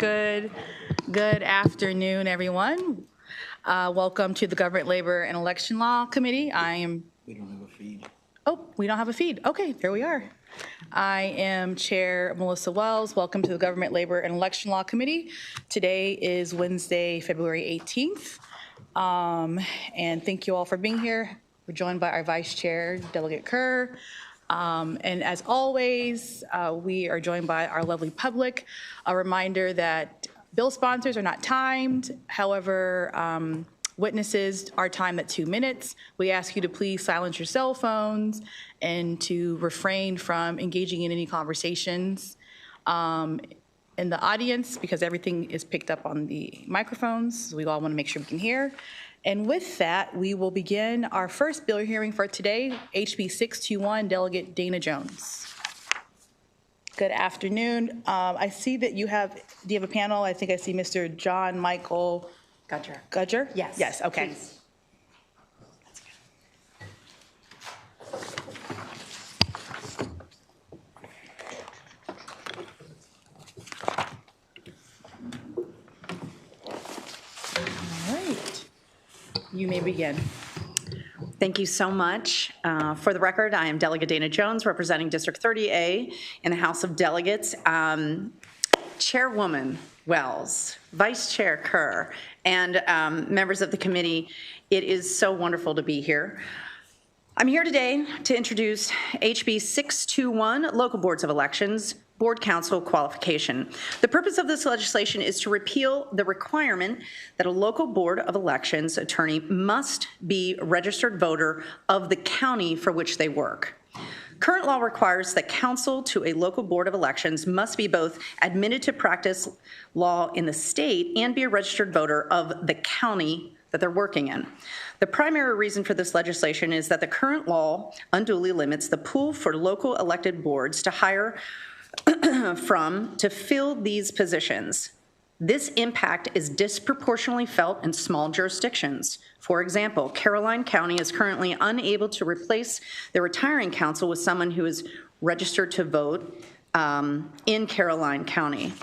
Good afternoon, everyone. Welcome to the Government, Labor, and Election Law Committee. We don't have a feed. Oh, we don't have a feed. Okay, there we are. I am Chair Melissa Wells. Welcome to the Government, Labor, and Election Law Committee. Today is Wednesday, February 18th. And thank you all for being here. We're joined by our Vice Chair, Delegate Kerr. And as always, we are joined by our lovely public. A reminder that bill sponsors are not timed. However, witnesses are timed at 2 minutes. We ask you to please silence your cell phones and to refrain from engaging in any conversations in the audience, because everything is picked up on the microphones. So we all want to make sure we can hear. And with that, we will begin our first bill hearing for today, HB 621, Delegate Dana Jones. Good afternoon. I see that you have, do you have a panel? I think I see Mr. John Michael Gudger. Gudger? Yes. Yes, okay. Please. All right. You may begin. Thank you so much. For the record, I am Delegate Dana Jones, representing District 30A in the House of Delegates. Chairwoman Wells, Vice Chair Kerr, and members of the committee, it is so wonderful to be here. I'm here today to introduce HB 621, Local Boards of Elections, Board Council Qualification. The purpose of this legislation is to repeal the requirement that a local board of elections attorney must be a registered voter of the county for which they work. Current law requires that counsel to a local board of elections must be both admitted to practice law in the state and be a registered voter of the county that they're working in. The primary reason for this legislation is that the current law unduly limits the pool for local elected boards to hire from to fill these positions. This impact is disproportionately felt in small jurisdictions. For example, Caroline County is currently unable to replace their retiring counsel with someone who is registered to vote in Caroline County.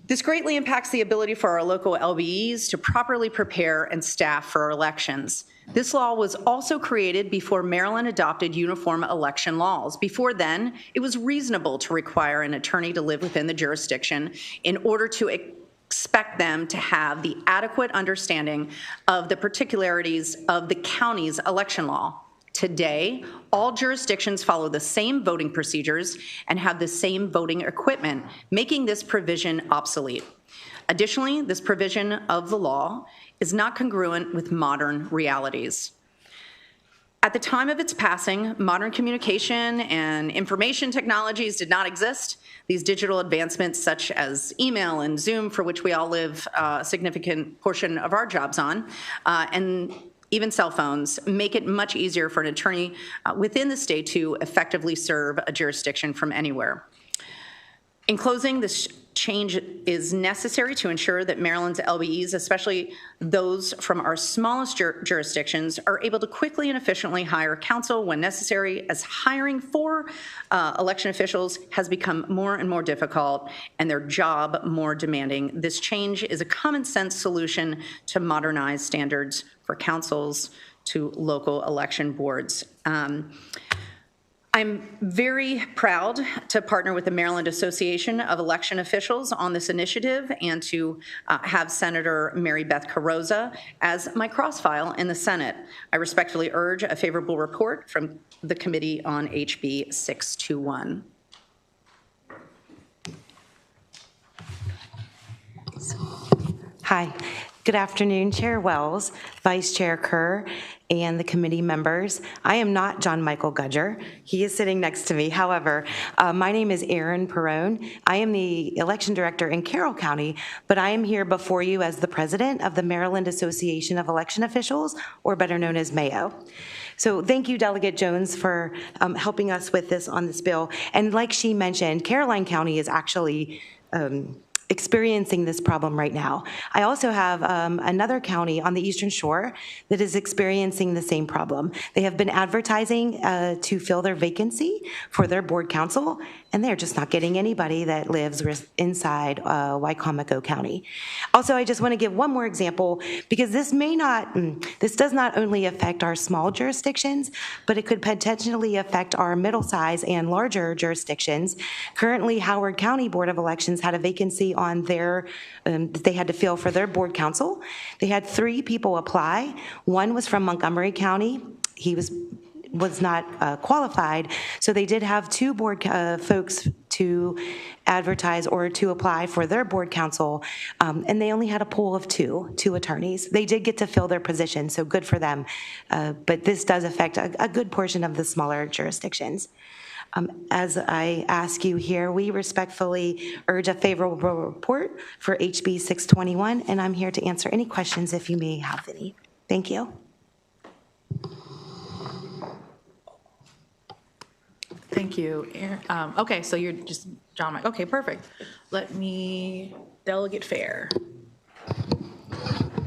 This greatly impacts the ability for our local LBEs to properly prepare and staff for elections. This law was also created before Maryland adopted uniform election laws. Before then, it was reasonable to require an attorney to live within the jurisdiction in order to expect them to have the adequate understanding of the particularities of the county's election law. Today, all jurisdictions follow the same voting procedures and have the same voting equipment, making this provision obsolete. Additionally, this provision of the law is not congruent with modern realities. At the time of its passing, modern communication and information technologies did not exist. These digital advancements such as email and Zoom, for which we all live a significant portion of our jobs on, and even cell phones, make it much easier for an attorney within the state to effectively serve a jurisdiction from anywhere. In closing, this change is necessary to ensure that Maryland's LBEs, especially those from our smallest jurisdictions, are able to quickly and efficiently hire counsel when necessary, as hiring for election officials has become more and more difficult and their job more demanding. This change is a common sense solution to modernize standards for counsels to local election boards. I'm very proud to partner with the Maryland Association of Election Officials on this initiative and to have Senator Mary Beth Carrozza as my cross-file in the Senate. I respectfully urge a favorable report from the committee on HB 621. Hi, good afternoon, Chair Wells, Vice Chair Kerr, and the committee members. I am not John Michael Gudger. He is sitting next to me. However, my name is Erin Perrone. I am the election director in Carroll County, but I am here before you as the president of the Maryland Association of Election Officials, or better known as MAO. So thank you, Delegate Jones, for helping us with this on this bill. And like she mentioned, Caroline County is actually experiencing this problem right now. I also have another county on the Eastern Shore that is experiencing the same problem. They have been advertising to fill their vacancy for their board council, and they're just not getting anybody that lives inside Wicomico County. Also, I just want to give one more example, because this does not only affect our small jurisdictions, but it could potentially affect our middle-size and larger jurisdictions. Currently, Howard County Board of Elections had a vacancy on their, that they had to fill for their board council. They had 3 people apply. One was from Montgomery County. He was not qualified, so they did have 2 board folks to advertise or to apply for their board council, and they only had a pool of two attorneys. They did get to fill their position, so good for them, but this does affect a good portion of the smaller jurisdictions. As I ask you here, we respectfully urge a favorable report for HB 621, and I'm here to answer any questions if you may have any. Thank you. Thank you. Okay, so you're just John Mike. Okay, perfect. Delegate Fair.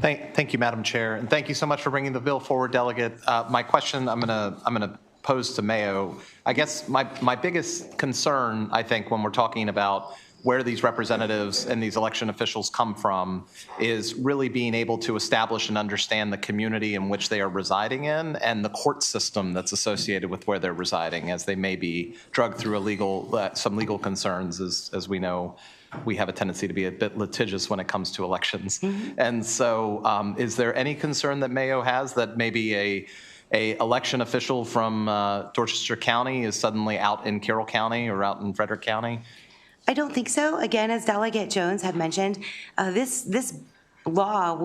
Thank you, Madam Chair, and thank you so much for bringing the bill forward, Delegate. My question I'm gonna pose to Mayo. I guess my biggest concern, I think, when we're talking about where these representatives and these election officials come from is really being able to establish and understand the community in which they are residing in and the court system that's associated with where they're residing, as they may be drugged through some legal concerns. As we know, we have a tendency to be a bit litigious when it comes to elections. Mm-hmm. And so is there any concern that Mayo has that maybe a election official from Dorchester County is suddenly out in Carroll County or out in Frederick County? I don't think so. Again, as Delegate Jones had mentioned, this law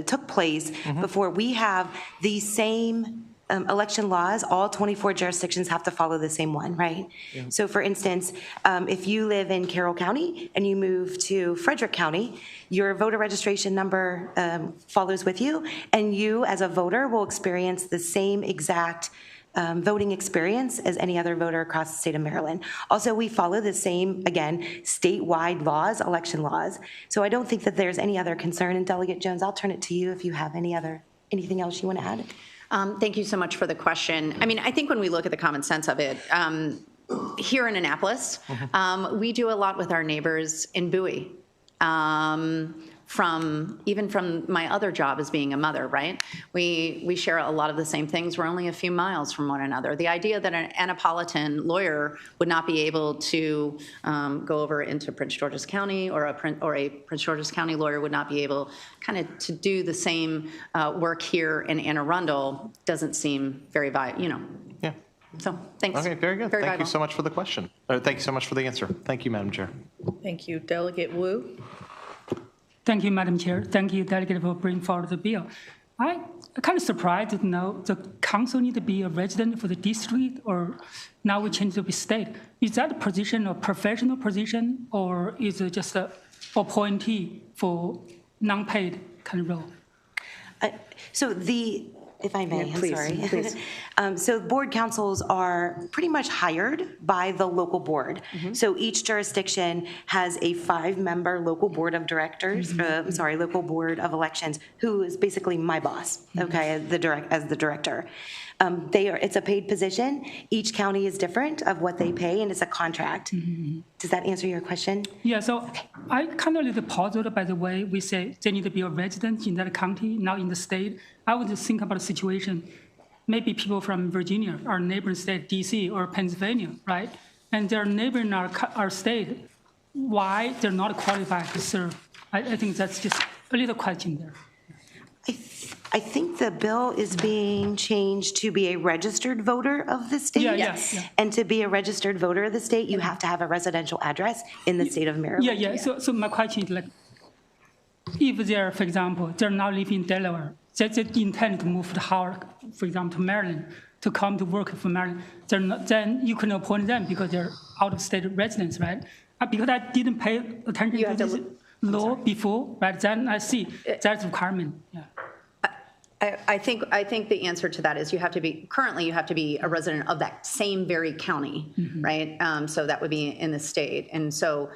took place before. We have the same election laws. All 24 jurisdictions have to follow the same one, right? Yeah. So for instance, if you live in Carroll County and you move to Frederick County, your voter registration number follows with you, and you as a voter will experience the same exact voting experience as any other voter across the state of Maryland. Also, we follow the same, again, statewide laws, election laws. So I don't think that there's any other concern. And Delegate Jones, I'll turn it to you if you have anything else you want to add. Thank you so much for the question. I mean, I think when we look at the common sense of it, here in Annapolis, we do a lot with our neighbors in Bowie. Even from my other job as being a mother, right? We share a lot of the same things. We're only a few miles from one another. The idea that an Annapolitan lawyer would not be able to go over into Prince George's County, or a Prince George's County lawyer would not be able kind of to do the same work here in Anne Arundel doesn't seem very Yeah. So thanks. Okay, very good. Thank you so much for the question. Thank you so much for the answer. Thank you, Madam Chair. Thank you. Delegate Wu. Thank you, Madam Chair. Thank you, Delegate, for bringing forward the bill. I'm kind of surprised to know the council need to be a resident for the district, or now we change to be state. Is that a position, a professional position, or is it just a appointee for non-paid kind of role? If I may, yeah, please, I'm sorry. Please. So board councils are pretty much hired by the local board. So each jurisdiction has a 5-member local board of directors, local board of elections, who is basically my boss, okay, as the director. It's a paid position. Each county is different of what they pay, and it's a contract. Does that answer your question? Yeah, so I kind of a little puzzled by the way we say they need to be a resident in that county, not in the state. I would just think about a situation, maybe people from Virginia, our neighboring state, DC or Pennsylvania, right? And they're neighboring our state. Why they're not qualified to serve? I think that's just a little question there. I think the bill is being changed to be a registered voter of the state. Yes. Yeah. And to be a registered voter of the state, you have to have a residential address in the state of Maryland. Yeah. So my question is like, if they're, for example, they're now living in Delaware, they intend to move to Howard, for example, to Maryland, to come to work for Maryland, then you can appoint them because they're out-of-state residents, right? Because I didn't pay attention to this law before, right? Then I see that's a requirement. Yeah. I think the answer to that is you have to be a resident of that same very county, right? So that would be in the state. And so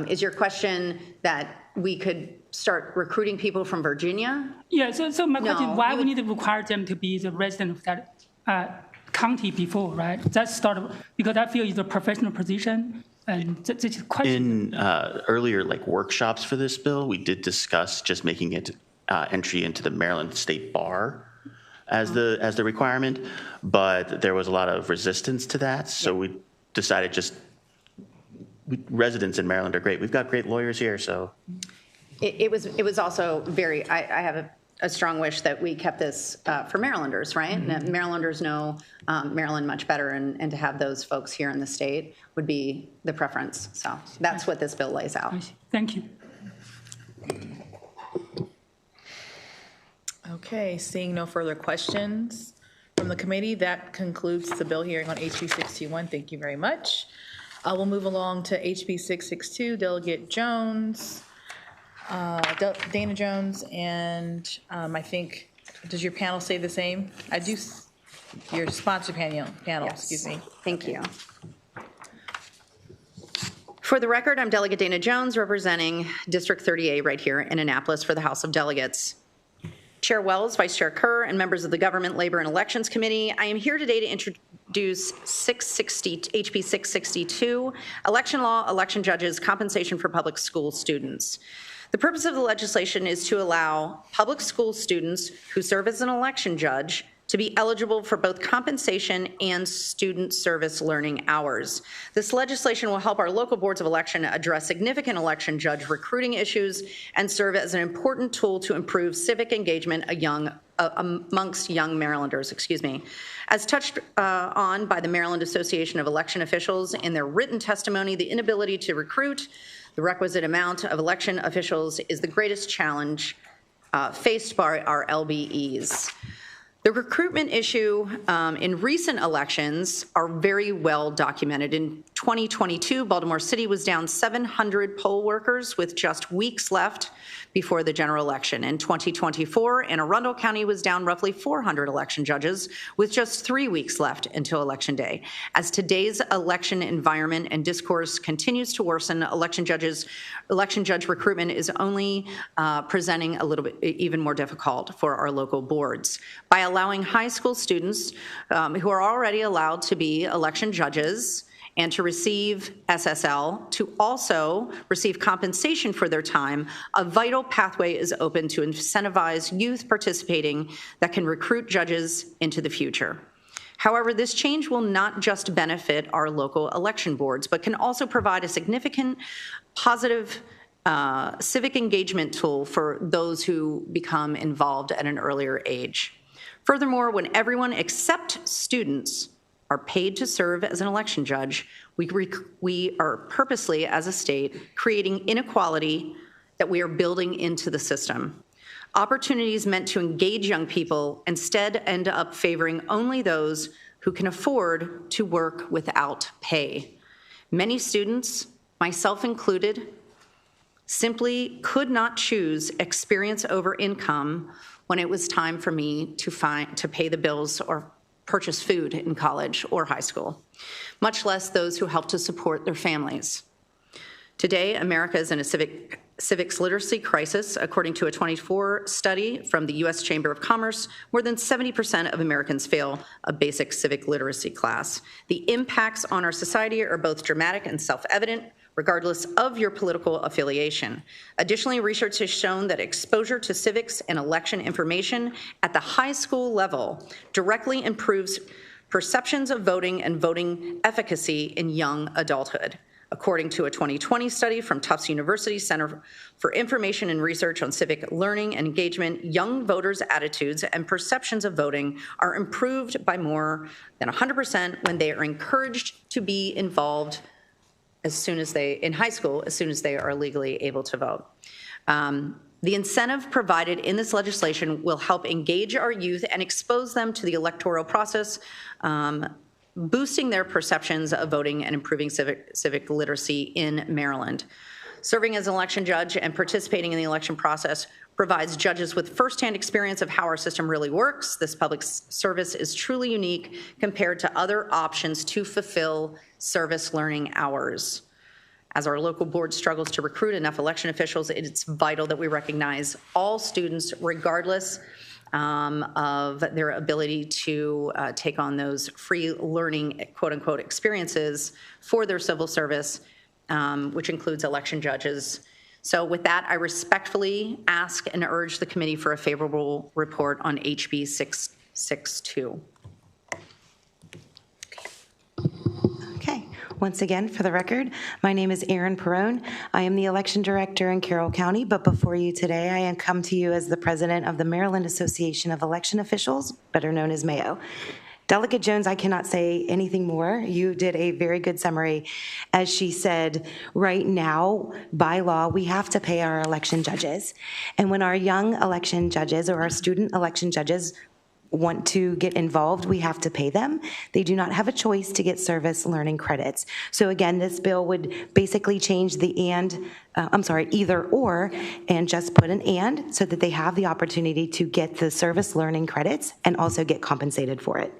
is your question that we could start recruiting people from Virginia? Yeah, so my question is why we need to require them to be the resident of that county before, right? That's because I feel it's a professional position. And the question. In earlier workshops for this bill, we did discuss just making it entry into the Maryland State Bar as the requirement, but there was a lot of resistance to that. So we decided residents in Maryland are great. We've got great lawyers here, so. It was also very, I have a strong wish that we kept this for Marylanders, right? And Marylanders know Maryland much better, and to have those folks here in the state would be the preference. So that's what this bill lays out. Thank you. Okay, seeing no further questions from the committee, that concludes the bill hearing on HB 621. Thank you very much. We'll move along to HB 662, Delegate Jones, Dana Jones, and I think, does your panel say the same? I do, your sponsor panel, Yes. Excuse me. Thank you. For the record, I'm Delegate Dana Jones, representing District 30A right here in Annapolis for the House of Delegates. Chair Wells, Vice Chair Kerr, and members of the Government, Labor, and Elections Committee, I am here today to introduce HB 662, Election Law, Election Judges, Compensation for Public School Students. The purpose of the legislation is to allow public school students who serve as an election judge to be eligible for both compensation and student service learning hours. This legislation will help our local boards of election address significant election judge recruiting issues and serve as an important tool to improve civic engagement amongst young Marylanders. As touched on by the Maryland Association of Election Officials in their written testimony, the inability to recruit the requisite amount of election officials is the greatest challenge faced by our LBEs. The recruitment issue in recent elections are very well documented. In 2022, Baltimore City was down 700 poll workers with just weeks left before the general election. In 2024, Anne Arundel County was down roughly 400 election judges with just 3 weeks left until Election Day. As today's election environment and discourse continues to worsen, election judge recruitment is only presenting a little bit even more difficult for our local boards. By allowing high school students who are already allowed to be election judges and to receive SSL to also receive compensation for their time, a vital pathway is open to incentivize youth participating that can recruit judges into the future. However, this change will not just benefit our local election boards, but can also provide a significant positive civic engagement tool for those who become involved at an earlier age. Furthermore, when everyone except students are paid to serve as an election judge, we are purposely, as a state, creating inequality that we are building into the system. Opportunities meant to engage young people instead end up favoring only those who can afford to work without pay. Many students, myself included, simply could not choose experience over income when it was time for me to pay the bills or purchase food in college or high school, much less those who help to support their families. Today, America is in a civics literacy crisis. According to a 2024 study from the U.S. Chamber of Commerce, more than 70% of Americans fail a basic civic literacy class. The impacts on our society are both dramatic and self-evident, regardless of your political affiliation. Additionally, research has shown that exposure to civics and election information at the high school level directly improves perceptions of voting and voting efficacy in young adulthood. According to a 2020 study from Tufts University Center for Information and Research on Civic Learning and Engagement, young voters' attitudes and perceptions of voting are improved by more than 100% when they are encouraged to be involved in high school, as soon as they are legally able to vote. The incentive provided in this legislation will help engage our youth and expose them to the electoral process, boosting their perceptions of voting and improving civic literacy in Maryland. Serving as an election judge and participating in the election process provides judges with firsthand experience of how our system really works. This public service is truly unique compared to other options to fulfill service learning hours. As our local board struggles to recruit enough election officials, it's vital that we recognize all students, regardless of their ability to take on those free learning, quote unquote, experiences for their civil service, which includes election judges. So with that, I respectfully ask and urge the committee for a favorable report on HB 662. Okay. Once again, for the record, my name is Erin Perone. I am the election director in Carroll County, but before you today, I am come to you as the president of the Maryland Association of Election Officials, better known as MAO. Delegate Jones, I cannot say anything more. You did a very good summary. As she said, right now, by law, we have to pay our election judges. And when our young election judges or our student election judges want to get involved, we have to pay them. They do not have a choice to get service learning credits. So again, this bill would basically change the either or, and just put an and so that they have the opportunity to get the service learning credits and also get compensated for it.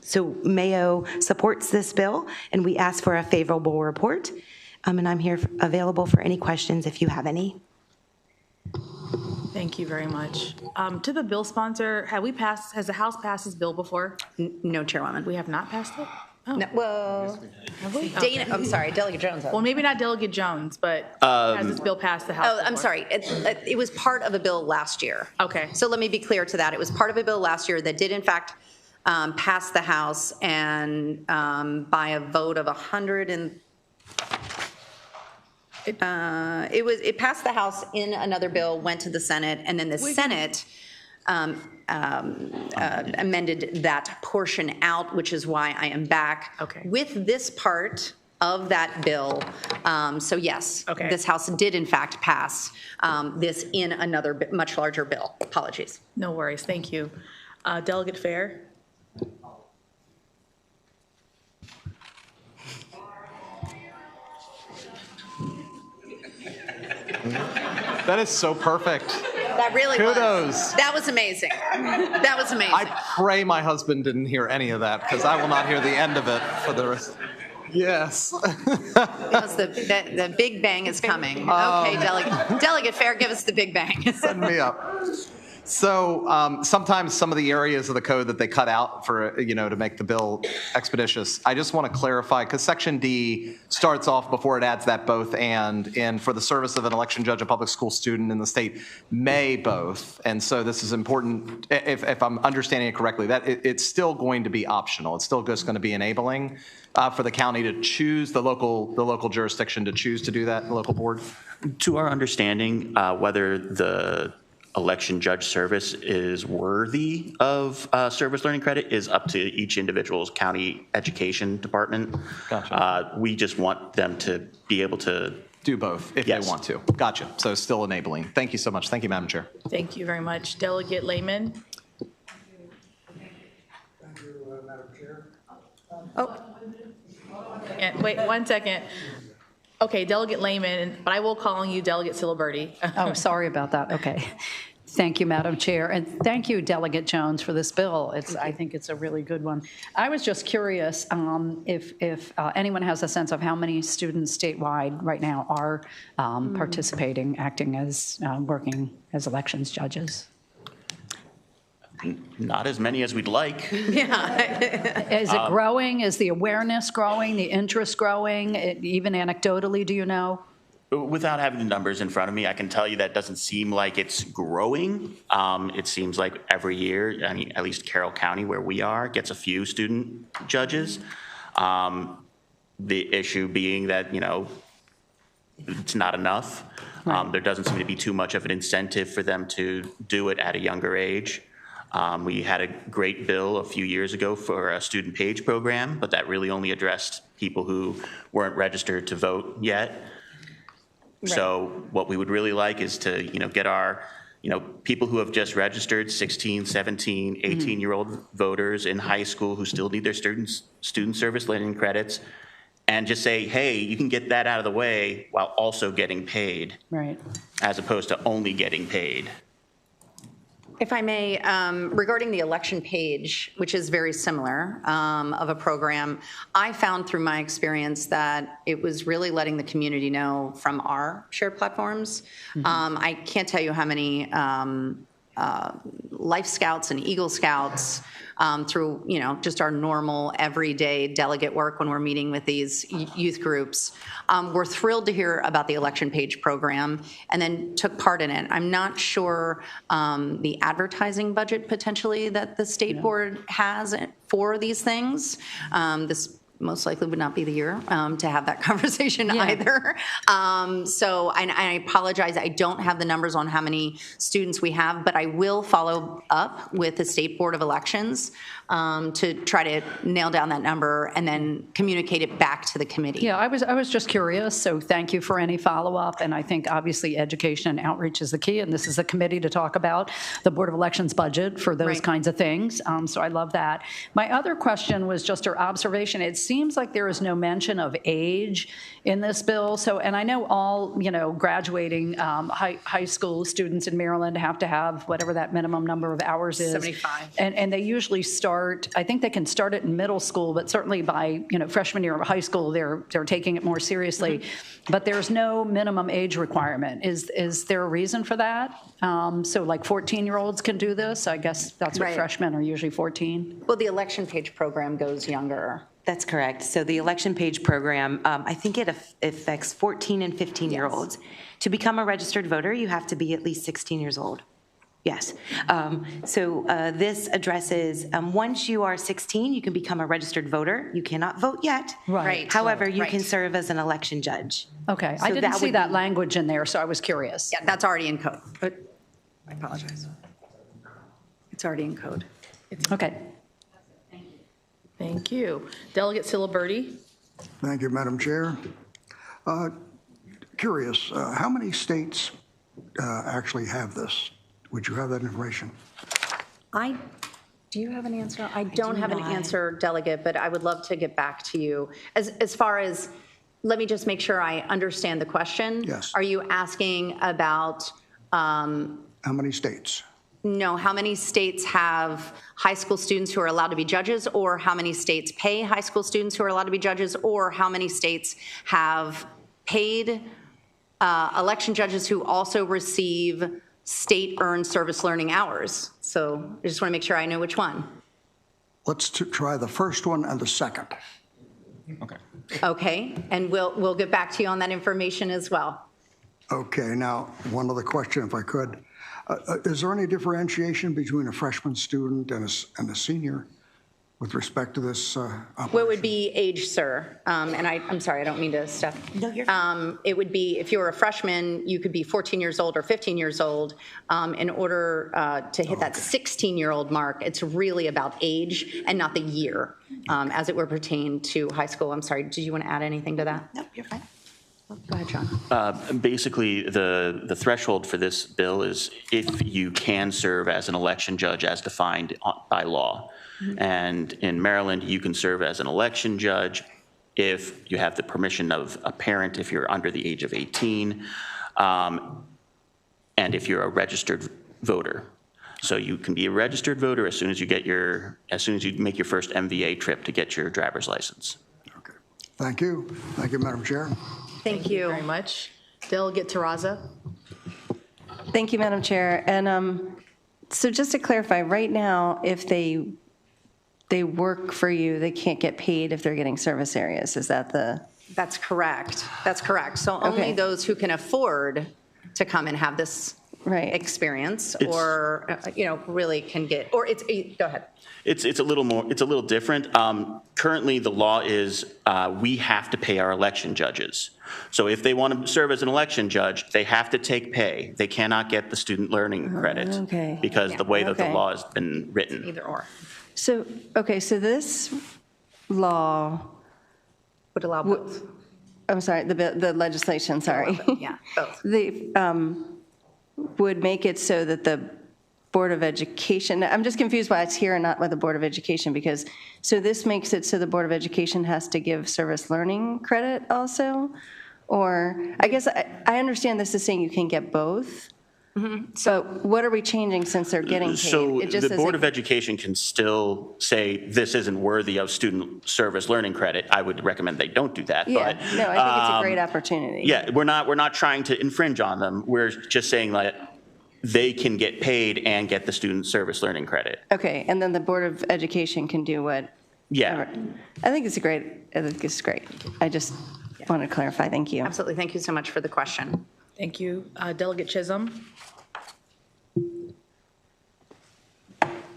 So Mayo supports this bill, and we ask for a favorable report. And I'm here available for any questions if you have any. Thank you very much. To the bill sponsor, has the House passed this bill before? No, Chairwoman. We have not passed it? Oh, No, well, have we? Dana, Okay. I'm sorry, Delegate Jones. Well, maybe not Delegate Jones, but has this bill passed the House Oh, I'm before? sorry. It was part of a bill last year. Okay. So let me be clear to that. It was part of a bill last year that did in fact pass the House, and by a vote of 100 and it passed the House in another bill, went to the Senate, and then the Senate amended that portion out, which is why I am back with this part of that bill. So yes, this House did in fact pass this in another much larger bill. Apologies. No worries, thank you. Delegate Fair? That is so perfect. That really Kudos. was. That was amazing. That was amazing. I pray my husband didn't hear any of that, because I will not hear the end of it for the rest. Yes. Because the big bang is coming. Okay, Delegate Fair, give us the big bang. Send me up. So sometimes some of the areas of the code that they cut out for, to make the bill expeditious, I just want to clarify, because Section D starts off before it adds that both and for the service of an election judge, a public school student in the state may both. And so this is important, if I'm understanding it correctly, that it's still going to be optional. It's still just going to be enabling for the county to choose, the local jurisdiction to choose to do that, the local board? To our understanding, whether the election judge service is worthy of service learning credit is up to each individual's county education department. Gotcha. We just want them to be able to do both if Yes. they want to. Gotcha. So still enabling. Thank you so much. Thank you, Madam Chair. Thank you very much. Delegate Lehman? Thank you, Madam Chair. Oh. And wait, 1 second. Okay, Delegate Lehman, but I will call on you Delegate Siliberti. Oh, sorry about that. Okay. Thank you, Madam Chair, and thank you, Delegate Jones, for this bill. I think it's a really good one. I was just curious if anyone has a sense of how many students statewide right now are participating, acting as, working as elections judges. not as many as we'd like. Yeah. Is it growing? Is the awareness growing, the interest growing? Even anecdotally, do you know? Without having the numbers in front of me, I can tell you that doesn't seem like it's growing. It seems like every year, I mean, at least Carroll County, where we are, gets a few student judges. The issue being that, you know, it's not enough. There doesn't seem to be too much of an incentive for them to do it at a younger age. We had a great bill a few years ago for a student page program, but that really only addressed people who weren't registered to vote yet. So what we would really like is to, you know, get our, you know, people who have just registered, 16, 17, 18-year-old voters in high school who still need their student service learning credits, and just say, hey, you can get that out of the way while also getting paid. Right. As opposed to only getting paid. If I may, regarding the election page, which is very similar of a program, I found through my experience that it was really letting the community know from our shared platforms. I can't tell you how many Life Scouts and Eagle Scouts, through, just our normal everyday delegate work when we're meeting with these youth groups. We're thrilled to hear about the election page program and then took part in it. I'm not sure the advertising budget potentially that the state board has for these things. This most likely would not be the year to have that conversation either. So I apologize, I don't have the numbers on how many students we have, but I will follow up with the State Board of Elections to try to nail down that number and then communicate it back to the committee. Yeah, I was just curious, so thank you for any follow-up, and I think obviously education and outreach is the key, and this is a committee to talk about the Board of Elections budget for those kinds of things, so I love that. My other question was just your observation. It seems like there is no mention of age in this bill, so, and I know all, graduating high school students in Maryland have to have whatever that minimum number of hours is. 75. And they usually start, I think they can start it in middle school, but certainly by, freshman year of high school, they're taking it more seriously. But there's no minimum age requirement. Is there a reason for that? So like 14-year-olds can do this? I guess that's what freshmen are usually 14. Well, the election page program goes younger. That's correct. So the election page program, I think it affects 14 and 15-year-olds. To become a registered voter, you have to be at least 16 years old. Yes. So this addresses, once you are 16, you can become a registered voter. You cannot vote yet. Right. However, you can serve as an election judge. Okay. I So didn't that see would that be- language in there, so I was curious. Yeah, that's already in code. But I apologize. It's already in code. Okay. Thank you. Delegate Siliberti. Thank you, Madam Chair. Curious, how many states actually have this? Would you have that information? Do you have an answer? I don't do have an not. answer, Delegate, but I would love to get back to you. As far as, let me just make sure I understand the question. Yes. Are you asking about, How many states? no, how many states have high school students who are allowed to be judges, or how many states pay high school students who are allowed to be judges, or how many states have paid election judges who also receive state-earned service learning hours? So I just want to make sure I know which one. Let's try the first one and the second. Okay. Okay, and we'll get back to you on that information as well. Okay, now, one other question, if I could. Is there any differentiation between a freshman student and a senior with respect to this operation? What would be age, sir? And I'm sorry, I don't mean to step. No, you're fine. It would be, if you were a freshman, you could be 14 years old or 15 years old. In order to hit that 16-year-old mark, it's really about age and not the year, as it would pertain to high school. I'm sorry, did you want to add anything to that? Nope, you're fine. Go ahead, John. Basically, the threshold for this bill is if you can serve as an election judge as defined by law. And in Maryland, you can serve as an election judge if you have the permission of a parent, if you're under the age of 18, and if you're a registered voter. So you can be a registered voter as soon as you make your first MVA trip to get your driver's license. Okay. Thank you. Thank you, Madam Chair. Thank you. Very much. Delegate Terraza. Thank you, Madam Chair. And so just to clarify, right now, if they work for you, they can't get paid if they're getting service areas. Is that the? That's correct. That's correct. So only Okay. those who can afford to come and have this Right. experience or, really can get, or go ahead. It's a little different. Currently, the law is we have to pay our election judges. So if they want to serve as an election judge, they have to take pay. They cannot get the student learning credit okay. because the way that the Okay. law has been written. Either or. So, okay, so this law, Would allow both. I'm sorry, the legislation, sorry. Yeah, both. Would make it so that the Board of Education, I'm just confused why it's here and not by the Board of Education, because, so this makes it so the Board of Education has to give service learning credit also? Or, I guess, I understand this is saying you can get both. So what are we changing since they're getting paid? So It just the says Board it- of Education can still say this isn't worthy of student service learning credit. I would recommend they don't do that. Yeah, but, no, I think it's a great opportunity. Yeah, we're not trying to infringe on them. We're just saying that they can get paid and get the student service learning credit. Okay, and then the Board of Education can do what? Yeah. I think it's great. I think it's great. I just want to clarify. Thank you. Absolutely. Thank you so much for the question. Thank you. Delegate Chisholm?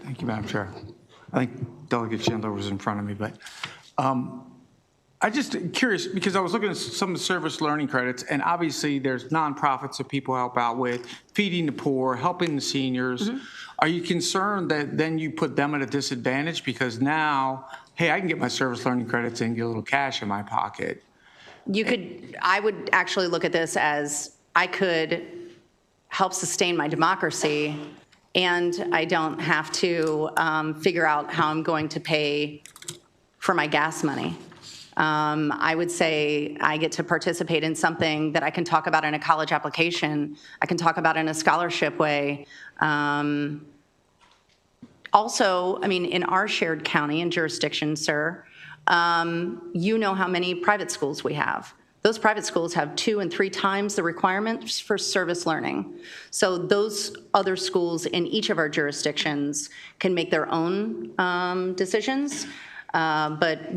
Thank you, Madam Chair. I think Delegate Chandler was in front of me, but I just curious, because I was looking at some of the service learning credits, and obviously there's nonprofits that people help out with, feeding the poor, helping the seniors. Are you concerned that then you put them at a disadvantage because now, hey, I can get my service learning credits and get a little cash in my pocket? I would actually look at this as I could help sustain my democracy, and I don't have to figure out how I'm going to pay for my gas money. I would say I get to participate in something that I can talk about in a college application. I can talk about in a scholarship way. Also, I mean, in our shared county and jurisdiction, sir, you know how many private schools we have. Those private schools have 2 and 3 times the requirements for service learning. So those other schools in each of our jurisdictions can make their own decisions. But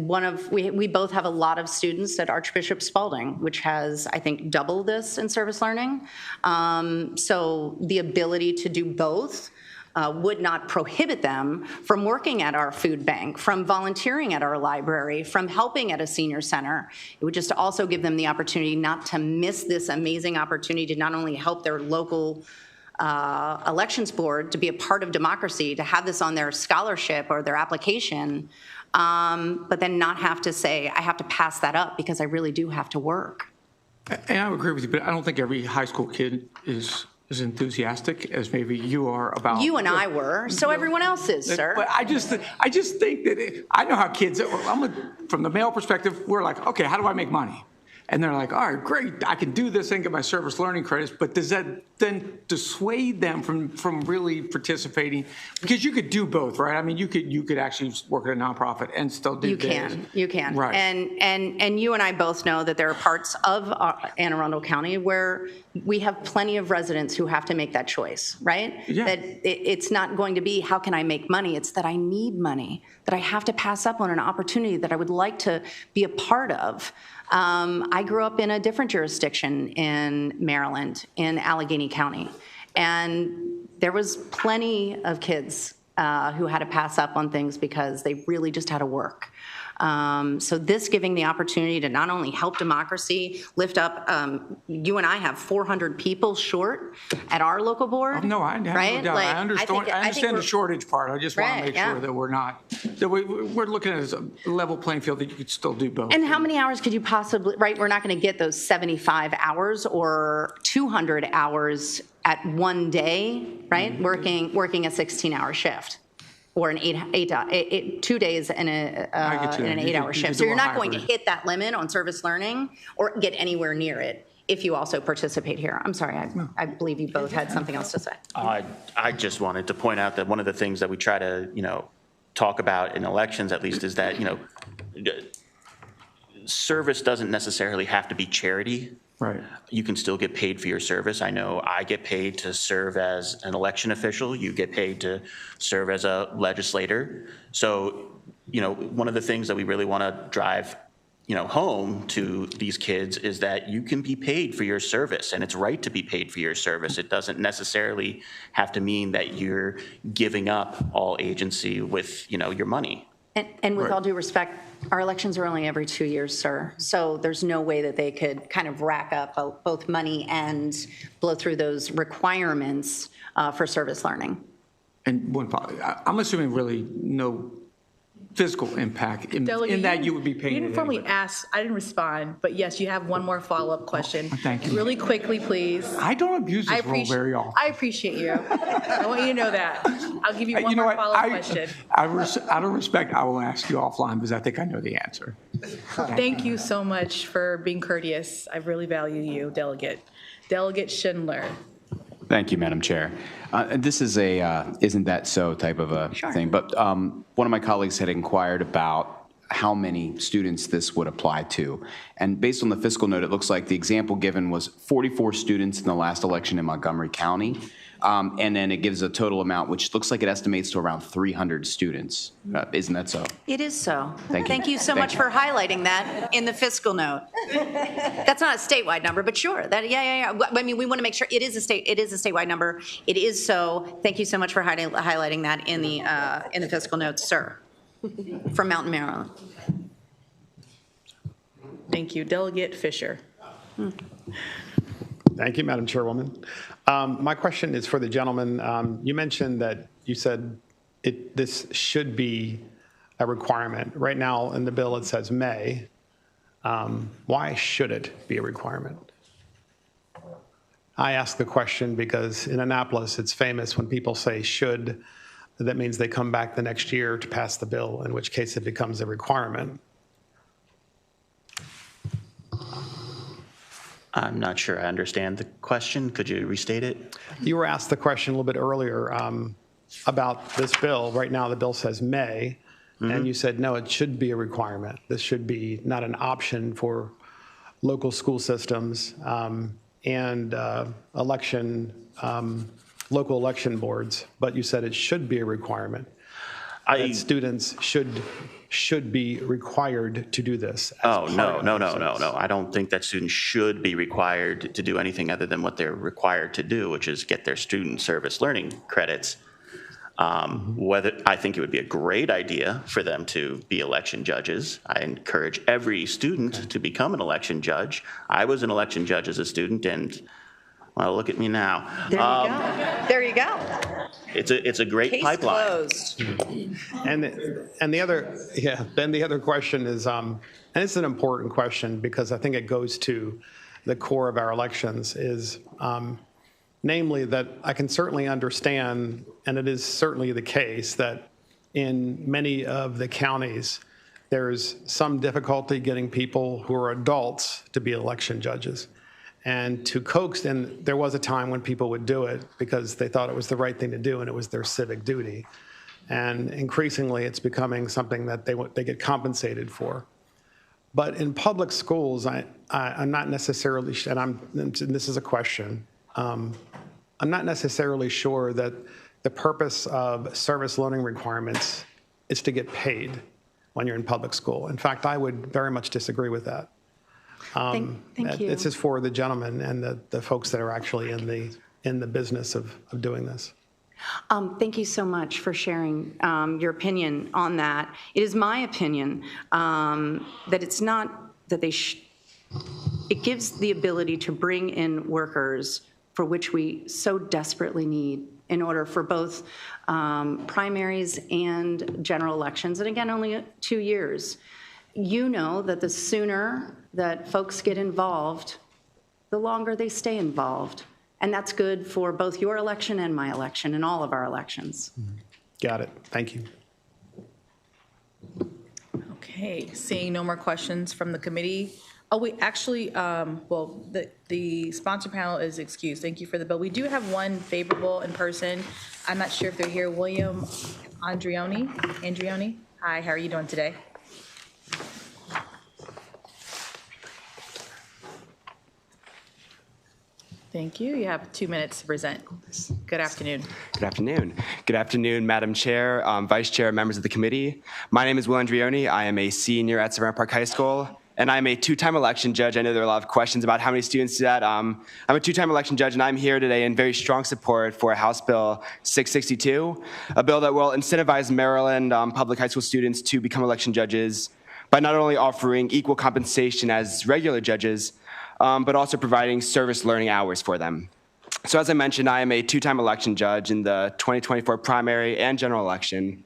we both have a lot of students at Archbishop Spalding, which has, I think, double this in service learning. So the ability to do both would not prohibit them from working at our food bank, from volunteering at our library, from helping at a senior center. It would just also give them the opportunity not to miss this amazing opportunity to not only help their local elections board to be a part of democracy, to have this on their scholarship or their application, but then not have to say, I have to pass that up because I really do have to work. And I would agree with you, but I don't think every high school kid is as enthusiastic as maybe you are about. You and I were, so everyone else is, sir. But I just think that I know how kids, from the male perspective, we're like, okay, how do I make money? And they're like, all right, great, I can do this and get my service learning credits, but does that then dissuade them from really participating? Because you could do both, right? I mean, you could actually work at a nonprofit and still do this. You can. Right. And you and I both know that there are parts of Anne Arundel County where we have plenty of residents who have to make that choice, right? Yeah. That it's not going to be, how can I make money? It's that I need money, that I have to pass up on an opportunity that I would like to be a part of. I grew up in a different jurisdiction in Maryland, in Allegheny County, and there was plenty of kids who had to pass up on things because they really just had to work. So this giving the opportunity to not only help democracy, lift up, you and I have 400 people short at our local board. Oh, no, I have right? no doubt. Like, I understand the shortage part. I just want to make sure that we're looking at it as a level playing field that you could still do both. And how many hours could you possibly, right? We're not going to get those 75 hours or 200 hours at one day, right? Mm-hmm. Working a 16-hour shift. Or an 2 days in an 8-hour shift. So you're not going to hit that limit on service learning or get anywhere near it if you also participate here. I'm sorry, I believe you both had something else to say. I just wanted to point out that one of the things that we try to, talk about in elections at least is that, service doesn't necessarily have to be charity. Right. You can still get paid for your service. I know I get paid to serve as an election official. You get paid to serve as a legislator. So, one of the things that we really want to drive, home to these kids is that you can be paid for your service, and it's right to be paid for your service. It doesn't necessarily have to mean that you're giving up all agency with, your money. And with all due respect, our elections are only every 2 years, sir. So there's no way that they could kind of rack up both money and blow through those requirements for service learning. And I'm assuming really no physical impact in that you would be paying. You didn't formally ask, I didn't respond, but yes, you have one more follow-up question. Thank you. Really quickly, please. I don't abuse this role very often. I appreciate you. I want you to know that. I'll give you one more follow-up question. Out of respect, I will ask you offline because I think I know the answer. Thank you so much for being courteous. I really value you, Delegate. Delegate Schindler. Thank you, Madam Chair. This is a isn't that so type of a thing, but one of my colleagues had inquired about how many students this would apply to. And based on the fiscal note, it looks like the example given was 44 students in the last election in Montgomery County. And then it gives a total amount, which looks like it estimates to around 300 students. Isn't that so? It is so. Thank you. So much for highlighting that in the fiscal note. That's not a statewide number, but sure. That yeah. I mean, we want to make sure it is a statewide number. It is so. Thank you so much for highlighting that in the fiscal notes, sir. From Mountain, Maryland. Thank you. Delegate Fisher. Thank you, Madam Chairwoman. My question is for the gentleman. You mentioned that you said this should be a requirement. Right now in the bill it says may. Why should it be a requirement? I ask the question because in Annapolis it's famous when people say should, that means they come back the next year to pass the bill, in which case it becomes a requirement. I'm not sure I understand the question. Could you restate it? You were asked the question a little bit earlier about this bill. Right now, the bill says may, and you said, no, it should be a requirement. This should be not an option for local school systems and local election boards, but you said it should be a requirement. That students should be required to do this. Oh, no. I don't think that students should be required to do anything other than what they're required to do, which is get their student service learning credits. Whether I think it would be a great idea for them to be election judges. I encourage every student to become an election judge. I was an election judge as a student, and well, look at me now. There you go. It's a great Case pipeline. closed. And the other question is, and it's an important question because I think it goes to the core of our elections, is namely that I can certainly understand, and it is certainly the case, that in many of the counties, there's some difficulty getting people who are adults to be election judges. And to coax, and there was a time when people would do it because they thought it was the right thing to do and it was their civic duty. And increasingly, it's becoming something that they get compensated for. But in public schools, I'm not necessarily, and this is a question, I'm not necessarily sure that the purpose of service learning requirements is to get paid when you're in public school. In fact, I would very much disagree with that. Thank you. This is for the gentleman and the folks that are actually in the business of doing this. Thank you so much for sharing your opinion on that. It is my opinion that it's not that it gives the ability to bring in workers for which we so desperately need in order for both primaries and general elections. And again, only 2 years. You know that the sooner that folks get involved, the longer they stay involved. And that's good for both your election and my election and all of our elections. Got it. Thank you. Okay, seeing no more questions from the committee. Oh, we actually, well, the sponsor panel is excused. Thank you for the bill. We do have one favorable in person. I'm not sure if they're here. William Andrioni. Hi, how are you doing today? Thank you. You have 2 minutes to present. Good afternoon. Good afternoon. Good afternoon, Madam Chair, Vice Chair, members of the committee. My name is Will Andrioni. I am a senior at Savannah Park High School, and I'm a two-time election judge. I know there are a lot of questions about how many students do that. I'm a two-time election judge, and I'm here today in very strong support for House Bill 662, a bill that will incentivize Maryland public high school students to become election judges by not only offering equal compensation as regular judges, but also providing service learning hours for them. So as I mentioned, I am a two-time election judge in the 2024 primary and general election,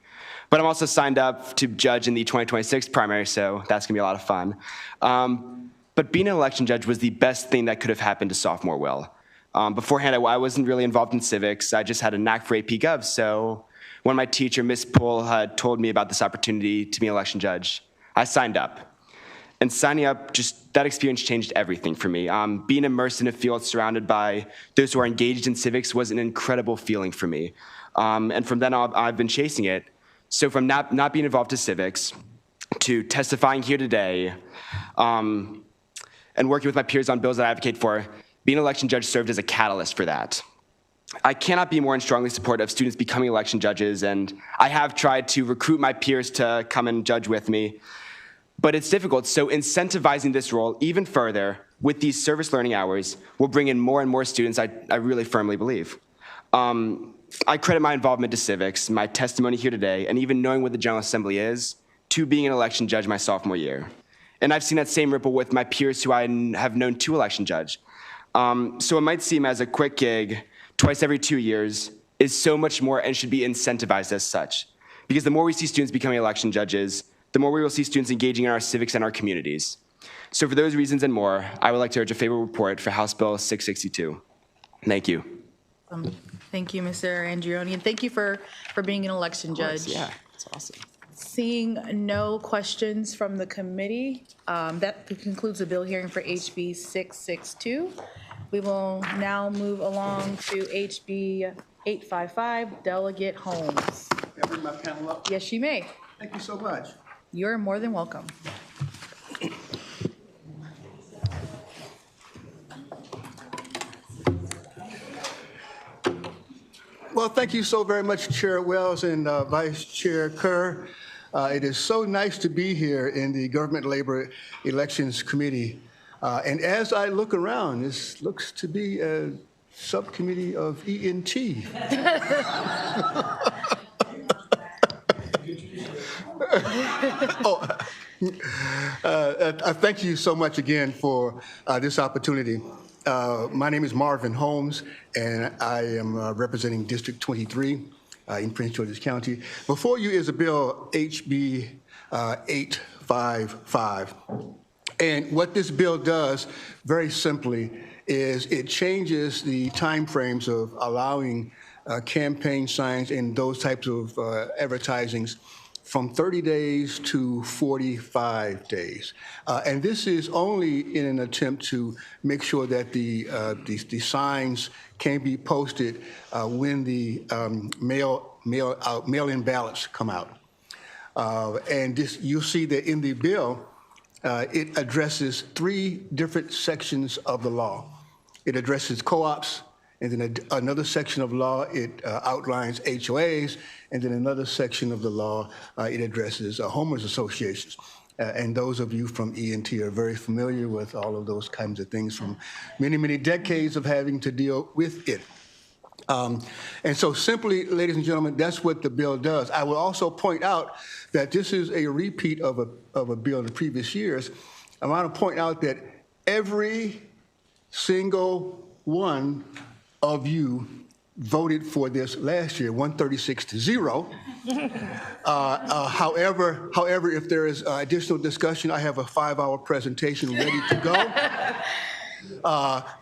but I'm also signed up to judge in the 2026 primary, so that's gonna be a lot of fun. But being an election judge was the best thing that could have happened to sophomore Will. Beforehand, I wasn't really involved in civics. I just had a knack for AP Gov, so when my teacher, Miss Poole, had told me about this opportunity to be an election judge, I signed up. And signing up, just that experience changed everything for me. Being immersed in a field surrounded by those who are engaged in civics was an incredible feeling for me. And from then on, I've been chasing it. So from not being involved in civics to testifying here today and working with my peers on bills that I advocate for, being an election judge served as a catalyst for that. I cannot be more in strongly support of students becoming election judges, and I have tried to recruit my peers to come and judge with me, but it's difficult. So incentivizing this role even further with these service learning hours will bring in more and more students, I really firmly believe. I credit my involvement to civics, my testimony here today, and even knowing what the General Assembly is, to being an election judge my sophomore year. And I've seen that same ripple with my peers who I have known to election judge. So it might seem as a quick gig, twice every 2 years, is so much more and should be incentivized as such. Because the more we see students becoming election judges, the more we will see students engaging in our civics and our communities. So for those reasons and more, I would like to urge a favorable report for House Bill 662. Thank you. Thank you, Mr. Andrioni, and thank you for being an election judge. Yeah, it's awesome. Seeing no questions from the committee, that concludes the bill hearing for HB 662. We will now move along to HB 855, Delegate Holmes. Can I bring my panel up? Yes, you may. Thank you so much. You're more than welcome. Well, thank you so very much, Chair Wells and Vice Chair Kerr. It is so nice to be here in the Government Labor Elections Committee. And as I look around, this looks to be a subcommittee of ENT. Thank you so much again for this opportunity. My name is Marvin Holmes, and I am representing District 23 in Prince George's County. Before you is a bill, HB 855. And what this bill does, very simply, is it changes the timeframes of allowing campaign signs and those types of advertisings from 30 days to 45 days. And this is only in an attempt to make sure that the signs can be posted when the mail-in ballots come out. And this, you'll see that in the bill, it addresses 3 different sections of the law. It addresses co-ops, and then another section of law, it outlines HOAs, and then another section of the law, it addresses homeowners associations. And those of you from ENT are very familiar with all of those kinds of things from many, many decades of having to deal with it. And so simply, ladies and gentlemen, that's what the bill does. I will also point out that this is a repeat of a bill in the previous years. I want to point out that every single one of you voted for this last year, 136-0. However, if there is additional discussion, I have a 5-hour presentation ready to go.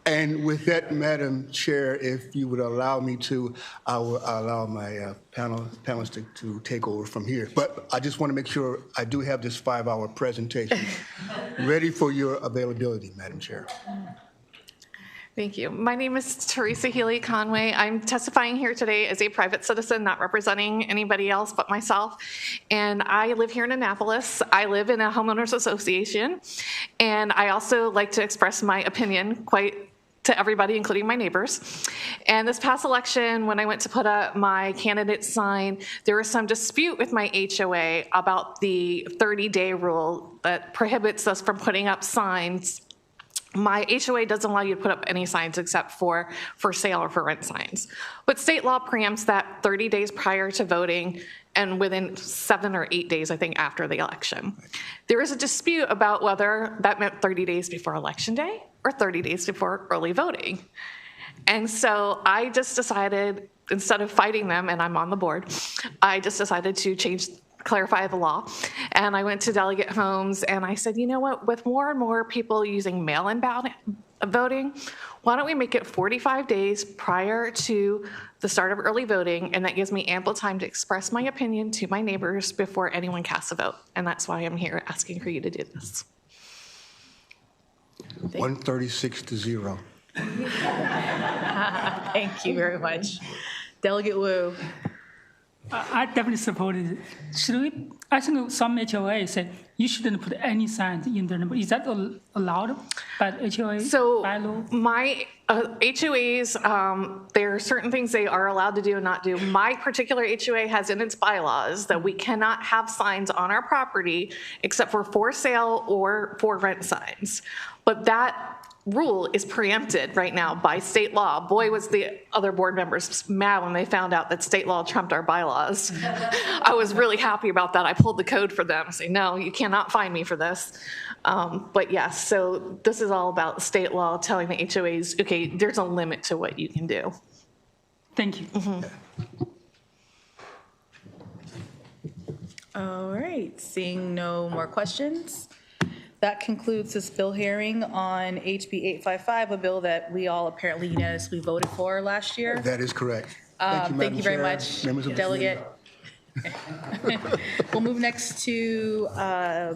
And with that, Madam Chair, if you would allow me to, I will allow my panelists to take over from here. But I just want to make sure I do have this 5-hour presentation ready for your availability, Madam Chair. Thank you. My name is Teresa Healy Conway. I'm testifying here today as a private citizen, not representing anybody else but myself. And I live here in Annapolis. I live in a homeowners association. And I also like to express my opinion quite to everybody, including my neighbors. And this past election, when I went to put up my candidate sign, there was some dispute with my HOA about the 30-day rule that prohibits us from putting up signs. My HOA doesn't allow you to put up any signs except for sale or for rent signs. But state law preempts that 30 days prior to voting and within 7 or 8 days, I think, after the election. There is a dispute about whether that meant 30 days before Election Day or 30 days before early voting. And so I just decided, instead of fighting them, and I'm on the board, I just decided to clarify the law. And I went to Delegate Holmes and I said, you know what, with more and more people using mail-in voting, why don't we make it 45 days prior to the start of early voting, and that gives me ample time to express my opinion to my neighbors before anyone casts a vote. And that's why I'm here asking for you to do this. 136-0. Thank you very much. Delegate Wu. I definitely support it. Should we? I think some HOA said you shouldn't put any signs in the number. Is that allowed by the HOA bylaw? My HOAs, there are certain things they are allowed to do and not do. My particular HOA has in its bylaws that we cannot have signs on our property except for sale or for rent signs. But that rule is preempted right now by state law. Boy, was the other board members mad when they found out that state law trumped our bylaws. I was really happy about that. I pulled the code for them, saying, no, you cannot fine me for this. But yes, so this is all about state law telling the HOAs, okay, there's a limit to what you can do. Thank you. All right, seeing no more questions, that concludes this bill hearing on HB 855, a bill that we all apparently unanimously voted for last year. That is correct. Thank you very Chair, much, members of the Delegate. We'll move next to, oh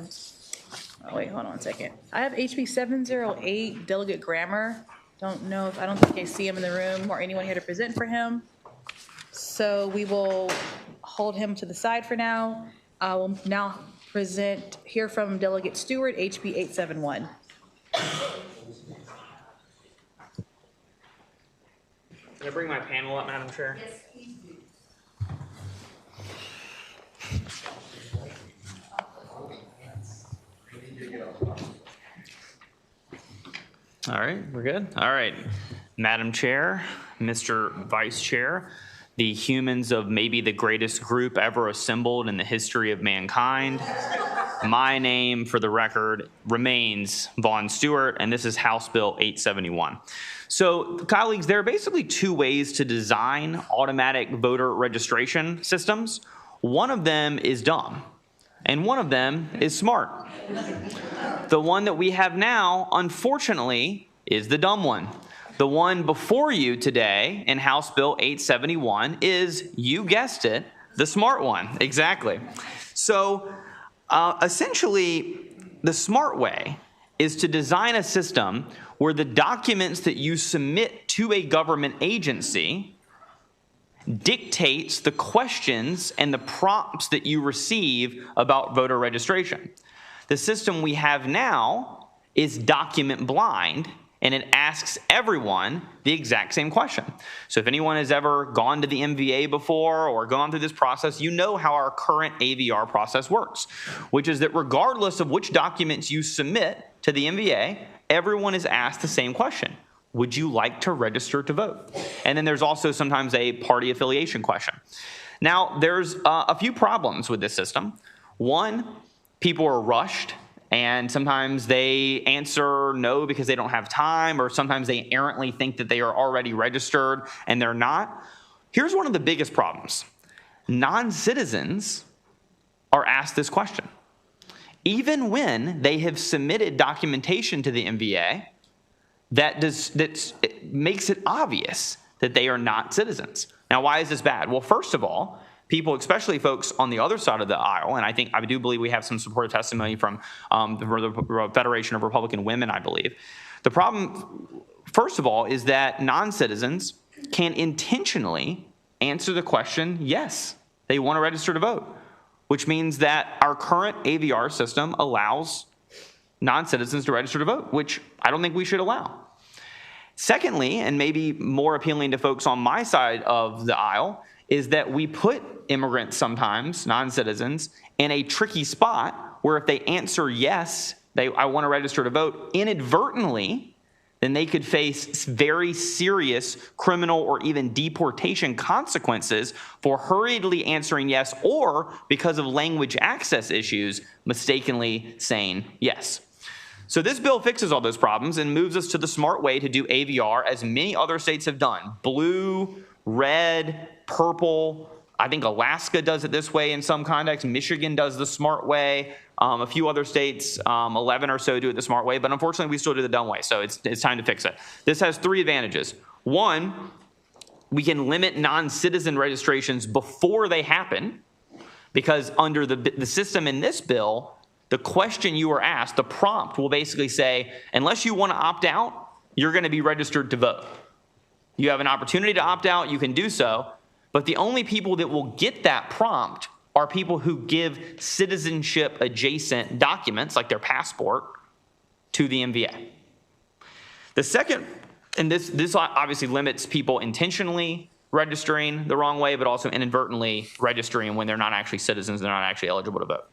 wait, hold on a second. I have HB 708, Delegate Grammer. I don't think I see him in the room or anyone here to present for him. So we will hold him to the side for now. We'll now hear from Delegate Stewart, HB 871. Can I bring my panel up, Madam Chair? Yes, please do. All right, we're good. All right, Madam Chair, Mr. Vice Chair, the humans of maybe the greatest group ever assembled in the history of mankind. My name, for the record, remains Vaughn Stewart, and this is House Bill 871. So, colleagues, there are basically two ways to design automatic voter registration systems. One of them is dumb, and one of them is smart. The one that we have now, unfortunately, is the dumb one. The one before you today in House Bill 871 is, you guessed it, the smart one. Exactly. So essentially, the smart way is to design a system where the documents that you submit to a government agency dictates the questions and the prompts that you receive about voter registration. The system we have now is document blind, and it asks everyone the exact same question. So if anyone has ever gone to the MVA before or gone through this process, you know how our current AVR process works, which is that regardless of which documents you submit to the MVA, everyone is asked the same question. Would you like to register to vote? And then there's also sometimes a party affiliation question. Now, there's a few problems with this system. One, people are rushed, and sometimes they answer no because they don't have time, or sometimes they errantly think that they are already registered and they're not. Here's one of the biggest problems. Non-citizens are asked this question. Even when they have submitted documentation to the MVA that makes it obvious that they are not citizens. Now, why is this bad? Well, first of all, people, especially folks on the other side of the aisle, and I do believe we have some supportive testimony from the Federation of Republican Women, I believe. The problem, first of all, is that non-citizens can intentionally answer the question, yes, they want to register to vote, which means that our current AVR system allows non-citizens to register to vote, which I don't think we should allow. Secondly, and maybe more appealing to folks on my side of the aisle, is that we put immigrants sometimes, non-citizens, in a tricky spot where if they answer yes, I want to register to vote, inadvertently, then they could face very serious criminal or even deportation consequences for hurriedly answering yes, or because of language access issues, mistakenly saying yes. So this bill fixes all those problems and moves us to the smart way to do AVR, as many other states have done. Blue, red, purple. I think Alaska does it this way in some contexts. Michigan does the smart way. A few other states, 11 or so, do it the smart way. But unfortunately, we still do the dumb way. So it's time to fix it. This has three advantages. One, we can limit non-citizen registrations before they happen, because under the system in this bill, the question you are asked, the prompt will basically say, unless you want to opt out, you're going to be registered to vote. You have an opportunity to opt out, you can do so, But the only people that will get that prompt are people who give citizenship adjacent documents, like their passport, to the MVA. The second, and this obviously limits people intentionally registering the wrong way, but also inadvertently registering when they're not actually citizens, they're not actually eligible to vote.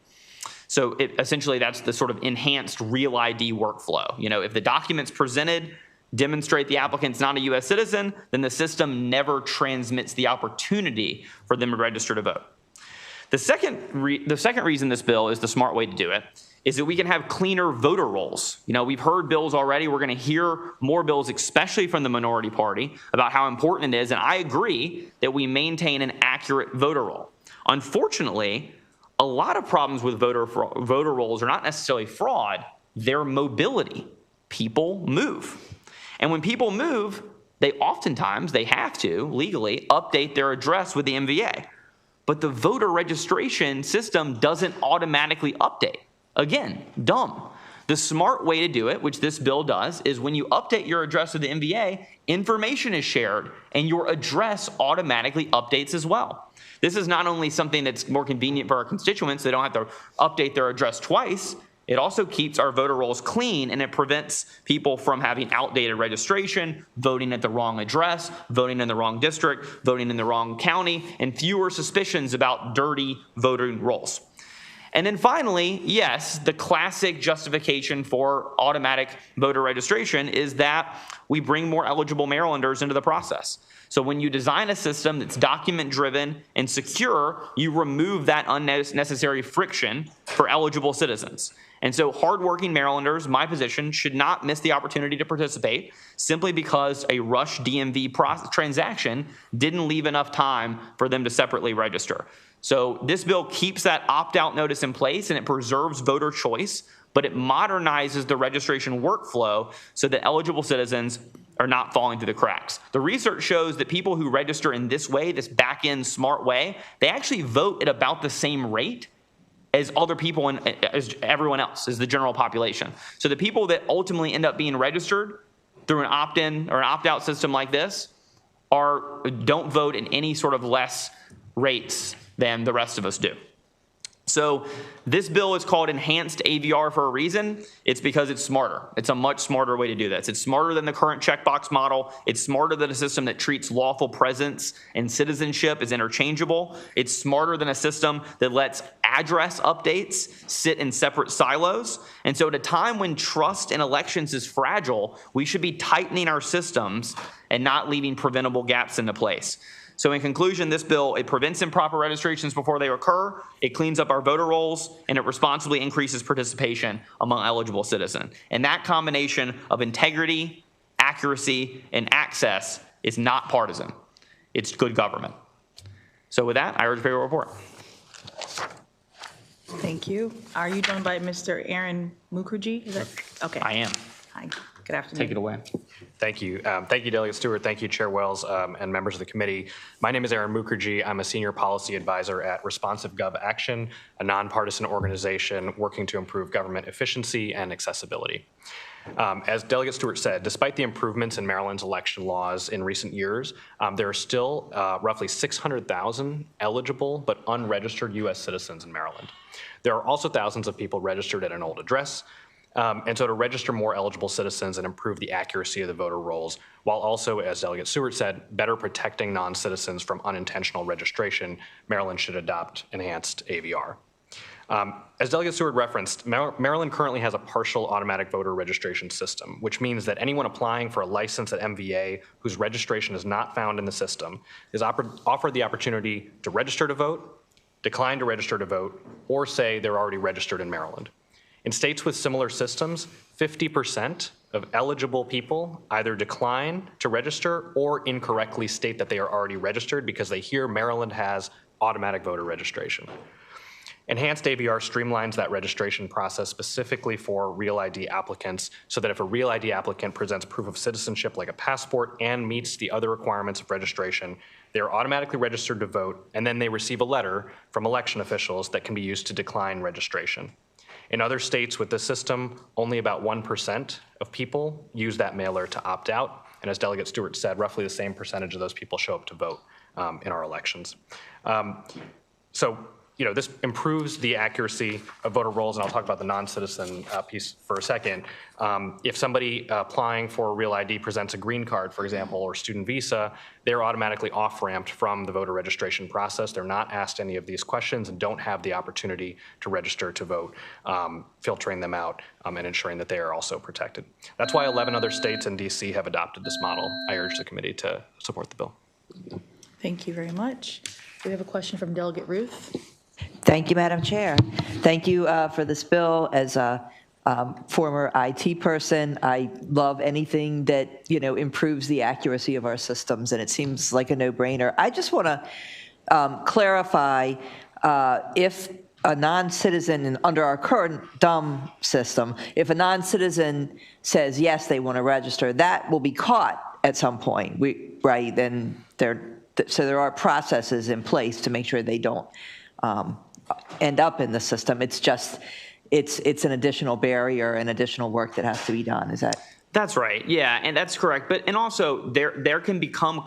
So essentially that's the sort of enhanced real ID workflow. You know, if the documents presented demonstrate the applicant's not a U.S. citizen, then the system never transmits the opportunity for them to register to vote. The second reason this bill is the smart way to do it is that we can have cleaner voter rolls. You know, we've heard bills already. We're going to hear more bills, especially from the minority party, about how important it is. And I agree that we maintain an accurate voter roll. Unfortunately, a lot of problems with voter rolls are not necessarily fraud, they're mobility. People move. And when people move, they have to legally update their address with the MVA. But the voter registration system doesn't automatically update. Again, dumb. The smart way to do it, which this bill does, is when you update your address with the MVA, information is shared and your address automatically updates as well. This is not only something that's more convenient for our constituents, they don't have to update their address twice, it also keeps our voter rolls clean, and it prevents people from having outdated registration, voting at the wrong address, voting in the wrong district, voting in the wrong county, and fewer suspicions about dirty voting rolls. And then finally, yes, the classic justification for automatic voter registration is that we bring more eligible Marylanders into the process. So when you design a system that's document-driven and secure, you remove that unnecessary friction for eligible citizens. And so hardworking Marylanders, my position, should not miss the opportunity to participate simply because a rush DMV transaction didn't leave enough time for them to separately register. So this bill keeps that opt-out notice in place and it preserves voter choice, but it modernizes the registration workflow so that eligible citizens are not falling through the cracks. The research shows that people who register in this way, this back-end smart way, they actually vote at about the same rate as other people and as everyone else, as the general population. So the people that ultimately end up being registered through an opt-in or an opt-out system like this don't vote in any sort of less rates than the rest of us do. So this bill is called enhanced AVR for a reason. It's because it's smarter. It's a much smarter way to do this. It's smarter than the current checkbox model. It's smarter than a system that treats lawful presence and citizenship as interchangeable. It's smarter than a system that lets address updates sit in separate silos. And so at a time when trust in elections is fragile, we should be tightening our systems and not leaving preventable gaps into place. So in conclusion, this bill, it prevents improper registrations before they occur, it cleans up our voter rolls, and it responsibly increases participation among eligible citizens. And that combination of integrity, accuracy, and access is not partisan. It's good government. So with that, I urge favorable report. Thank you. Are you joined by Mr. Aaron Mukherjee? Is that okay? I am. Hi. Good afternoon. Take it away. Thank you. Thank you, Delegate Stewart. Thank you, Chair Wells, and members of the committee. My name is Aaron Mukherjee. I'm a senior policy advisor at Responsive Gov Action, a nonpartisan organization working to improve government efficiency and accessibility. As Delegate Stewart said, despite the improvements in Maryland's election laws in recent years, there are still roughly 600,000 eligible but unregistered U.S. citizens in Maryland. There are also thousands of people registered at an old address. And so to register more eligible citizens and improve the accuracy of the voter rolls, while also, as Delegate Stewart said, better protecting non-citizens from unintentional registration, Maryland should adopt enhanced AVR. As Delegate Stewart referenced, Maryland currently has a partial automatic voter registration system, which means that anyone applying for a license at MVA whose registration is not found in the system is offered the opportunity to register to vote, decline to register to vote, or say they're already registered in Maryland. In states with similar systems, 50% of eligible people either decline to register or incorrectly state that they are already registered because they hear Maryland has automatic voter registration. Enhanced AVR streamlines that registration process specifically for Real ID applicants so that if a Real ID applicant presents proof of citizenship like a passport and meets the other requirements of registration, they are automatically registered to vote, and then they receive a letter from election officials that can be used to decline registration. In other states with this system, only about 1% of people use that mailer to opt out. And as Delegate Stewart said, roughly the same percentage of those people show up to vote. in our elections. So, this improves the accuracy of voter rolls, and I'll talk about the non-citizen piece for a second. If somebody applying for a real ID presents a green card, for example, or student visa, they're automatically off-ramped from the voter registration process. They're not asked any of these questions and don't have the opportunity to register to vote, filtering them out and ensuring that they are also protected. That's why 11 other states and DC have adopted this model. I urge the committee to support the bill. Thank you very much. We have a question from Delegate Ruth. Thank you, Madam Chair. Thank you for this bill. As a former IT person, I love anything that, improves the accuracy of our systems, and it seems like a no-brainer. I just want to clarify if a non-citizen, and under our current dumb system, if a non-citizen says, yes, they want to register, that will be caught at some point, right? Then so there are processes in place to make sure they don't end up in the system. It's just, it's an additional barrier and additional work that has to be done. Is that? That's right. Yeah, and that's correct. And also there can become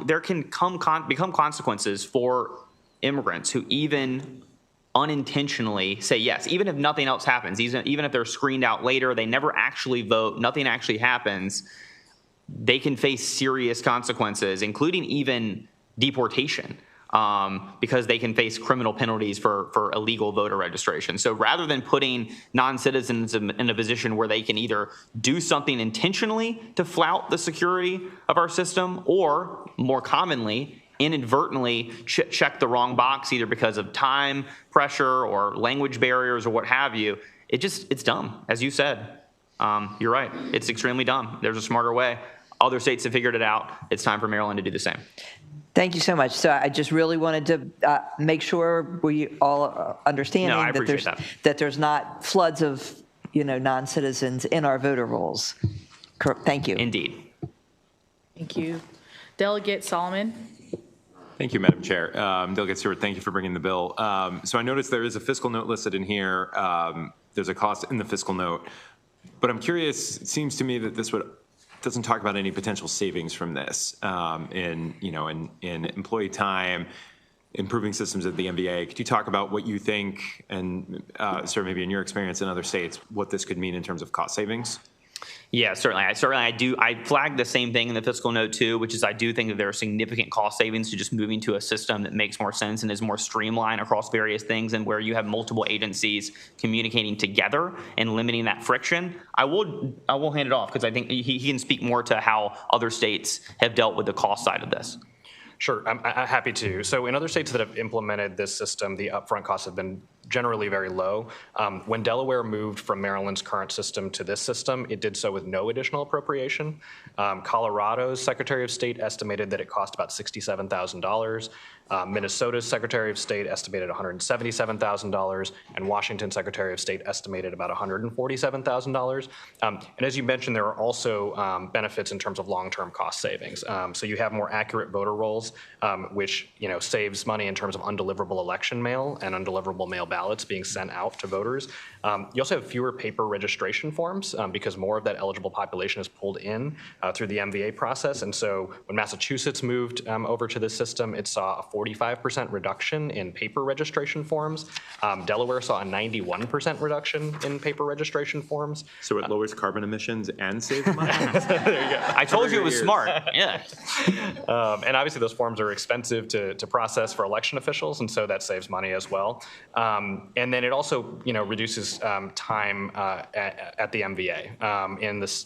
consequences for immigrants who even unintentionally say yes, even if nothing else happens, even if they're screened out later, they never actually vote, nothing actually happens, they can face serious consequences, including even deportation. Because they can face criminal penalties for illegal voter registration. So rather than putting non-citizens in a position where they can either do something intentionally to flout the security of our system, or more commonly, inadvertently check the wrong box, either because of time pressure or language barriers or what have you, it's dumb, as you said. You're right, it's extremely dumb. There's a smarter way. Other states have figured it out. It's time for Maryland to do the same. Thank you so much. So I just really wanted to make sure we all understanding that there's not floods of non-citizens in our voter rolls. Thank you. Indeed. Thank you. Delegate Solomon. Thank you, Madam Chair. Delegate Stewart, thank you for bringing the bill. So I noticed there is a fiscal note listed in here. There's a cost in the fiscal note. But I'm curious, it seems to me that this doesn't talk about any potential savings from this in employee time, improving systems at the MVA. Could you talk about what you think, and sort of maybe in your experience in other states, what this could mean in terms of cost savings? Yeah, certainly. I do. I flagged the same thing in the fiscal note too, which is I do think that there are significant cost savings to just moving to a system that makes more sense and is more streamlined across various things, and where you have multiple agencies communicating together and limiting that friction. I will hand it off because I think he can speak more to how other states have dealt with the cost side of this. Sure, I'm happy to. So in other states that have implemented this system, the upfront costs have been generally very low. When Delaware moved from Maryland's current system to this system, it did so with no additional appropriation. Colorado's Secretary of State estimated that it cost about $67,000. Minnesota's Secretary of State estimated $177,000, and Washington's Secretary of State estimated about $147,000. And as you mentioned, there are also benefits in terms of long-term cost savings. So you have more accurate voter rolls, which saves money in terms of undeliverable election mail and undeliverable mail ballots being sent out to voters. You also have fewer paper registration forms because more of that eligible population is pulled in through the MVA process. And so when Massachusetts moved over to this system, it saw a 45% reduction in paper registration forms. Delaware saw a 91% reduction in paper registration forms. So it lowers carbon emissions and saves money? There you go. I told you it was smart. Yeah. And obviously those forms are expensive to process for election officials, and so that saves money as well. And then it also reduces time at the MVA.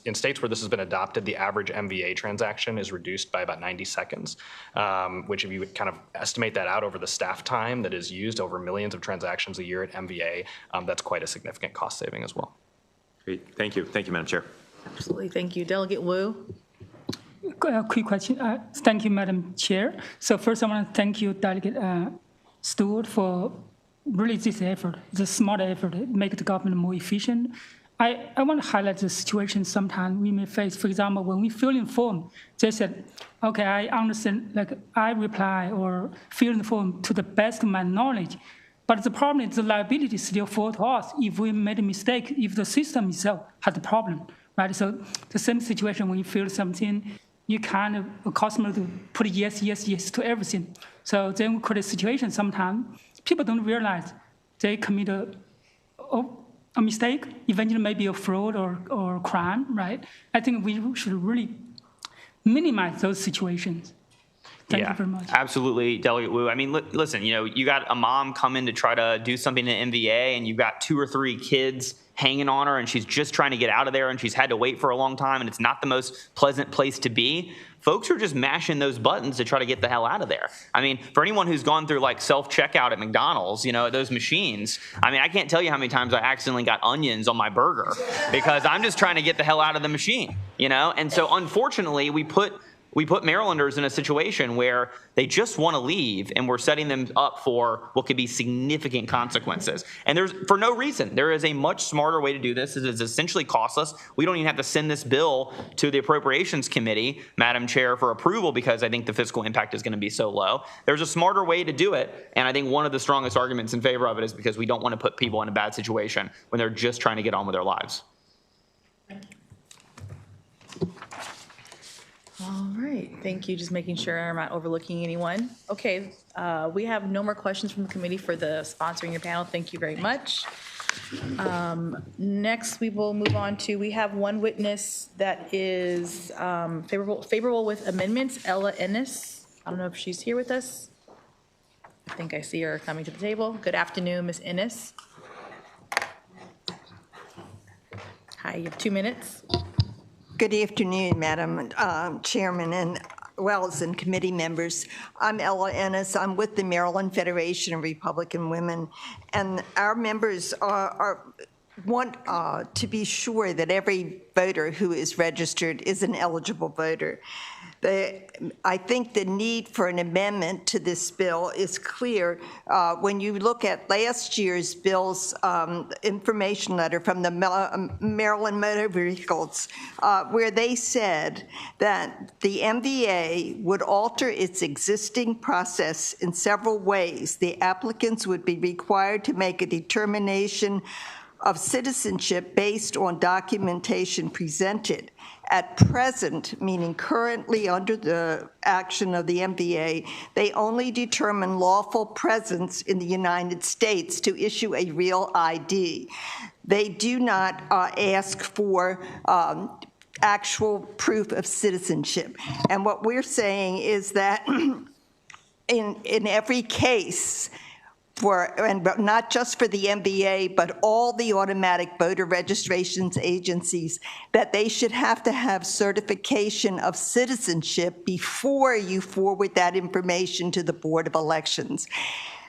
In states where this has been adopted, the average MVA transaction is reduced by about 90 seconds, which if you kind of estimate that out over the staff time that is used over millions of transactions a year at MVA, that's quite a significant cost saving as well. Great, thank you. Thank you, Madam Chair. Absolutely, thank you. Delegate Wu. Quick question. Thank you, Madam Chair. So first I want to thank you, Delegate Stewart, for really this effort, the smart effort to make the government more efficient. I want to highlight the situation sometimes we may face. For example, when we fill in form, they said, okay, I understand, like I reply or fill in the form to the best of my knowledge. But the problem is the liability still falls to us if we made a mistake, if the system itself has a problem, right? So the same situation when you fill something, you kind of customer to put yes, yes, yes to everything. So then we create a situation sometimes people don't realize they commit a mistake, eventually maybe a fraud or crime, right? I think we should really minimize those situations. Thank you very much. Absolutely, Delegate Wu. I mean, listen, you got a mom come in to try to do something in MVA, and you've got 2 or 3 kids hanging on her, and she's just trying to get out of there, and she's had to wait for a long time, and it's not the most pleasant place to be. Folks are just mashing those buttons to try to get the hell out of there. I mean, for anyone who's gone through like self-checkout at McDonald's, at those machines, I mean, I can't tell you how many times I accidentally got onions on my burger because I'm just trying to get the hell out of the machine, And so unfortunately, we put Marylanders in a situation where they just want to leave, and we're setting them up for what could be significant consequences. And there's, for no reason, there is a much smarter way to do this. It is essentially costless. We don't even have to send this bill to the Appropriations Committee, Madam Chair, for approval because I think the fiscal impact is going to be so low. There's a smarter way to do it, and I think one of the strongest arguments in favor of it is because we don't want to put people in a bad situation when they're just trying to get on with their lives. All right, thank you. Just making sure I'm not overlooking anyone. Okay, we have no more questions from the committee for the sponsoring your panel. Thank you very much. Next, we will move on to, we have one witness that is favorable with amendments, Ella Ennis. I don't know if she's here with us. I think I see her coming to the table. Good afternoon, Ms. Ennis. Hi, you have 2 minutes. Good afternoon, Madam Chairman and Wells and committee members. I'm Ella Ennis. I'm with the Maryland Federation of Republican Women, and our members want to be sure that every voter who is registered is an eligible voter. I think the need for an amendment to this bill is clear when you look at last year's bill's information letter from the Maryland Motor Vehicles, where they said that the MVA would alter its existing process in several ways. The applicants would be required to make a determination of citizenship based on documentation presented. At present, meaning currently under the action of the MVA, they only determine lawful presence in the United States to issue a real ID. They do not ask for actual proof of citizenship. And what we're saying is that in every case, and not just for the MVA, but all the automatic voter registrations agencies, that they should have to have certification of citizenship before you forward that information to the Board of Elections.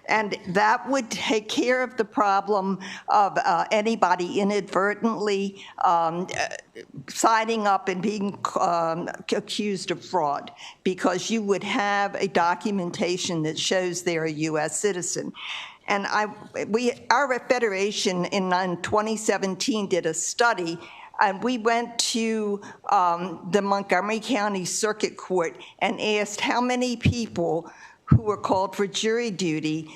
And that would take care of the problem of anybody inadvertently signing up and being accused of fraud, because you would have a documentation that shows they're a U.S. citizen. And our federation in 2017 did a study, and we went to the Montgomery County Circuit Court and asked how many people who were called for jury duty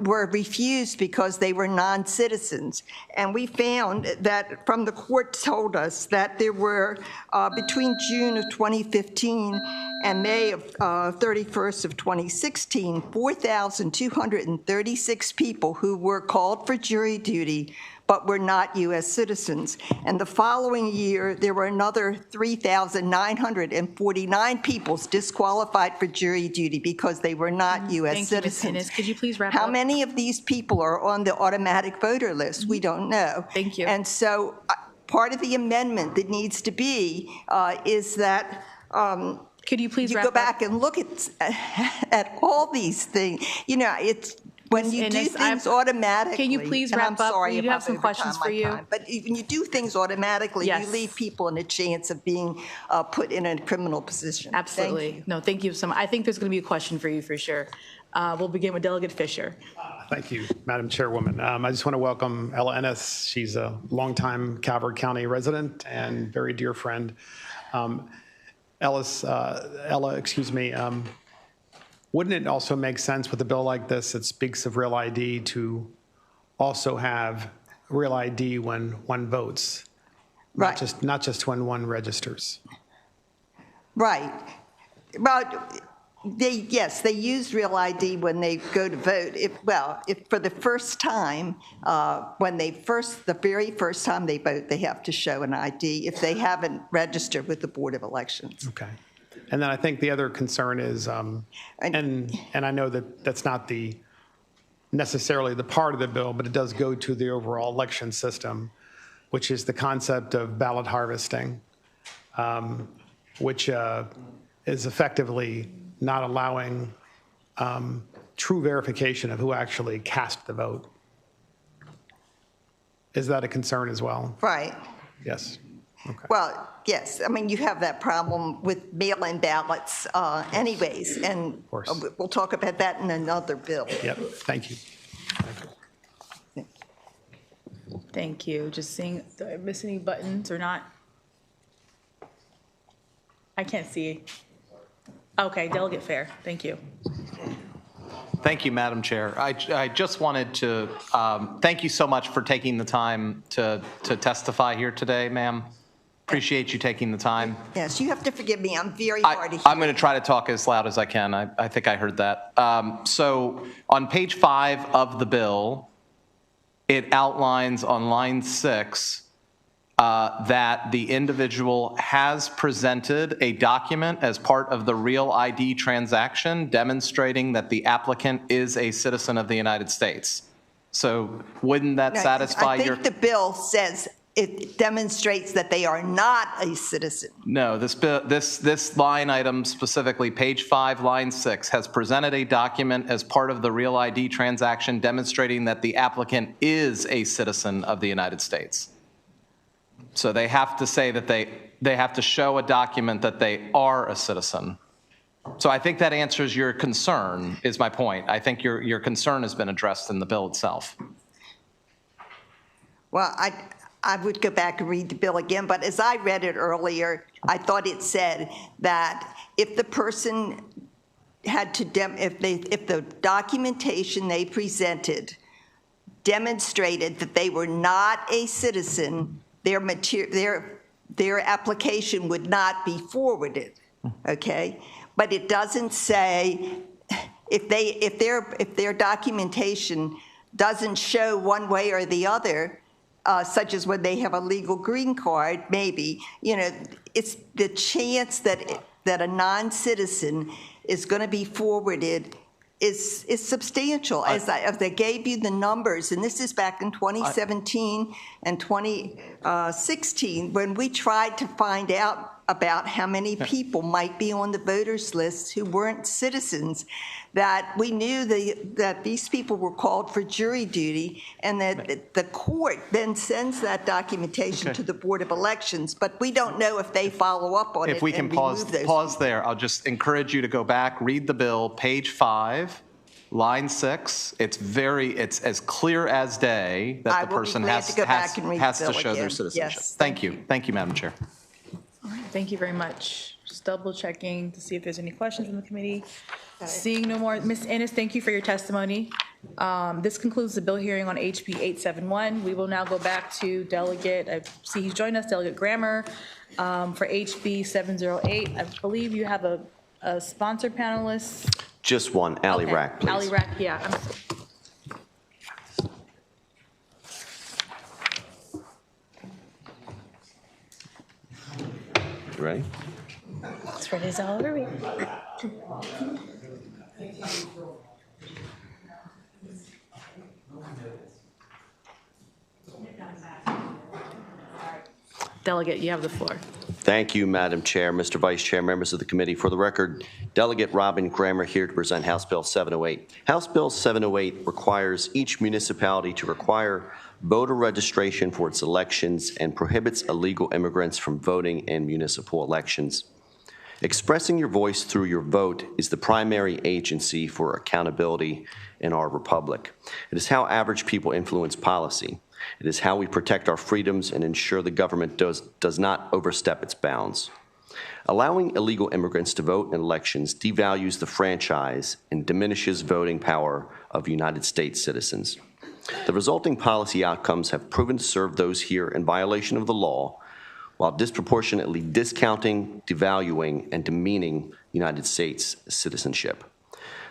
were refused because they were non-citizens. And we found that, from the court told us, that there were, between June of 2015 and May of 31st of 2016, 4,236 people who were called for jury duty but were not U.S. citizens. And the following year, there were another 3,949 people disqualified for jury duty because they were not U.S. citizens. Thank you, Ms. Ennis. Could you please wrap up? How many of these people are on the automatic voter list? We don't know. Thank you. And so part of the amendment that needs to be is that could you please go back and look at all these things. It's when you do things automatically. Can you please wrap up? We do have some questions for you. But when you do things automatically, you leave people in a chance of being put in a criminal position. Absolutely. Thank you. No, thank you so much. I think there's going to be a question for you for sure. We'll begin with Delegate Fisher. Thank you, Madam Chairwoman. I just want to welcome Ella Ennis. She's a longtime Calvert County resident and very dear friend. Ella, wouldn't it also make sense with a bill like this that speaks of real ID to also have real ID when one votes, right? Not just when one registers. Right. Well, yes, they use real ID when they go to vote. If for the first time, the very first time they vote, they have to show an ID if they haven't registered with the Board of Elections. Okay. And then I think the other concern is, and I know that that's not necessarily the part of the bill, but it does go to the overall election system, which is the concept of ballot harvesting, which is effectively not allowing true verification of who actually cast the vote. Is that a concern as well? Right. Yes. Okay. Well, yes. I mean, you have that problem with mail-in ballots anyways, and we'll talk about that in another bill. Yep. Thank you. Thank you. Just seeing, do I miss any buttons or not? I can't see. Okay, Delegate Fair. Thank you. Thank you, Madam Chair. I just wanted to thank you so much for taking the time to testify here today, ma'am. Appreciate you taking the time. Yes, you have to forgive me. I'm very hard to hear. I'm going to try to talk as loud as I can. I think I heard that. So on page 5 of the bill, it outlines on line 6 that the individual has presented a document as part of the Real ID transaction demonstrating that the applicant is a citizen of the United States. So wouldn't that satisfy your... I think the bill says it demonstrates that they are not a citizen. No, this line item specifically, page 5, line 6, has presented a document as part of the Real ID transaction demonstrating that the applicant is a citizen of the United States. So they have to say that they have to show a document that they are a citizen. So I think that answers your concern, is my point. I think your concern has been addressed in the bill itself. Well, I would go back and read the bill again, but as I read it earlier, I thought it said that if the person had to, if the documentation they presented demonstrated that they were not a citizen, their application would not be forwarded, okay? But it doesn't say if their documentation doesn't show one way or the other, such as when they have a legal green card, maybe, it's the chance that a non-citizen is going to be forwarded is substantial. As they gave you the numbers, and this is back in 2017 and 2016, when we tried to find out about how many people might be on the voters list who weren't citizens, that we knew that these people were called for jury duty, and that the court then sends that documentation to the Board of Elections, but we don't know if they follow up on it. If we can pause there, I'll just encourage you to go back, read the bill, page 5, line 6. It's as clear as day that the person has to show their citizenship. Yes, thank you. Thank you, Madam Chair. All right, thank you very much. Just double checking to see if there's any questions from the committee. Seeing no more, Ms. Ennis, thank you for your testimony. This concludes the bill hearing on HB 871. We will now go back to Delegate, I see he's joined us, Delegate Grammer, for HB 708. I believe you have a sponsored panelist. Just one, Ali Rack, please. Ali Rack, yeah. You ready? It's ready as all over. Delegate, you have the floor. Thank you, Madam Chair, Mr. Vice Chair, members of the committee. For the record, Delegate Robin Grammer here to present House Bill 708. House Bill 708 requires each municipality to require voter registration for its elections and prohibits illegal immigrants from voting in municipal elections. Expressing your voice through your vote is the primary agency for accountability in our republic. It is how average people influence policy. It is how we protect our freedoms and ensure the government does not overstep its bounds. Allowing illegal immigrants to vote in elections devalues the franchise and diminishes voting power of United States citizens. The resulting policy outcomes have proven to serve those here in violation of the law, while disproportionately discounting, devaluing, and demeaning United States citizenship.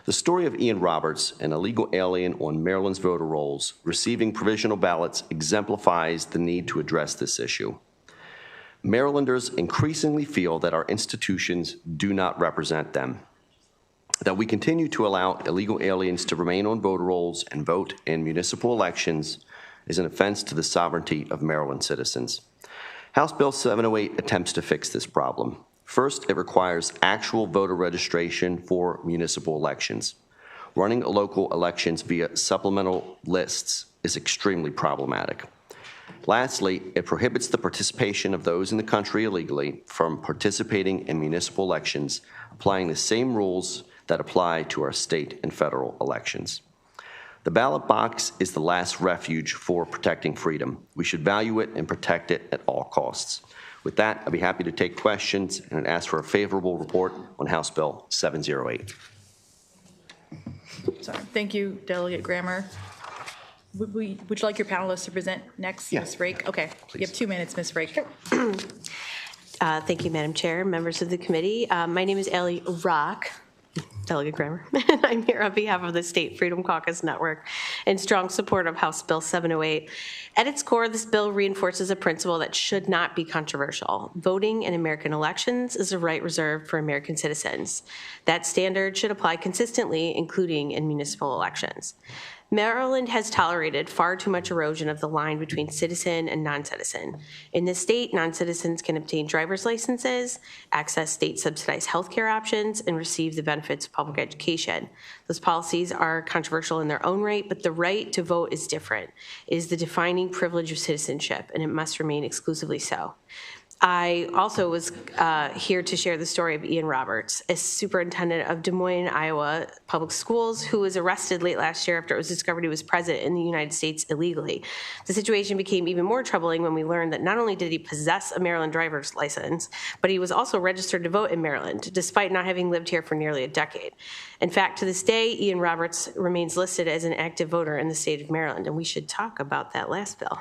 The story of Ian Roberts, an illegal alien on Maryland's voter rolls, receiving provisional ballots exemplifies the need to address this issue. Marylanders increasingly feel that our institutions do not represent them, that we continue to allow illegal aliens to remain on voter rolls and vote in municipal elections is an offense to the sovereignty of Maryland citizens. House Bill 708 attempts to fix this problem. First, it requires actual voter registration for municipal elections. Running local elections via supplemental lists is extremely problematic. Lastly, it prohibits the participation of those in the country illegally from participating in municipal elections, applying the same rules that apply to our state and federal elections. The ballot box is the last refuge for protecting freedom. We should value it and protect it at all costs. With that, I'd be happy to take questions and ask for a favorable report on House Bill 708. Sorry. Thank you, Delegate Grammer. Would you like your panelists to present next, Ms. Rake? Okay, you have 2 minutes, Ms. Rake. Thank you, Madam Chair, members of the committee. My name is Ellie Rock, Delegate Grammer. I'm here on behalf of the State Freedom Caucus Network in strong support of House Bill 708. At its core, this bill reinforces a principle that should not be controversial. Voting in American elections is a right reserved for American citizens. That standard should apply consistently, including in municipal elections. Maryland has tolerated far too much erosion of the line between citizen and non-citizen. In this state, non-citizens can obtain driver's licenses, access state-subsidized healthcare options, and receive the benefits of public education. Those policies are controversial in their own right, but the right to vote is different. It is the defining privilege of citizenship, and it must remain exclusively so. I also was here to share the story of Ian Roberts, a superintendent of Des Moines, Iowa Public Schools, who was arrested late last year after it was discovered he was present in the United States illegally. The situation became even more troubling when we learned that not only did he possess a Maryland driver's license, but he was also registered to vote in Maryland, despite not having lived here for nearly a decade. In fact, to this day, Ian Roberts remains listed as an active voter in the state of Maryland, and we should talk about that last bill.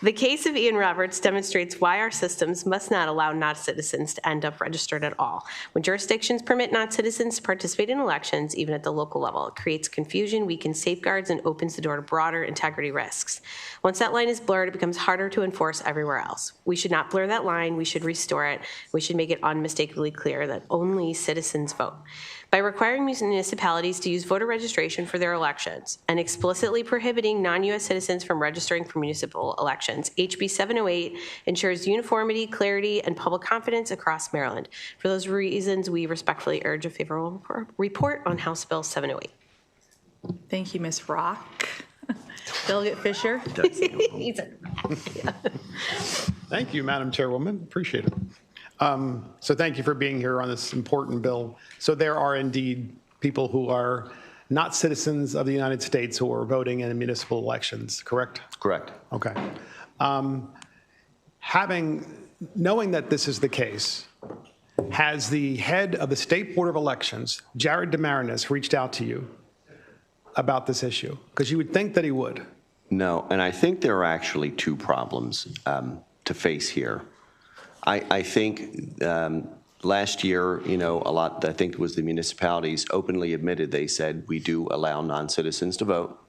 The case of Ian Roberts demonstrates why our systems must not allow non-citizens to end up registered at all. When jurisdictions permit non-citizens to participate in elections, even at the local level, it creates confusion, weakens safeguards, and opens the door to broader integrity risks. Once that line is blurred, it becomes harder to enforce everywhere else. We should not blur that line. We should restore it. We should make it unmistakably clear that only citizens vote. By requiring municipalities to use voter registration for their elections and explicitly prohibiting non-U.S. citizens from registering for municipal elections, HB 708 ensures uniformity, clarity, and public confidence across Maryland. For those reasons, we respectfully urge a favorable report on House Bill 708. Thank you, Ms. Rock. Delegate Fisher. Thank you, Madam Chairwoman. Appreciate it. So thank you for being here on this important bill. So there are indeed people who are not citizens of the United States who are voting in municipal elections, correct? Correct. Okay. Knowing that this is the case, has the head of the State Board of Elections, Jared DeMarinis, reached out to you about this issue? Because you would think that he would. No, and I think there are actually two problems to face here. I think last year, a lot, I think it was the municipalities openly admitted, they said, we do allow non-citizens to vote.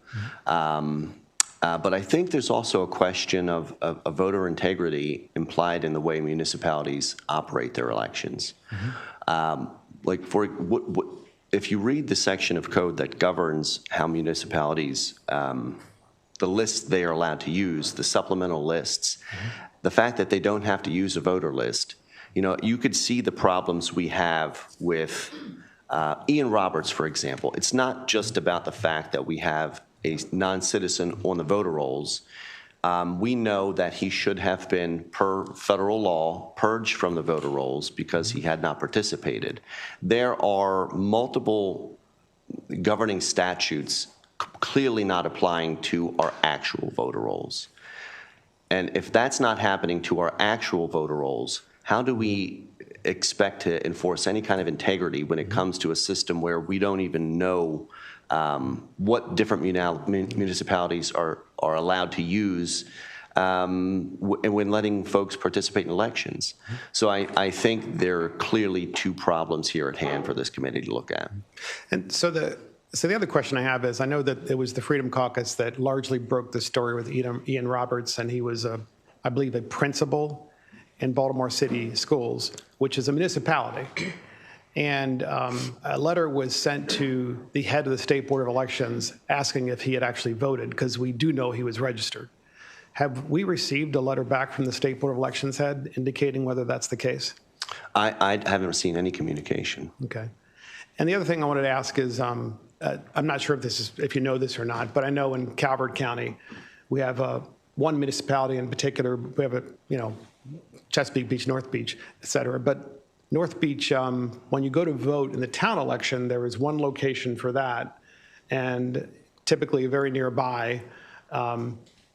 But I think there's also a question of voter integrity implied in the way municipalities operate their elections. If you read the section of code that governs how municipalities, the lists they are allowed to use, the supplemental lists, the fact that they don't have to use a voter list, you could see the problems we have with Ian Roberts, for example. It's not just about the fact that we have a non-citizen on the voter rolls. We know that he should have been, per federal law, purged from the voter rolls because he had not participated. There are multiple governing statutes clearly not applying to our actual voter rolls. And if that's not happening to our actual voter rolls, how do we expect to enforce any kind of integrity when it comes to a system where we don't even know what different municipalities are allowed to use when letting folks participate in elections. So I think there are clearly two problems here at hand for this committee to look at. And so the other question I have is, I know that it was the Freedom Caucus that largely broke the story with Ian Roberts, and he was, I believe, a principal in Baltimore City Schools, which is a municipality. And a letter was sent to the head of the State Board of Elections asking if he had actually voted, because we do know he was registered. Have we received a letter back from the State Board of Elections head indicating whether that's the case? I haven't seen any communication. Okay. And the other thing I wanted to ask is, I'm not sure if you know this or not, but I know in Calvert County, we have one municipality in particular. We have Chesapeake Beach, North Beach, et cetera. But North Beach, when you go to vote in the town election, there is one location for that. And typically very nearby,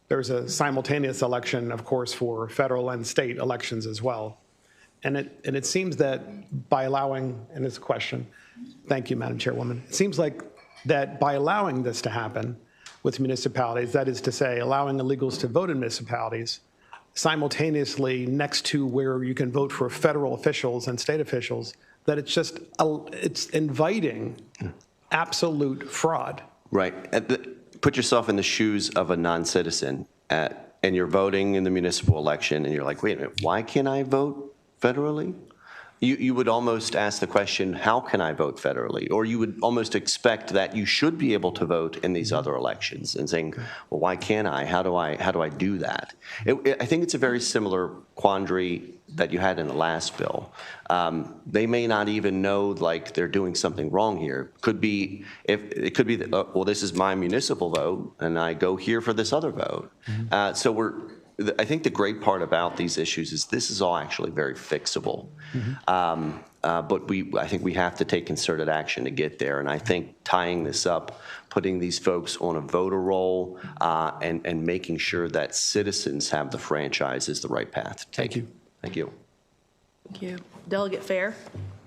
there's a simultaneous election, of course, for federal and state elections as well. And it seems that by allowing, and it's a question, thank you, Madam Chairwoman. It seems like that by allowing this to happen with municipalities, that is to say, allowing illegals to vote in municipalities, simultaneously next to where you can vote for federal officials and state officials, that it's inviting absolute fraud. Right. Put yourself in the shoes of a non-citizen, and you're voting in the municipal election, and you're like, wait a minute, why can't I vote federally? You would almost ask the question, how can I vote federally? Or you would almost expect that you should be able to vote in these other elections, and saying, well, why can't I? How do I do that? I think it's a very similar quandary that you had in the last bill. They may not even know like they're doing something wrong here. It could be that, well, this is my municipal vote, and I go here for this other vote. I think the great part about these issues is this is all actually very fixable. But I think we have to take concerted action to get there. And I think tying this up, putting these folks on a voter roll, and making sure that citizens have the franchise is the right path to take. Thank you. Thank you. Thank you. Delegate Fair.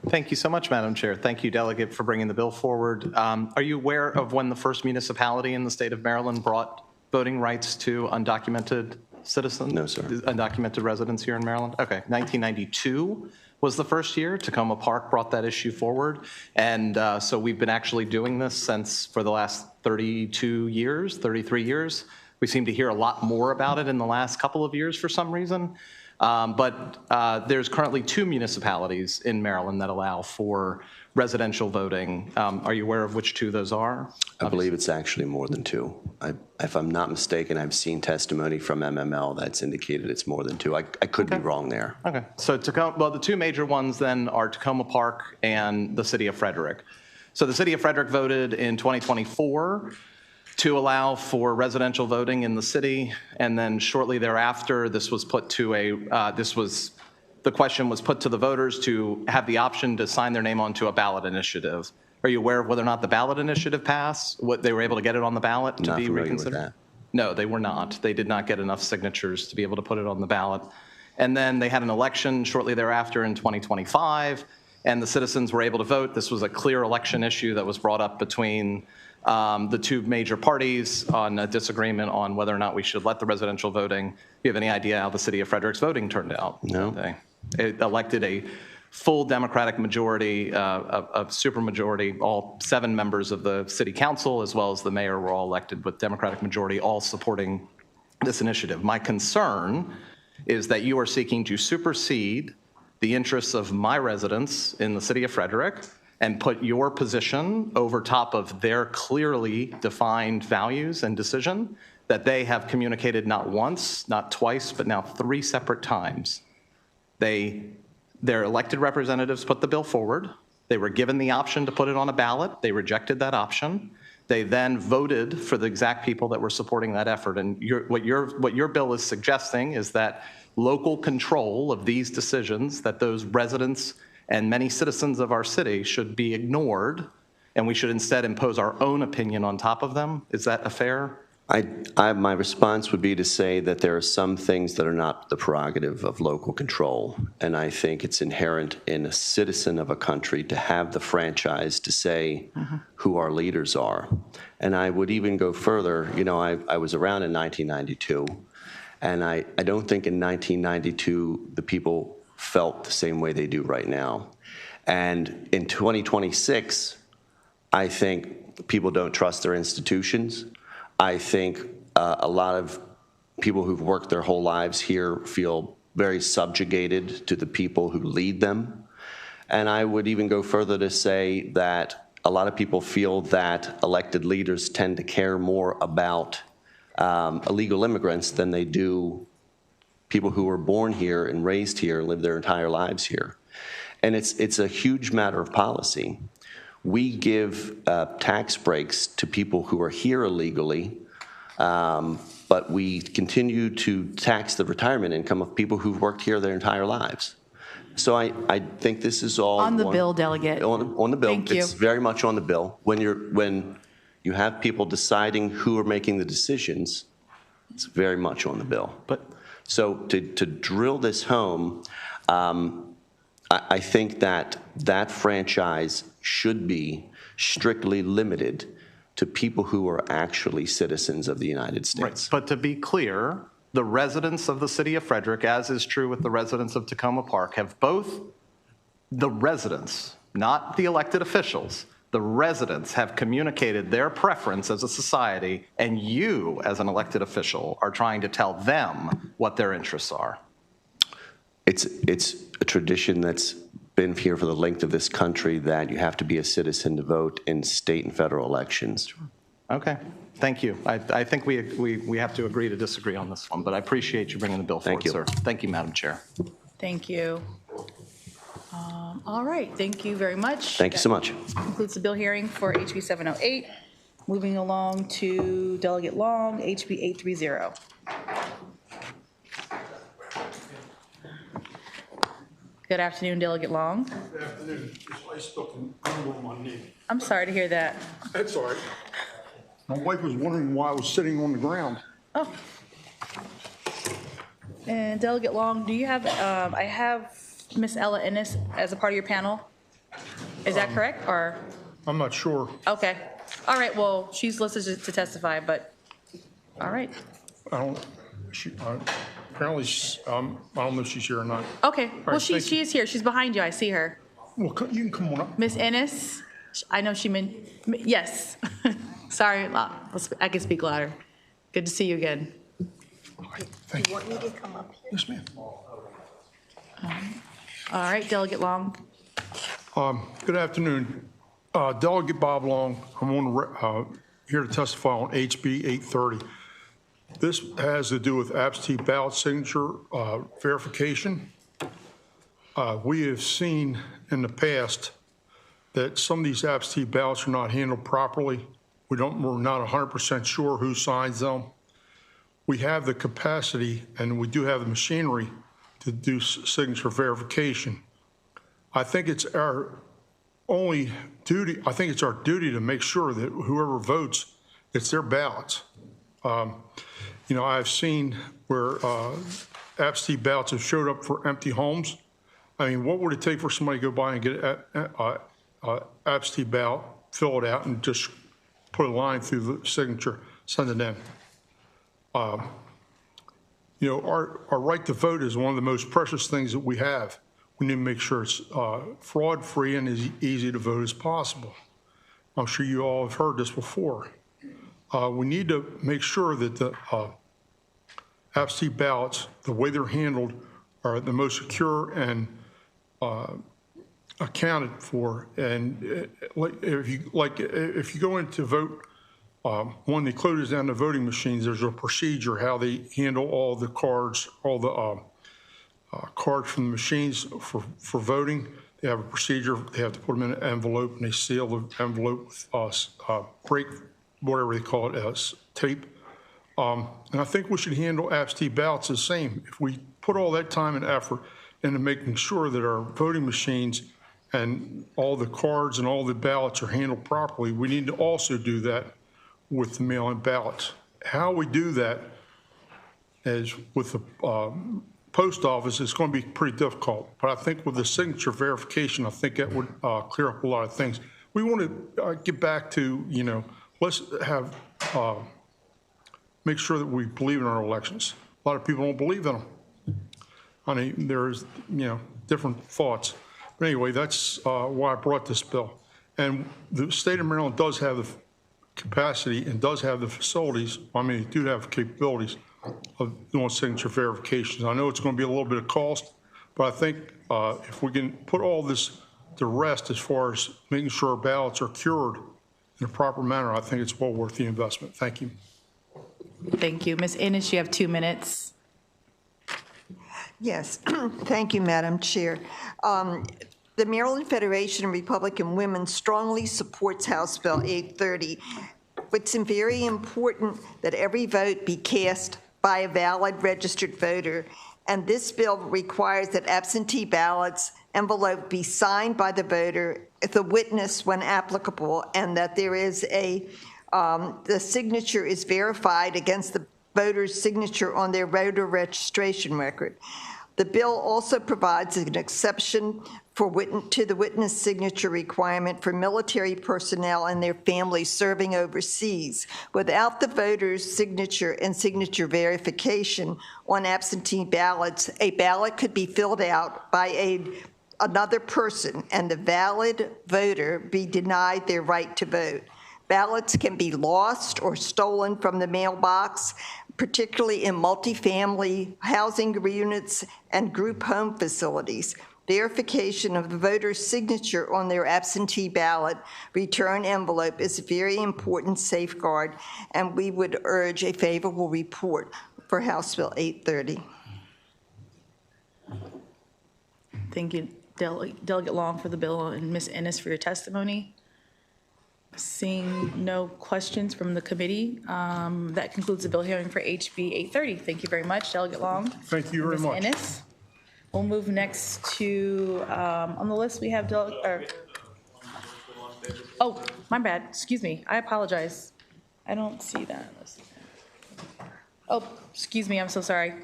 Thank you so much, Madam Chair. Thank you, Delegate, for bringing the bill forward. Are you aware of when the first municipality in the state of Maryland brought voting rights to undocumented citizens? No, sir. Undocumented residents here in Maryland? Okay. 1992 was the first year. Tacoma Park brought that issue forward. And so we've been actually doing this for the last 33 years. We seem to hear a lot more about it in the last couple of years for some reason. But there's currently 2 municipalities in Maryland that allow for residential voting. Are you aware of which 2 those are? I believe it's actually more than 2. If I'm not mistaken, I've seen testimony from MML that's indicated it's more than 2. I could be wrong there. Okay. So the 2 major ones then are Tacoma Park and the city of Frederick. So the city of Frederick voted in 2024 to allow for residential voting in the city, and then shortly thereafter, the question was put to the voters to have the option to sign their name onto a ballot initiative. Are you aware of whether or not the ballot initiative passed? What they were able to get it on the ballot to be reconsidered? With that. No, they were not. They did not get enough signatures to be able to put it on the ballot. And then they had an election shortly thereafter in 2025, and the citizens were able to vote. This was a clear election issue that was brought up between the 2 major parties on a disagreement on whether or not we should let the residential voting. Do you have any idea how the city of Frederick's voting turned out? No. It elected a full Democratic majority, a supermajority. All 7 members of the city council, as well as the mayor, were all elected with Democratic majority, all supporting this initiative. My concern is that you are seeking to supersede the interests of my residents in the city of Frederick and put your position over top of their clearly defined values and decision that they have communicated not once, not twice, but now 3 separate times. Their elected representatives put the bill forward. They were given the option to put it on a ballot. They rejected that option. They then voted for the exact people that were supporting that effort. And what your bill is suggesting is that local control of these decisions, that those residents and many citizens of our city should be ignored, and we should instead impose our own opinion on top of them. Is that a fair? My response would be to say that there are some things that are not the prerogative of local control, and I think it's inherent in a citizen of a country to have the franchise to say who our leaders are. And I would even go further. I was around in 1992, And I don't think in 1992 the people felt the same way they do right now. And in 2026, I think people don't trust their institutions. I think a lot of people who've worked their whole lives here feel very subjugated to the people who lead them. And I would even go further to say that a lot of people feel that elected leaders tend to care more about illegal immigrants than they do people who were born here and raised here and lived their entire lives here. And it's a huge matter of policy. We give tax breaks to people who are here illegally, but we continue to tax the retirement income of people who've worked here their entire lives. So I think this is all On the bill, Delegate. on the bill. Thank you. It's very much on the bill. When you have people deciding who are making the decisions, it's very much on the bill. So to drill this home, I think that franchise should be strictly limited to people who are actually citizens of the United States. Right. But to be clear, the residents of the city of Frederick, as is true with the residents of Tacoma Park, have both, the residents, not the elected officials, the residents have communicated their preference as a society, and you, as an elected official, are trying to tell them what their interests are. It's a tradition that's been here for the length of this country that you have to be a citizen to vote in state and federal elections. Okay, thank you. I think we have to agree to disagree on this one, but I appreciate you bringing the bill forward, sir. Thank you, Madam Chair. Thank you. All right, thank you very much. Thank you so much. That concludes the bill hearing for HB 708. Moving along to Delegate Long, HB 830. Good afternoon, Delegate Long. Good afternoon. I stuck a number on my knee. I'm sorry to hear that. That's all right. My wife was wondering why I was sitting on the ground. Oh. And Delegate Long, do you have, I have Miss Ella Ennis as a part of your panel. Is that correct, or? I'm not sure. Okay. All right, well, she's listed to testify, but, all right. Apparently, I don't know if she's here or not. Okay, All well, right, she thank you. is here. She's behind you. I see her. Well, you can come on up. Miss Ennis, I know she meant, yes. Sorry, I can speak louder. Good to see you again. Thank you. Want me to come up here? Yes, ma'am. All right, Delegate Long. Good afternoon. Delegate Bob Long, I'm here to testify on HB 830. This has to do with absentee ballot signature verification. We have seen in the past that some of these absentee ballots are not handled properly. We're not 100% sure who signs them. We have the capacity and we do have the machinery to do signature verification. I think it's our only duty, I think it's our duty to make sure that whoever votes, it's their ballots. You know, I've seen where absentee ballots have showed up for empty homes. I mean, what would it take for somebody to go by and get an absentee ballot, fill it out, and just put a line through the signature, send it in? You know, our right to vote is one of the most precious things that we have. We need to make sure it's fraud-free and as easy to vote as possible. I'm sure you all have heard this before. We need to make sure that the absentee ballots, the way they're handled, are the most secure and accounted for. And if you go in to vote, when they close down the voting machines, there's a procedure how they handle all the cards, all the cards from the machines for voting. They have a procedure. They have to put them in an envelope, and they seal the envelope with break, whatever they call it, tape. And I think we should handle absentee ballots the same. If we put all that time and effort into making sure that our voting machines and all the cards and all the ballots are handled properly, we need to also do that with the mail-in ballots. How we do that is with the post office, it's going to be pretty difficult. But I think with the signature verification, I think that would clear up a lot of things. We want to get back to, you know, let's have, make sure that we believe in our elections. A lot of people don't believe in them. I mean, there's, different thoughts. But anyway, that's why I brought this bill. And the state of Maryland does have the capacity and does have the facilities, they do have capabilities of doing signature verifications. I know it's going to be a little bit of cost, but I think if we can put all this to rest as far as making sure our ballots are cured in a proper manner, I think it's well worth the investment. Thank you. Thank you. Ms. Ennis, you have 2 minutes. Yes, thank you, Madam Chair. The Maryland Federation of Republican Women strongly supports House Bill 830. It's very important that every vote be cast by a valid registered voter, and this bill requires that absentee ballots envelope be signed by the voter, the witness when applicable, and that there is the signature is verified against the voter's signature on their voter registration record. The bill also provides an exception to the witness signature requirement for military personnel and their families serving overseas. Without the voter's signature and signature verification on absentee ballots, a ballot could be filled out by another person and the valid voter be denied their right to vote. Ballots can be lost or stolen from the mailbox, particularly in multifamily housing units and group home facilities. Verification of the voter's signature on their absentee ballot return envelope is a very important safeguard, and we would urge a favorable report for House Bill 830. Thank you, Delegate Long, for the bill, and Ms. Ennis for your testimony. Seeing no questions from the committee, that concludes the bill hearing for HB 830. Thank you very much, Delegate Long. Thank you very much. Ms. Ennis. We'll move next to, on the list we have, oh, my bad, excuse me, I apologize. I don't see that. Oh, excuse me, I'm so sorry.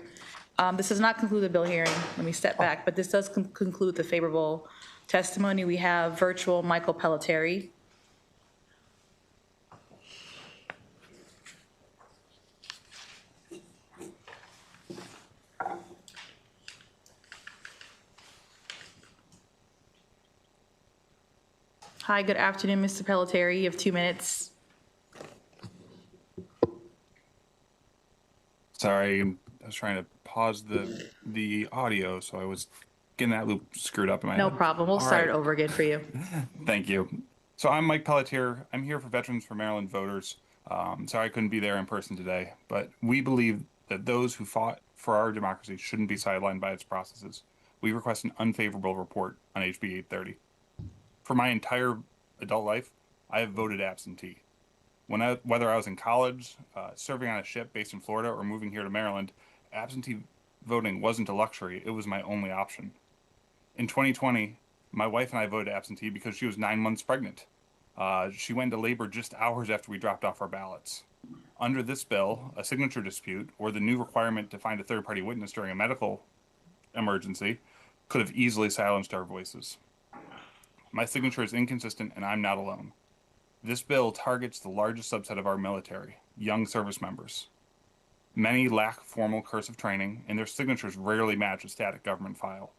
This does not conclude the bill hearing. Let me step back, but this does conclude the favorable testimony. We have virtual Michael Pelletieri. Hi, good afternoon, Mr. Pelletieri. You have 2 minutes. Sorry, I was trying to pause the audio, so I was getting that loop screwed up in my head. No problem. We'll start over again for you. Thank you. So I'm Mike Pelletier. I'm here for Veterans for Maryland Voters. Sorry I couldn't be there in person today, but we believe that those who fought for our democracy shouldn't be sidelined by its processes. We request an unfavorable report on HB 830. For my entire adult life, I have voted absentee. Whether I was in college, serving on a ship based in Florida, or moving here to Maryland, absentee voting wasn't a luxury, it was my only option. In 2020, my wife and I voted absentee because she was 9 months pregnant. She went into labor just hours after we dropped off our ballots. Under this bill, a signature dispute, or the new requirement to find a third-party witness during a medical emergency, could have easily silenced our voices. My signature is inconsistent, and I'm not alone. This bill targets the largest subset of our military, young service members. Many lack formal cursive training, and their signatures rarely match a static government file.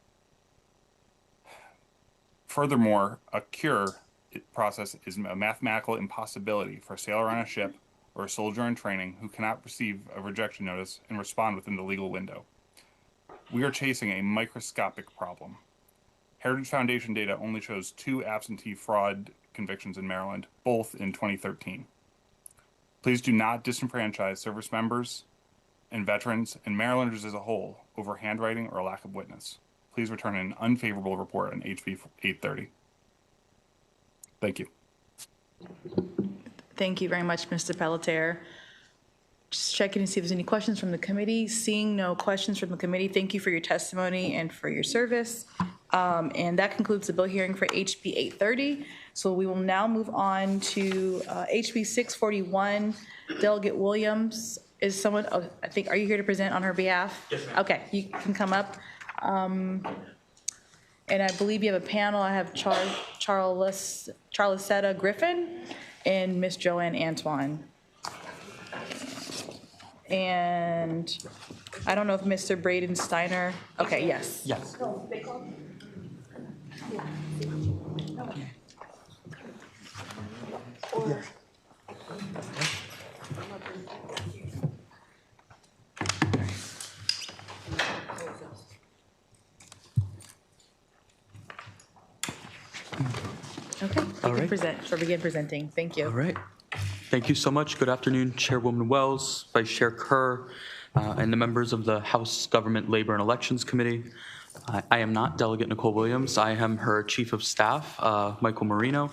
Furthermore, a cure process is a mathematical impossibility for a sailor on a ship or a soldier in training who cannot receive a rejection notice and respond within the legal window. We are chasing a microscopic problem. Heritage Foundation data only shows 2 absentee fraud convictions in Maryland, both in 2013. Please do not disenfranchise service members and veterans and Marylanders as a whole over handwriting or a lack of witness. Please return an unfavorable report on HB 830. Thank you. Thank you very much, Mr. Pelletier. Just checking to see if there's any questions from the committee. Seeing no questions from the committee, thank you for your testimony and for your service. And that concludes the bill hearing for HB 830. So we will now move on to HB 641. Delegate Williams, is someone, I think, are you here to present on her behalf? Yes, ma'am. Okay, you can come up. And I believe you have a panel. I have Charlottetta Griffin and Miss Joanne Antoine. And I don't know if Mr. Braden Steiner, okay, yes. Yes. Okay, you All can right. present, or begin presenting. Thank you. All right. Thank you so much. Good afternoon, Chairwoman Wells, Vice Chair Kerr, and the members of the House Government Labor and Elections Committee. I am not Delegate Nicole Williams. I am her Chief of Staff, Michael Marino,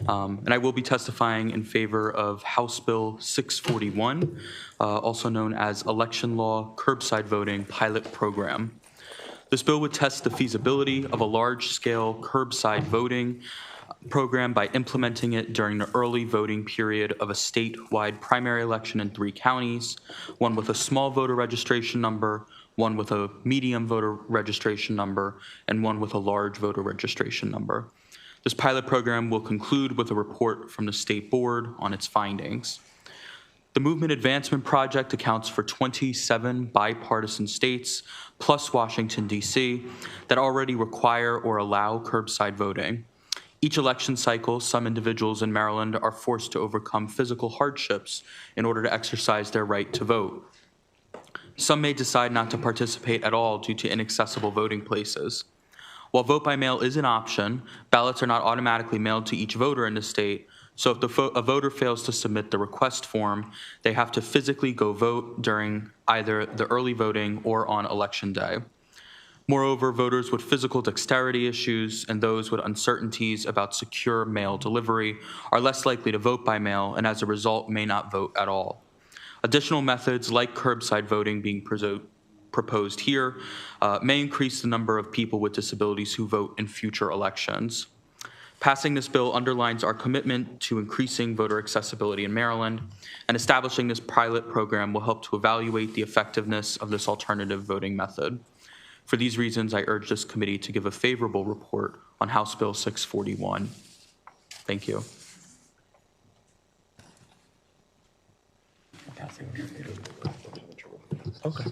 and I will be testifying in favor of House Bill 641, also known as Election Law Curbside Voting Pilot Program. This bill would test the feasibility of a large-scale curbside voting program by implementing it during the early voting period of a statewide primary election in 3 counties, one with a small voter registration number, one with a medium voter registration number, and one with a large voter registration number. This pilot program will conclude with a report from the state board on its findings. The Movement Advancement Project accounts for 27 bipartisan states, plus Washington, D.C., that already require or allow curbside voting. Each election cycle, some individuals in Maryland are forced to overcome physical hardships in order to exercise their right to vote. Some may decide not to participate at all due to inaccessible voting places. While vote by mail is an option, ballots are not automatically mailed to each voter in the state, so if a voter fails to submit the request form, they have to physically go vote during either the early voting or on election day. Moreover, voters with physical dexterity issues and those with uncertainties about secure mail delivery are less likely to vote by mail and as a result may not vote at all. Additional methods like curbside voting being proposed here may increase the number of people with disabilities who vote in future elections. Passing this bill underlines our commitment to increasing voter accessibility in Maryland, and establishing this pilot program will help to evaluate the effectiveness of this alternative voting method. For these reasons, I urge this committee to give a favorable report on House Bill 641. Thank you. Okay.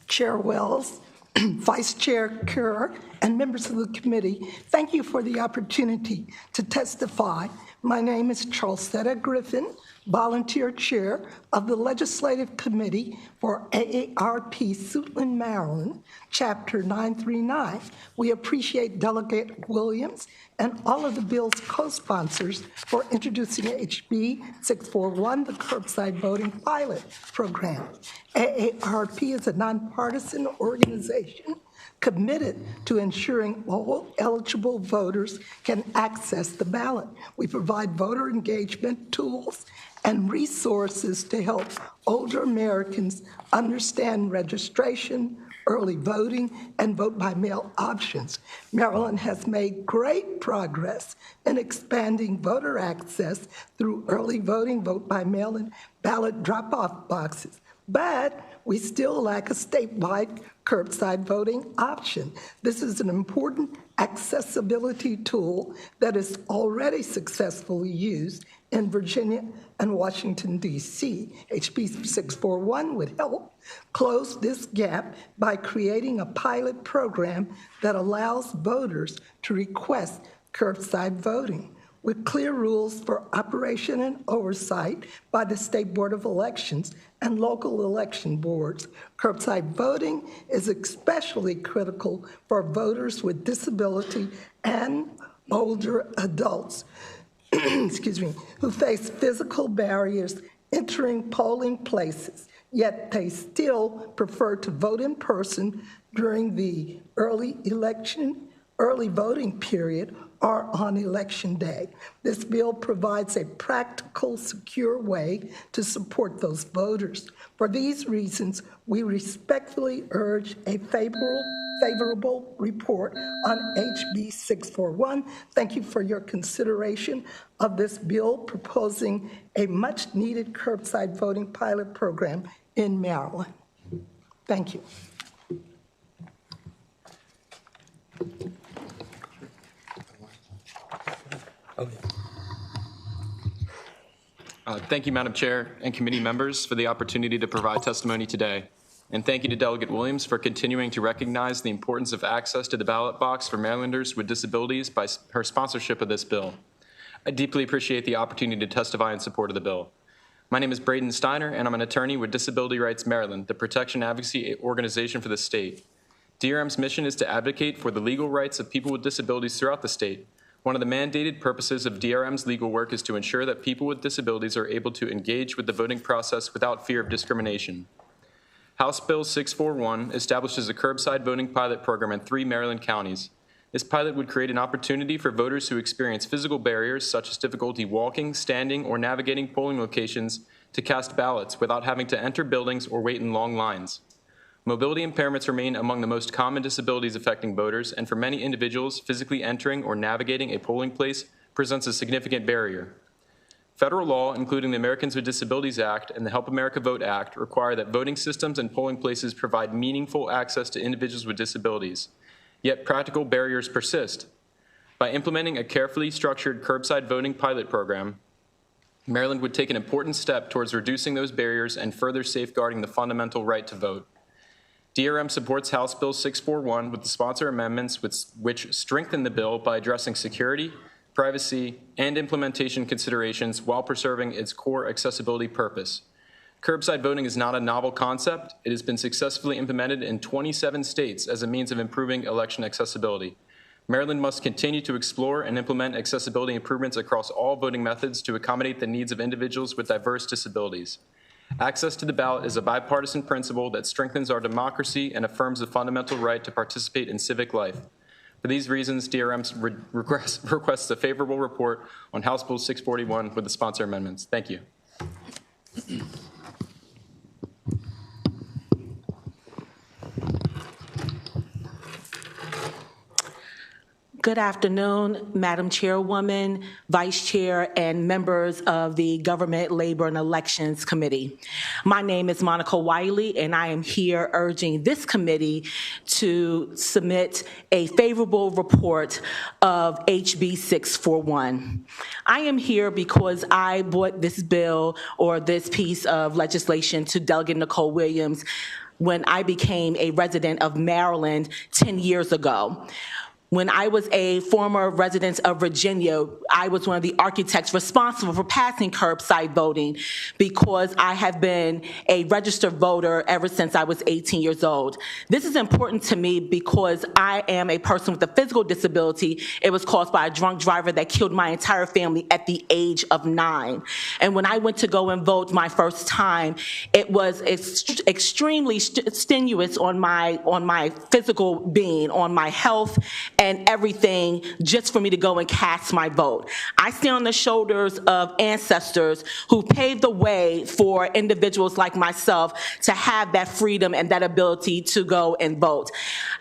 Chair Wells, Vice Chair Kerr, and members of the committee, thank you for the opportunity to testify. My name is Charlesetta Griffin, volunteer chair of the Legislative Committee for AARP Suitland, Maryland, Chapter 939. We appreciate Delegate Williams and all of the bill's co-sponsors for introducing HB 641, the Curbside Voting Pilot Program. AARP is a nonpartisan organization committed to ensuring all eligible voters can access the ballot. We provide voter engagement tools and resources to help older Americans understand registration, early voting, and vote-by-mail options. Maryland has made great progress in expanding voter access through early voting, vote-by-mail, and ballot drop-off boxes. But we still lack a statewide curbside voting option. This is an important accessibility tool that is already successfully used in Virginia and Washington, D.C. HB 641 would help close this gap by creating a pilot program that allows voters to request curbside voting. With clear rules for operation and oversight by the State Board of Elections and local election boards, curbside voting is especially critical for voters with disability and older adults excuse me, who face physical barriers entering polling places, yet they still prefer to vote in person during the early voting period or on election day. This bill provides a practical, secure way to support those voters. For these reasons, we respectfully urge a favorable report on HB 641. Thank you for your consideration of this bill proposing a much-needed curbside voting pilot program in Maryland. Thank you. Thank you, Madam Chair and committee members, for the opportunity to provide testimony today. And thank you to Delegate Williams for continuing to recognize the importance of access to the ballot box for Marylanders with disabilities by her sponsorship of this bill. I deeply appreciate the opportunity to testify in support of the bill. My name is Braden Steiner, and I'm an attorney with Disability Rights Maryland, the protection advocacy organization for the state. DRM's mission is to advocate for the legal rights of people with disabilities throughout the state. One of the mandated purposes of DRM's legal work is to ensure that people with disabilities are able to engage with the voting process without fear of discrimination. House Bill 641 establishes a curbside voting pilot program in 3 Maryland counties. This pilot would create an opportunity for voters who experience physical barriers such as difficulty walking, standing, or navigating polling locations to cast ballots without having to enter buildings or wait in long lines. Mobility impairments remain among the most common disabilities affecting voters, and for many individuals, physically entering or navigating a polling place presents a significant barrier. Federal law, including the Americans with Disabilities Act and the Help America Vote Act, require that voting systems and polling places provide meaningful access to individuals with disabilities. Yet practical barriers persist. By implementing a carefully structured curbside voting pilot program, Maryland would take an important step towards reducing those barriers and further safeguarding the fundamental right to vote. DRM supports House Bill 641 with the sponsor amendments which strengthen the bill by addressing security, privacy, and implementation considerations while preserving its core accessibility purpose. Curbside voting is not a novel concept. It has been successfully implemented in 27 states as a means of improving election accessibility. Maryland must continue to explore and implement accessibility improvements across all voting methods to accommodate the needs of individuals with diverse disabilities. Access to the ballot is a bipartisan principle that strengthens our democracy and affirms the fundamental right to participate in civic life. For these reasons, DRM requests a favorable report on House Bill 641 with the sponsor amendments. Thank you. Good afternoon, Madam Chairwoman, Vice Chair, and members of the Government, Labor, and Elections Committee. My name is Monica Wiley, and I am here urging this committee to submit a favorable report of HB 641. I am here because I brought this bill or this piece of legislation to Delegate Nicole Williams when I became a resident of Maryland 10 years ago. When I was a former resident of Virginia, I was one of the architects responsible for passing curbside voting because I have been a registered voter ever since I was 18 years old. This is important to me because I am a person with a physical disability. It was caused by a drunk driver that killed my entire family at the age of 9. And when I went to go and vote my first time, it was extremely strenuous on my physical being, on my health, and everything just for me to go and cast my vote. I stand on the shoulders of ancestors who paved the way for individuals like myself to have that freedom and that ability to go and vote.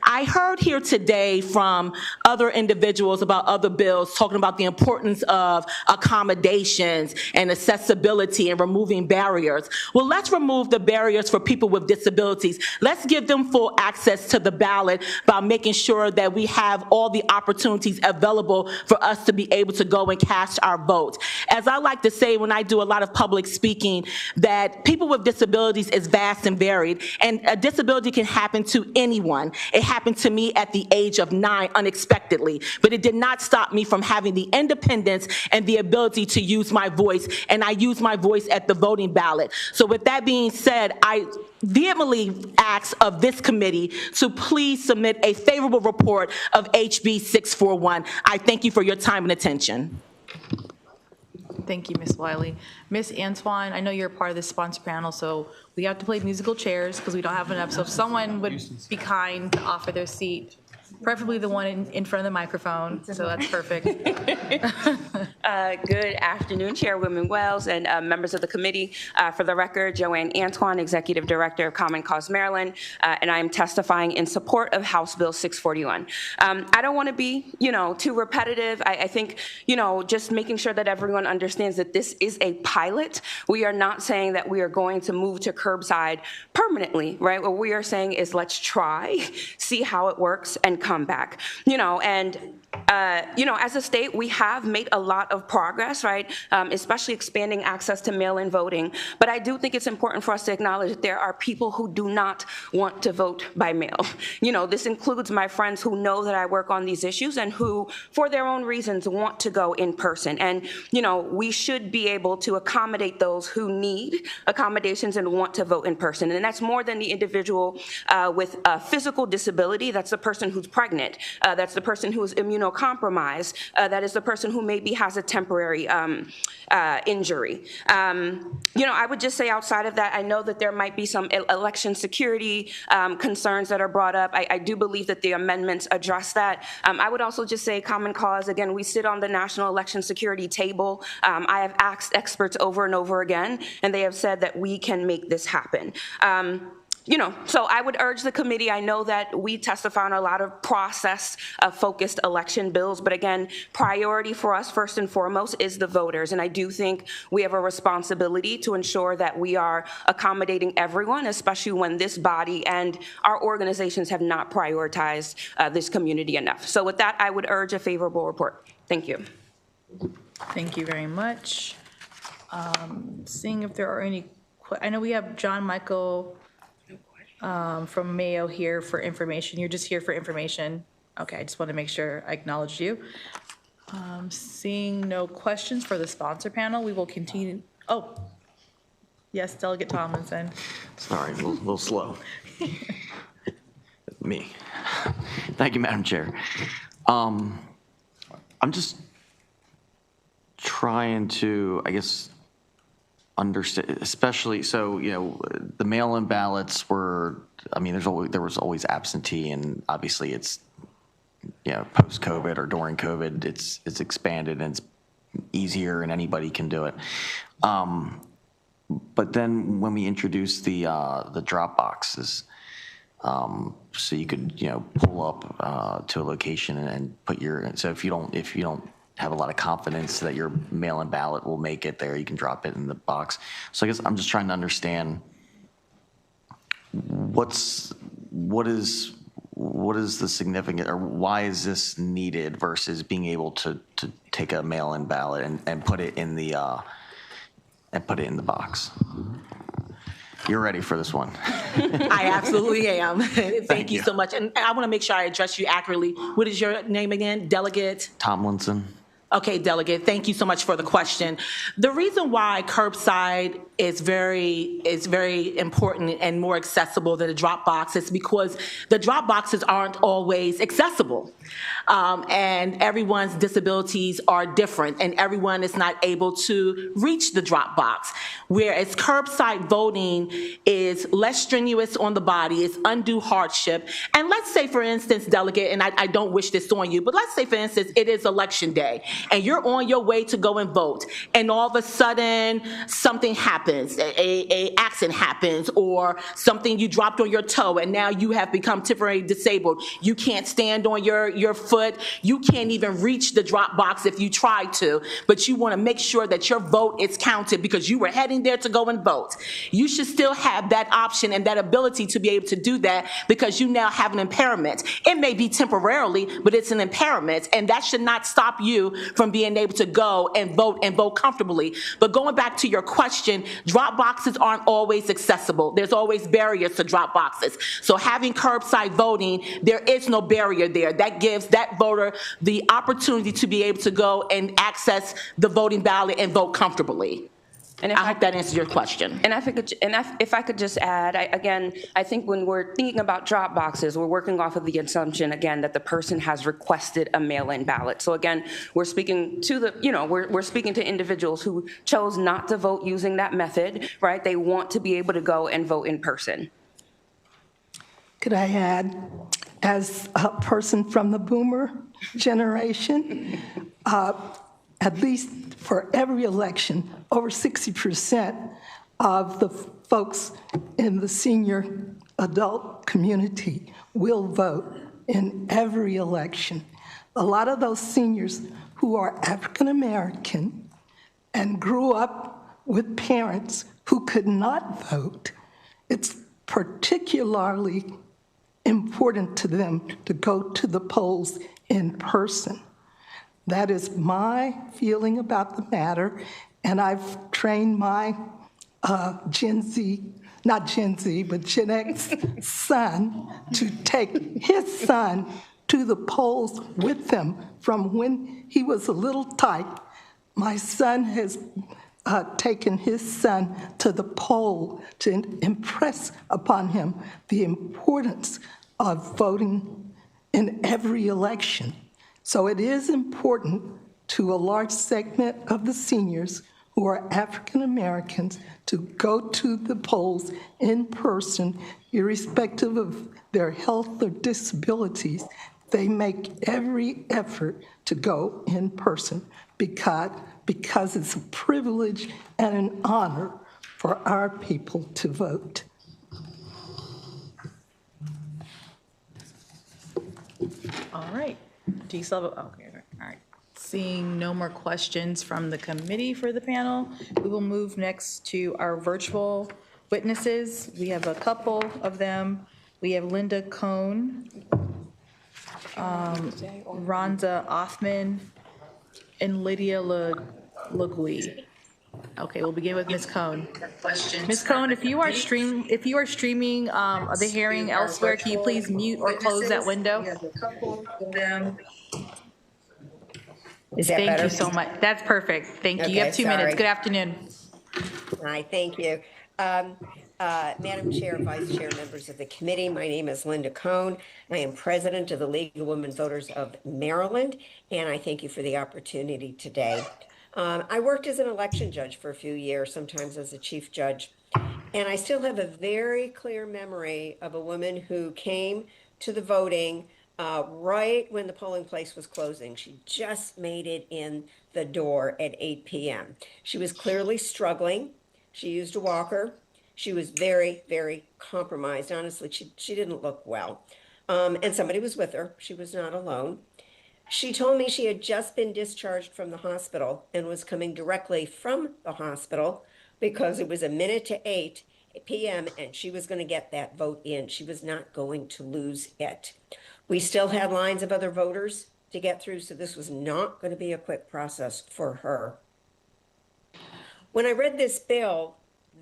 I heard here today from other individuals about other bills talking about the importance of accommodations and accessibility and removing barriers. Well, let's remove the barriers for people with disabilities. Let's give them full access to the ballot by making sure that we have all the opportunities available for us to be able to go and cast our vote. As I like to say when I do a lot of public speaking, that people with disabilities is vast and varied, and a disability can happen to anyone. It happened to me at the age of 9 unexpectedly, but it did not stop me from having the independence and the ability to use my voice, and I use my voice at the voting ballot. So with that being said, I vehemently ask of this committee to please submit a favorable report of HB 641. I thank you for your time and attention. Thank you, Ms. Wiley. Ms. Antoine, I know you're part of this sponsor panel, so we have to play musical chairs because we don't have enough. So if someone would be kind to offer their seat, preferably the one in front of the microphone, so that's perfect. Good afternoon, Chairwoman Wells and members of the committee. For the record, Joanne Antoine, Executive Director of Common Cause Maryland, and I am testifying in support of House Bill 641. I don't want to be, too repetitive. I think, just making sure that everyone understands that this is a pilot. We are not saying that we are going to move to curbside permanently, right? What we are saying is let's try, see how it works, and come back. And as a state, we have made a lot of progress, right? Especially expanding access to mail-in voting. But I do think it's important for us to acknowledge that there are people who do not want to vote by mail. This includes my friends who know that I work on these issues and who, for their own reasons, want to go in person. And, we should be able to accommodate those who need accommodations and want to vote in person. And that's more than the individual with a physical disability. That's the person who's pregnant. That's the person who is immunocompromised. That is the person who maybe has a temporary injury. I would just say outside of that, I know that there might be some election security concerns that are brought up. I do believe that the amendments address that. I would also just say Common Cause, again, we sit on the National Election Security table. I have asked experts over and over again, and they have said that we can make this happen. So I would urge the committee, I know that we testify on a lot of process-focused election bills, but again, priority for us, first and foremost, is the voters. And I do think we have a responsibility to ensure that we are accommodating everyone, especially when this body and our organizations have not prioritized this community enough. So with that, I would urge a favorable report. Thank you. Thank you very much. Seeing if there are any, I know we have John Michael from Mayo here for information. You're just here for information. Okay, I just want to make sure I acknowledged you. Seeing no questions for the sponsor panel, we will continue. Oh, yes, Delegate Tomlinson. Sorry, a little slow. Me. Thank you, Madam Chair. I'm just trying to, I guess, understand, especially, so, the mail-in ballots were, there was always absentee, and obviously it's, post-COVID or during COVID, it's expanded and it's easier and anybody can do it. But then when we introduced the drop boxes, so you could, pull up to a location and put your, so if you don't have a lot of confidence that your mail-in ballot will make it there, you can drop it in the box. So I guess I'm just trying to understand what is the significant, or why is this needed versus being able to take a mail-in ballot and put it in the box? You're ready for this one. I absolutely am. Thank you so much. And I want to make sure I address you accurately. What is your name again? Delegate? Tomlinson. Okay, Delegate, thank you so much for the question. The reason why curbside is very important and more accessible than the drop box is because the drop boxes aren't always accessible. And everyone's disabilities are different, and everyone is not able to reach the drop box. Whereas curbside voting is less strenuous on the body, it's undue hardship. And let's say, for instance, Delegate, and I don't wish this on you, but let's say, for instance, it is election day, and you're on your way to go and vote, and all of a sudden something happens, a accident happens, or something, you dropped on your toe, and now you have become temporarily disabled. You can't stand on your foot. You can't even reach the drop box if you try to, but you want to make sure that your vote is counted because you were heading there to go and vote. You should still have that option and that ability to be able to do that because you now have an impairment. It may be temporarily, but it's an impairment, and that should not stop you from being able to go and vote comfortably. But going back to your question, drop boxes aren't always accessible. There's always barriers to drop boxes. So having curbside voting, there is no barrier there. That gives that voter the opportunity to be able to go and access the voting ballot and vote comfortably. And I hope that answers your question. And if I could just add, I think when we're thinking about drop boxes, we're working off of the assumption, again, that the person has requested a mail-in ballot. So again, we're speaking to we're speaking to individuals who chose not to vote using that method, right? They want to be able to go and vote in person. Could I add, as a person from the boomer generation, at least for every election, over 60% of the folks in the senior adult community will vote in every election. A lot of those seniors who are African American and grew up with parents who could not vote, it's particularly important to them to go to the polls in person. That is my feeling about the matter, and I've trained my Gen Z, not Gen Z, but Gen X son to take his son to the polls with him from when he was a little tyke. My son has taken his son to the poll to impress upon him the importance of voting in every election. So it is important to a large segment of the seniors who are African Americans to go to the polls in person, irrespective of their health or disabilities. They make every effort to go in person because it's a privilege and an honor for our people to vote. All right. Do you still have okay, all right. Seeing no more questions from the committee for the panel, we will move next to our virtual witnesses. We have a couple of them. We have Linda Cohn, Rhonda Othman, and Lydia Legui. Okay, we'll begin with Ms. Cohn. Ms. Cohn, if you are streaming the hearing elsewhere, can you please mute or close that window? Is that Thank better? you so much. That's perfect. Thank you. You have 2 minutes. Good afternoon. Hi, thank you. Madam Chair, Vice Chair, members of the committee, my name is Linda Cohn. I am president of the League of Women Voters of Maryland, and I thank you for the opportunity today. I worked as an election judge for a few years, sometimes as a chief judge, and I still have a very clear memory of a woman who came to the voting right when the polling place was closing. She just made it in the door at 8 p.m. She was clearly struggling. She used a walker. She was very, very compromised. Honestly, she didn't look well. And somebody was with her. She was not alone. She told me she had just been discharged from the hospital and was coming directly from the hospital because it was a minute to 8 p.m. and she was going to get that vote in. She was not going to lose it. We still had lines of other voters to get through, so this was not going to be a quick process for her. When I read this bill,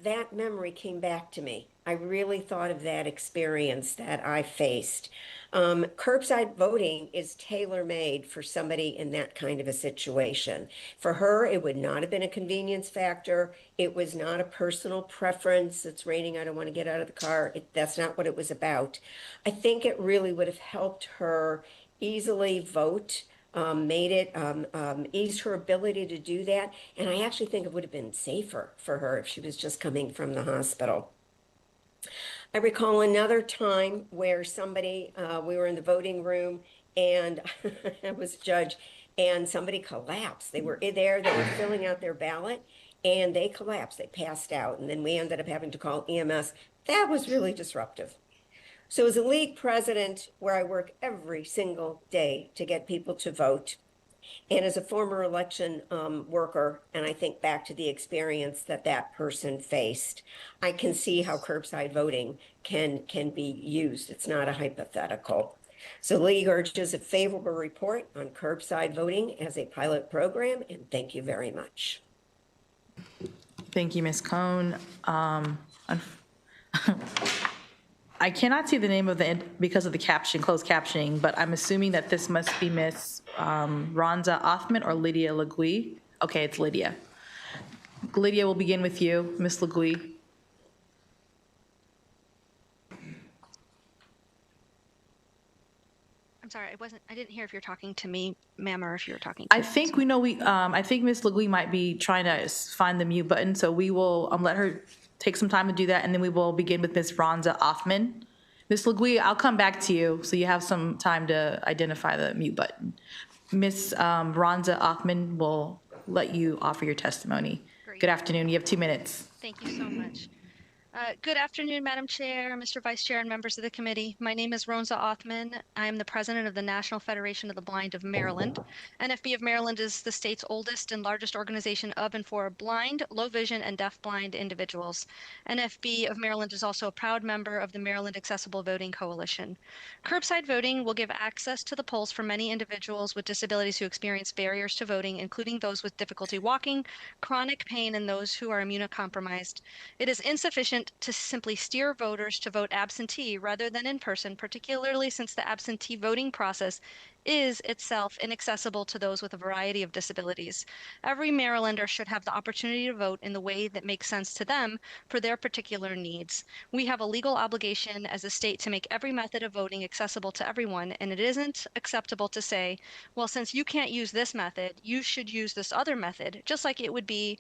that memory came back to me. I really thought of that experience that I faced. Curbside voting is tailor-made for somebody in that kind of a situation. For her, it would not have been a convenience factor. It was not a personal preference. It's raining, I don't want to get out of the car. That's not what it was about. I think it really would have helped her easily vote, eased her ability to do that. And I actually think it would have been safer for her if she was just coming from the hospital. I recall another time where somebody, we were in the voting room and I was judge and somebody collapsed. They were there, they were filling out their ballot and they collapsed, they passed out. And then we ended up having to call EMS. That was really disruptive. So as a league president where I work every single day to get people to vote, and as a former election worker, and I think back to the experience that that person faced, I can see how curbside voting can be used. It's not a hypothetical. So League urges a favorable report on curbside voting as a pilot program, and thank you very much. Thank you, Ms. Cohn. I cannot see the name of because of the caption, closed captioning, but I'm assuming that this must be Ms. Rhonda Othman or Lydia Legui. Okay, it's Lydia. Lydia, we'll begin with you, Ms. Legui. I'm sorry, I didn't hear if you're talking to me, ma'am, or if you were talking to I think we know I think Ms. Legui might be trying to find the mute button, so we will let her take some time to do that, and then we will begin with Ms. Rhonda Othman. Ms. Legui, I'll come back to you, so you have some time to identify the mute button. Ms. Rhonda Othman will let you offer your testimony. Great. Good afternoon. You have 2 minutes. Thank you so much. Good afternoon, Madam Chair, Mr. Vice Chair, and members of the committee. My name is Ronza Othman. I am the president of the National Federation of the Blind of Maryland. NFB of Maryland is the state's oldest and largest organization of and for blind, low vision, and deafblind individuals. NFB of Maryland is also a proud member of the Maryland Accessible Voting Coalition. Curbside voting will give access to the polls for many individuals with disabilities who experience barriers to voting, including those with difficulty walking, chronic pain, and those who are immunocompromised. It is insufficient to simply steer voters to vote absentee rather than in person, particularly since the absentee voting process is itself inaccessible to those with a variety of disabilities. Every Marylander should have the opportunity to vote in the way that makes sense to them for their particular needs. We have a legal obligation as a state to make every method of voting accessible to everyone, and it isn't acceptable to say, well, since you can't use this method, you should use this other method, just like it would be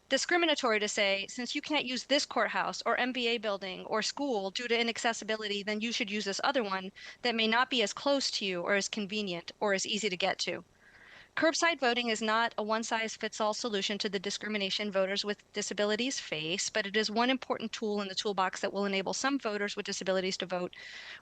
discriminatory to say, since you can't use this courthouse or MBA building or school due to inaccessibility, then you should use this other one that may not be as close to you or as convenient or as easy to get to. Curbside voting is not a one-size-fits-all solution to the discrimination voters with disabilities face, but it is one important tool in the toolbox that will enable some voters with disabilities to vote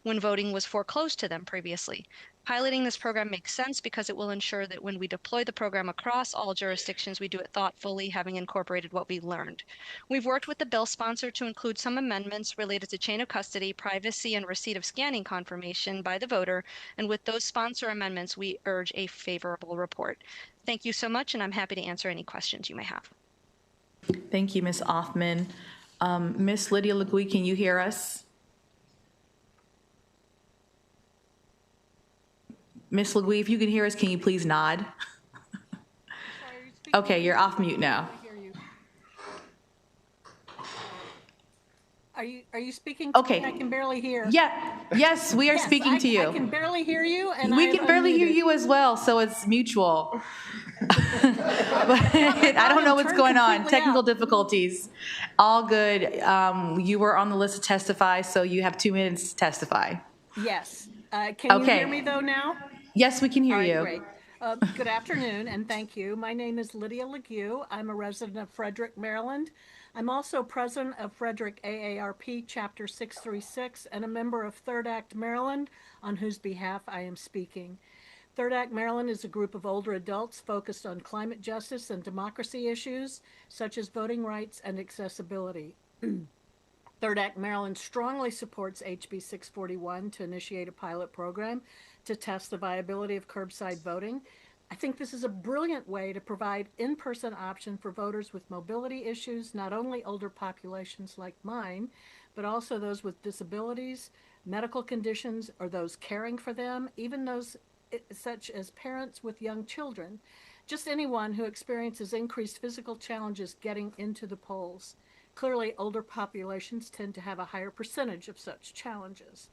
when voting was foreclosed to them previously. Piloting this program makes sense because it will ensure that when we deploy the program across all jurisdictions, we do it thoughtfully, having incorporated what we learned. We've worked with the bill sponsor to include some amendments related to chain of custody, privacy, and receipt of scanning confirmation by the voter, and with those sponsor amendments, we urge a favorable report. Thank you so much, and I'm happy to answer any questions you may have. Thank you, Ms. Othman. Ms. Lydia Legui, can you hear us? Ms. Legui, if you can hear us, can you please nod? Okay, you're off mute now. Are you speaking to Okay. me? I can barely hear. Yeah. Yes, we are Yes, speaking to you. I can barely hear you, and We I can barely hear unmuted. you as well, so it's mutual. But I don't know what's going on. Technical difficulties. All good. You were on the list to testify, so you have 2 minutes to testify. Yes. Can you Okay. hear me though now? Yes, we can hear All right, you. great. Good afternoon, and thank you. My name is Lydia Legui. I'm a resident of Frederick, Maryland. I'm also president of Frederick AARP Chapter 636 and a member of Third Act Maryland, on whose behalf I am speaking. Third Act Maryland is a group of older adults focused on climate justice and democracy issues, such as voting rights and accessibility. Third Act Maryland strongly supports HB 641 to initiate a pilot program to test the viability of curbside voting. I think this is a brilliant way to provide in-person option for voters with mobility issues, not only older populations like mine, but also those with disabilities, medical conditions, or those caring for them, even those such as parents with young children, just anyone who experiences increased physical challenges getting into the polls. Clearly, older populations tend to have a higher percentage of such challenges.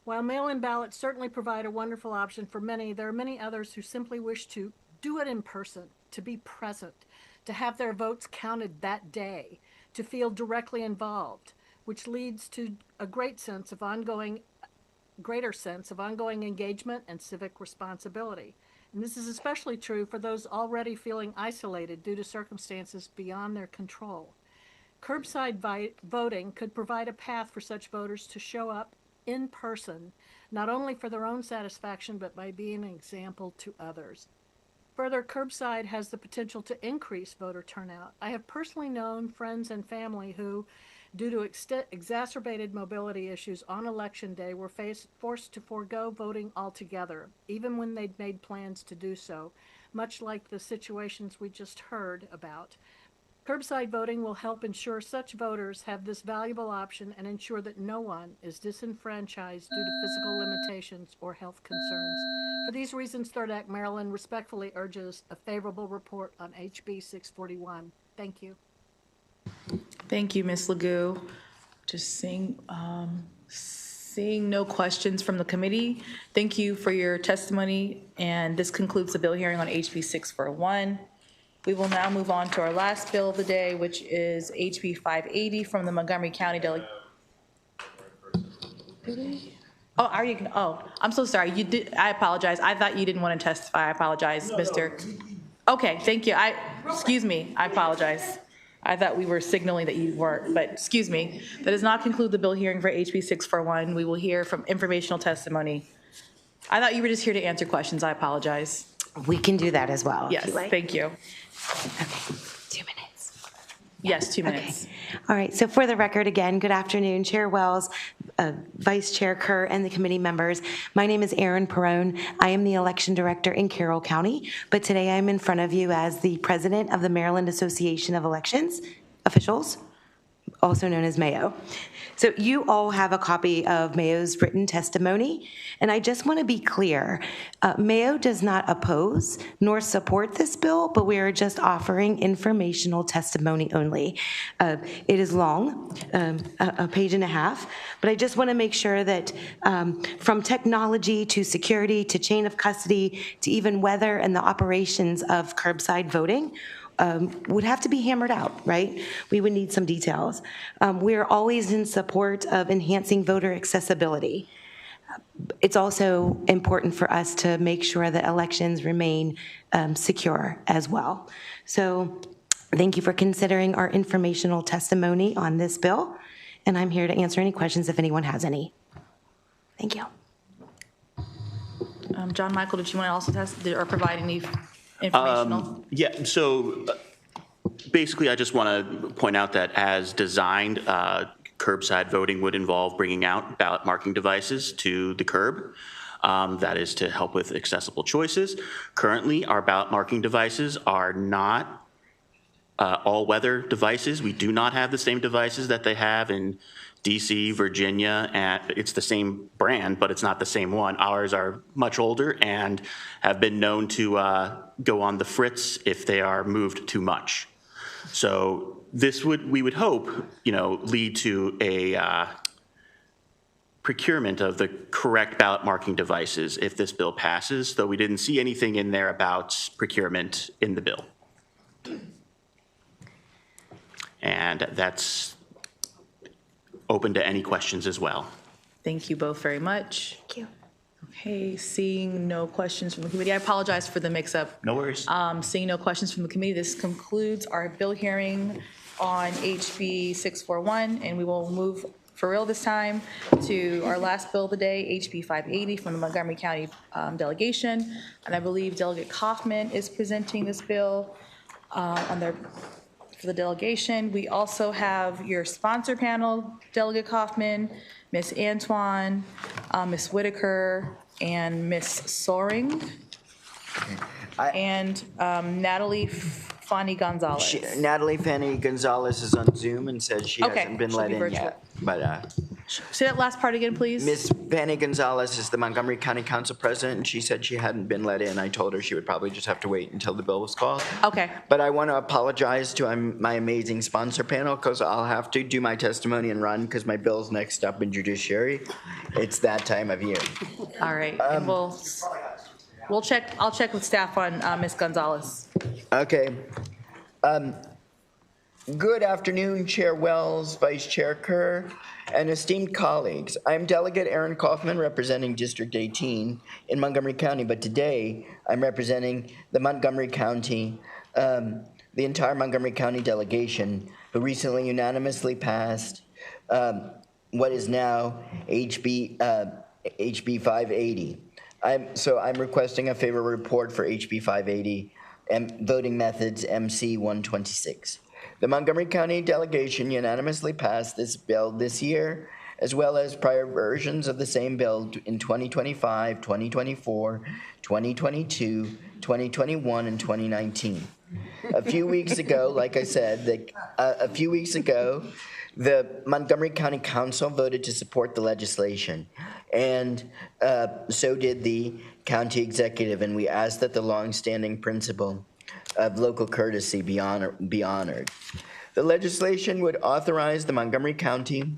While mail-in ballots certainly provide a wonderful option for many, there are many others who simply wish to do it in person, to be present, to have their votes counted that day, to feel directly involved, which leads to a greater sense of ongoing engagement and civic responsibility. And this is especially true for those already feeling isolated due to circumstances beyond their control. Curbside voting could provide a path for such voters to show up in person, not only for their own satisfaction, but by being an example to others. Further, curbside has the potential to increase voter turnout. I have personally known friends and family who, due to exacerbated mobility issues on Election Day, were forced to forego voting altogether, even when they'd made plans to do so, much like the situations we just heard about. Curbside voting will help ensure such voters have this valuable option and ensure that no one is disenfranchised due to physical limitations or health concerns. For these reasons, Third Act Maryland respectfully urges a favorable report on HB 641. Thank you. Thank you, Ms. Legui. Just seeing no questions from the committee. Thank you for your testimony, and this concludes the bill hearing on HB 641. We will now move on to our last bill of the day, which is HB 580 from the Montgomery County Delegate. I'm so sorry. You did. I apologize. I thought you didn't want to testify. I apologize, Mr. Okay, thank you. Excuse me. I apologize. I thought we were signaling that you weren't, but excuse me. That does not conclude the bill hearing for HB 641. We will hear from informational testimony. I thought you were just here to answer questions. I apologize. We can do that as well. Yes, if you like. thank you. Okay, 2 minutes. Yes, 2 minutes. Okay. All right, so for the record, again, good afternoon, Chair Wells, Vice Chair Kerr, and the committee members. My name is Erin Perrone. I am the election director in Carroll County, but today I'm in front of you as the president of the Maryland Association of Elections Officials, also known as Mayo. So you all have a copy of Mayo's written testimony, and I just want to be clear. Mayo does not oppose nor support this bill, but we are just offering informational testimony only. It is long, a page and a half, but I just want to make sure that from technology to security to chain of custody to even weather and the operations of curbside voting, would have to be hammered out, right? We would need some details. We are always in support of enhancing voter accessibility. It's also important for us to make sure that elections remain secure as well. So thank you for considering our informational testimony on this bill, and I'm here to answer any questions if anyone has any. Thank you. John Michael, did you want to also test or provide any informational? Yeah, so basically I just want to point out that as designed, curbside voting would involve bringing out ballot marking devices to the curb. That is to help with accessible choices. Currently, our ballot marking devices are not all-weather devices. We do not have the same devices that they have in DC, Virginia, and it's the same brand, but it's not the same one. Ours are much older and have been known to go on the fritz if they are moved too much. So this we would hope, lead to a procurement of the correct ballot marking devices if this bill passes, though we didn't see anything in there about procurement in the bill. And that's open to any questions as well. Thank you both very much. Thank you. Okay, seeing no questions from the committee. I apologize for the mix-up. No worries. Seeing no questions from the committee, this concludes our bill hearing on HB 641, and we will move for real this time to our last bill of the day, HB 580 from the Montgomery County delegation. And I believe Delegate Kaufman is presenting this bill for the delegation. We also have your sponsor panel, Delegate Kaufman, Ms. Antoine, Ms. Whitaker, and Ms. Soring, and Natalie Fanny Gonzalez. Natalie Fanny Gonzalez is on Zoom and says she hasn't been let in yet. But say that last part again, please. Ms. Fanny Gonzalez is the Montgomery County Council President, and she said she hadn't been let in. I told her she would probably just have to wait until the bill was called. Okay. But I want to apologize to my amazing sponsor panel because I'll have to do my testimony and run because my bill's next up in judiciary. It's that time of year. All right, and we'll check. I'll check with staff on Ms. Gonzalez. Okay. Good afternoon, Chair Wells, Vice Chair Kerr, and esteemed colleagues. I'm Delegate Erin Kaufman, representing District 18 in Montgomery County, but today I'm representing the Montgomery County, the entire Montgomery County delegation, who recently unanimously passed what is now HB 580. I'm requesting a favorable report for HB 580 and voting methods MC 126. The Montgomery County delegation unanimously passed this bill this year, as well as prior versions of the same bill in 2025, 2024, 2022, 2021, and 2019. A few weeks ago, like I said, the Montgomery County Council voted to support the legislation, and so did the county executive, and we asked that the longstanding principle of local courtesy be honored. The legislation would authorize the Montgomery County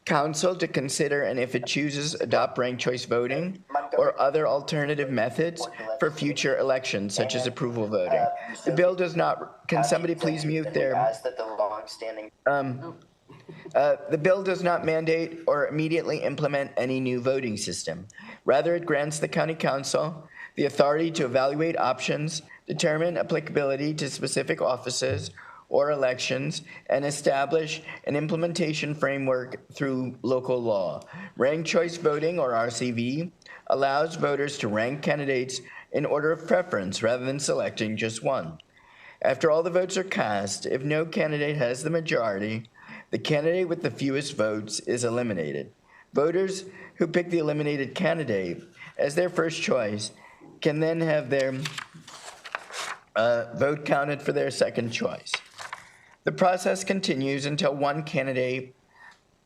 Council to consider, and if it chooses, adopt ranked choice voting or other alternative methods for future elections, such as approval voting. The bill does not, can somebody please mute their, the bill does not mandate or immediately implement any new voting system. Rather, it grants the County Council the authority to evaluate options, determine applicability to specific offices or elections and establish an implementation framework through local law. Ranked choice voting, or RCV, allows voters to rank candidates in order of preference rather than selecting just one. After all the votes are cast, if no candidate has the majority, the candidate with the fewest votes is eliminated. Voters who pick the eliminated candidate as their first choice can then have their vote counted for their second choice. The process continues until one candidate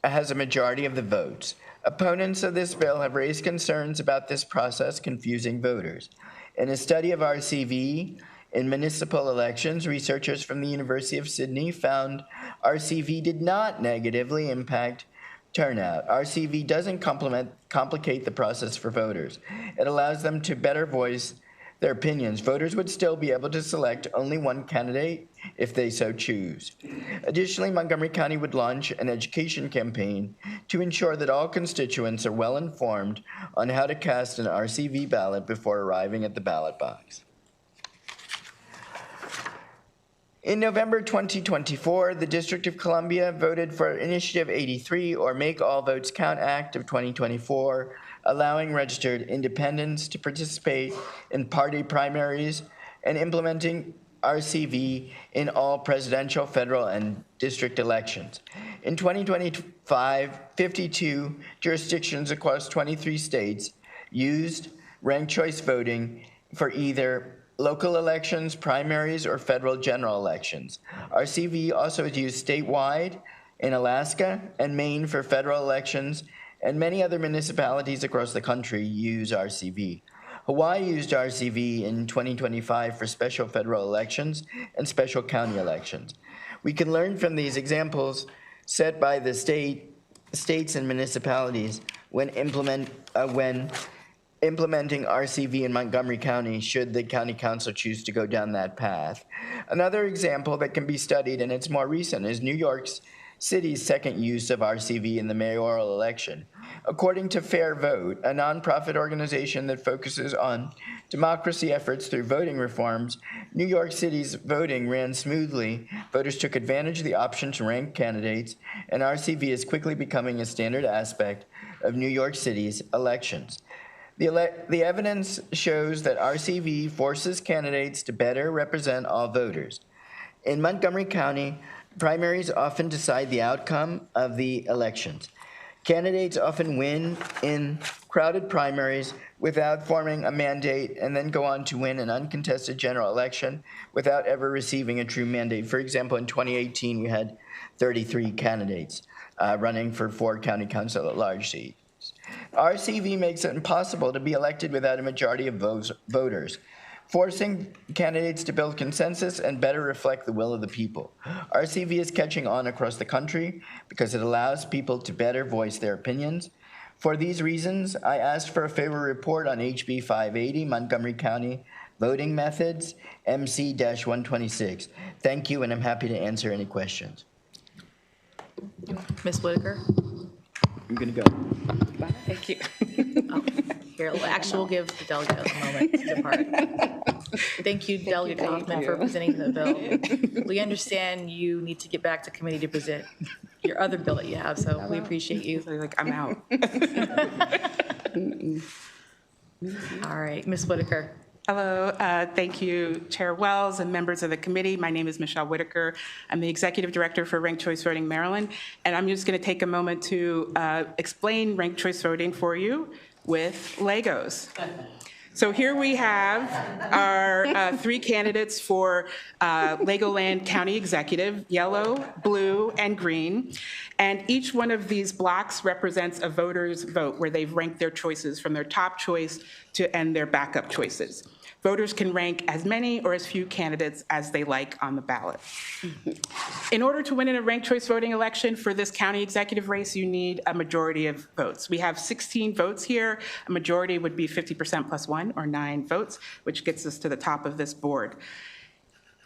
has a majority of the votes. Opponents of this bill have raised concerns about this process confusing voters. In a study of RCV in municipal elections, researchers from the University of Sydney found RCV did not negatively impact turnout. RCV doesn't complicate the process for voters. It allows them to better voice their opinions. Voters would still be able to select only one candidate if they so choose. Additionally, Montgomery County would launch an education campaign to ensure that all constituents are well informed on how to cast an RCV ballot before arriving at the ballot box. In November 2024, the District of Columbia voted for Initiative 83, or Make All Votes Count Act of 2024, allowing registered independents to participate in party primaries and implementing RCV in all presidential, federal, and district elections. In 2025, 52 jurisdictions across 23 states used ranked choice voting for either local elections, primaries, or federal general elections. RCV also is used statewide in Alaska and Maine for federal elections, and many other municipalities across the country use RCV. Hawaii used RCV in 2025 for special federal elections and special county elections. We can learn from these examples set by the states and municipalities when implementing RCV in Montgomery County, should the county council choose to go down that path. Another example that can be studied, and it's more recent, is New York City's second use of RCV in the mayoral election. According to Fair Vote, a nonprofit organization that focuses on democracy efforts through voting reforms, New York City's voting ran smoothly. Voters took advantage of the option to rank candidates, and RCV is quickly becoming a standard aspect of New York City's elections. The evidence shows that RCV forces candidates to better represent all voters. In Montgomery County, primaries often decide the outcome of the elections. Candidates often win in crowded primaries without forming a mandate and then go on to win an uncontested general election without ever receiving a true mandate. For example, in 2018, we had 33 candidates running for 4 county council at-large seats. RCV makes it impossible to be elected without a majority of voters, forcing candidates to build consensus and better reflect the will of the people. RCV is catching on across the country because it allows people to better voice their opinions. For these reasons, I asked for a favor report on HB 580, Montgomery County Voting Methods, MC-126. Thank you, and I'm happy to answer any questions. Ms. Whitaker? I'm going to go. Thank you. Here, actually, we'll give the delegate a moment to depart. Thank you, Delegate Kaufman, for presenting the bill. We understand you need to get back to committee to present your other bill that you have, so we appreciate you. Like, I'm out. All right, Ms. Whitaker. Hello, thank you, Chair Wells and members of the committee. My name is Michelle Whitaker. I'm the Executive Director for Ranked Choice Voting Maryland, and I'm just going to take a moment to explain ranked choice voting for you with Legos. So here we have our 3 candidates for Legoland County Executive, yellow, blue, and green. And each one of these blocks represents a voter's vote where they've ranked their choices from their top choice to end their backup choices. Voters can rank as many or as few candidates as they like on the ballot. In order to win in a ranked choice voting election for this county executive race, you need a majority of votes. We have 16 votes here. A majority would be 50% plus 1, or 9 votes, which gets us to the top of this board.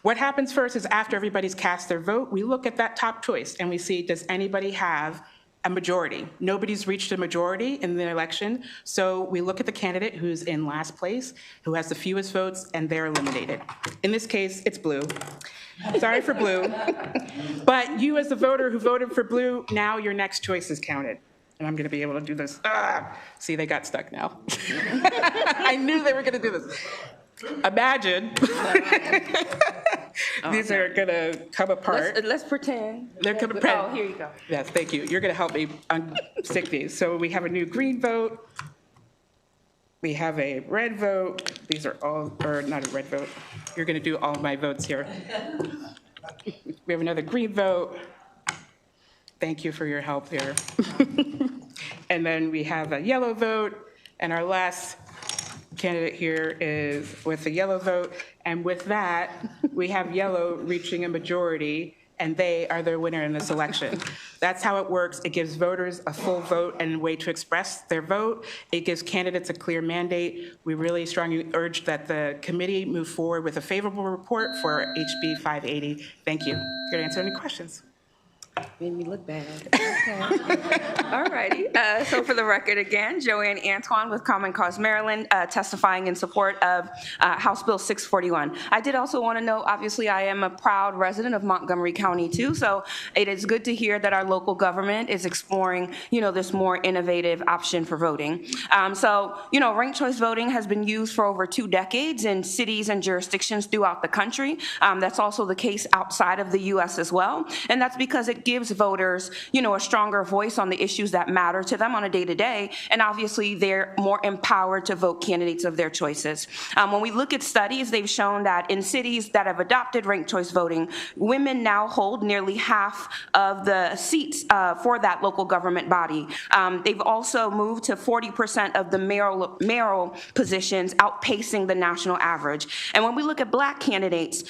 What happens first is after everybody's cast their vote, we look at that top choice and we see, does anybody have a majority. Nobody's reached a majority in the election. So we look at the candidate who's in last place, who has the fewest votes, and they're eliminated. In this case, it's blue. Sorry for blue. But you as the voter who voted for blue, now your next choice is counted. And I'm gonna be able to do this. See, they got stuck now. I knew they were gonna do this. Imagine. These are gonna come apart. Let's pretend. They're gonna pretend. Oh, here you go. Yes, thank you. You're gonna help me unstick these. So we have a new green vote. We have a red vote. These are all, or not a red vote. You're gonna do all of my votes here. We have another green vote. Thank you for your help here. And then we have a yellow vote, and our last candidate here is with a yellow vote. And with that, we have yellow reaching a majority, and they are the winner in this election. That's how it works. It gives voters a full vote and a way to express their vote. It gives candidates a clear mandate. We really strongly urge that the committee move forward with a favorable report for HB 580. Thank you. Here to answer any questions. Made me look bad. Okay. All righty. So for the record again, Joanne Antoine with Common Cause Maryland, testifying in support of House Bill 641. I did also want to note, obviously, I am a proud resident of Montgomery County too, so it is good to hear that our local government is exploring, this more innovative option for voting. Ranked choice voting has been used for over 2 decades in cities and jurisdictions throughout the country. That's also the case outside of the U.S. as well, and that's because it gives voters, a stronger voice on the issues that matter to them on a day-to-day, and obviously they're more empowered to vote candidates of their choices. When we look at studies, they've shown that in cities that have adopted ranked choice voting, women now hold nearly half of the seats for that local government body. They've also moved to 40% of the mayoral positions, outpacing the national average. And when we look at Black candidates,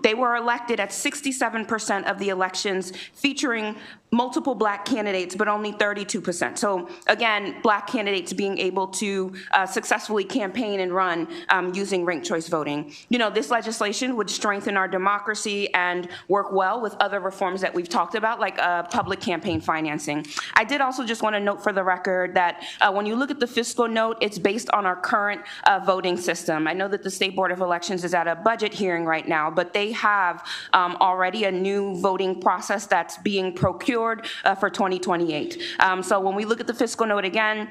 they were elected at 67% of the elections, featuring multiple Black candidates, but only 32%. So again, Black candidates being able to successfully campaign and run using ranked choice voting. This legislation would strengthen our democracy and work well with other reforms that we've talked about, like public campaign financing. I did also just want to note for the record that when you look at the fiscal note, it's based on our current voting system. I know that the State Board of Elections is at a budget hearing right now, but they have already a new voting process that's being procured for 2028. So when we look at the fiscal note again,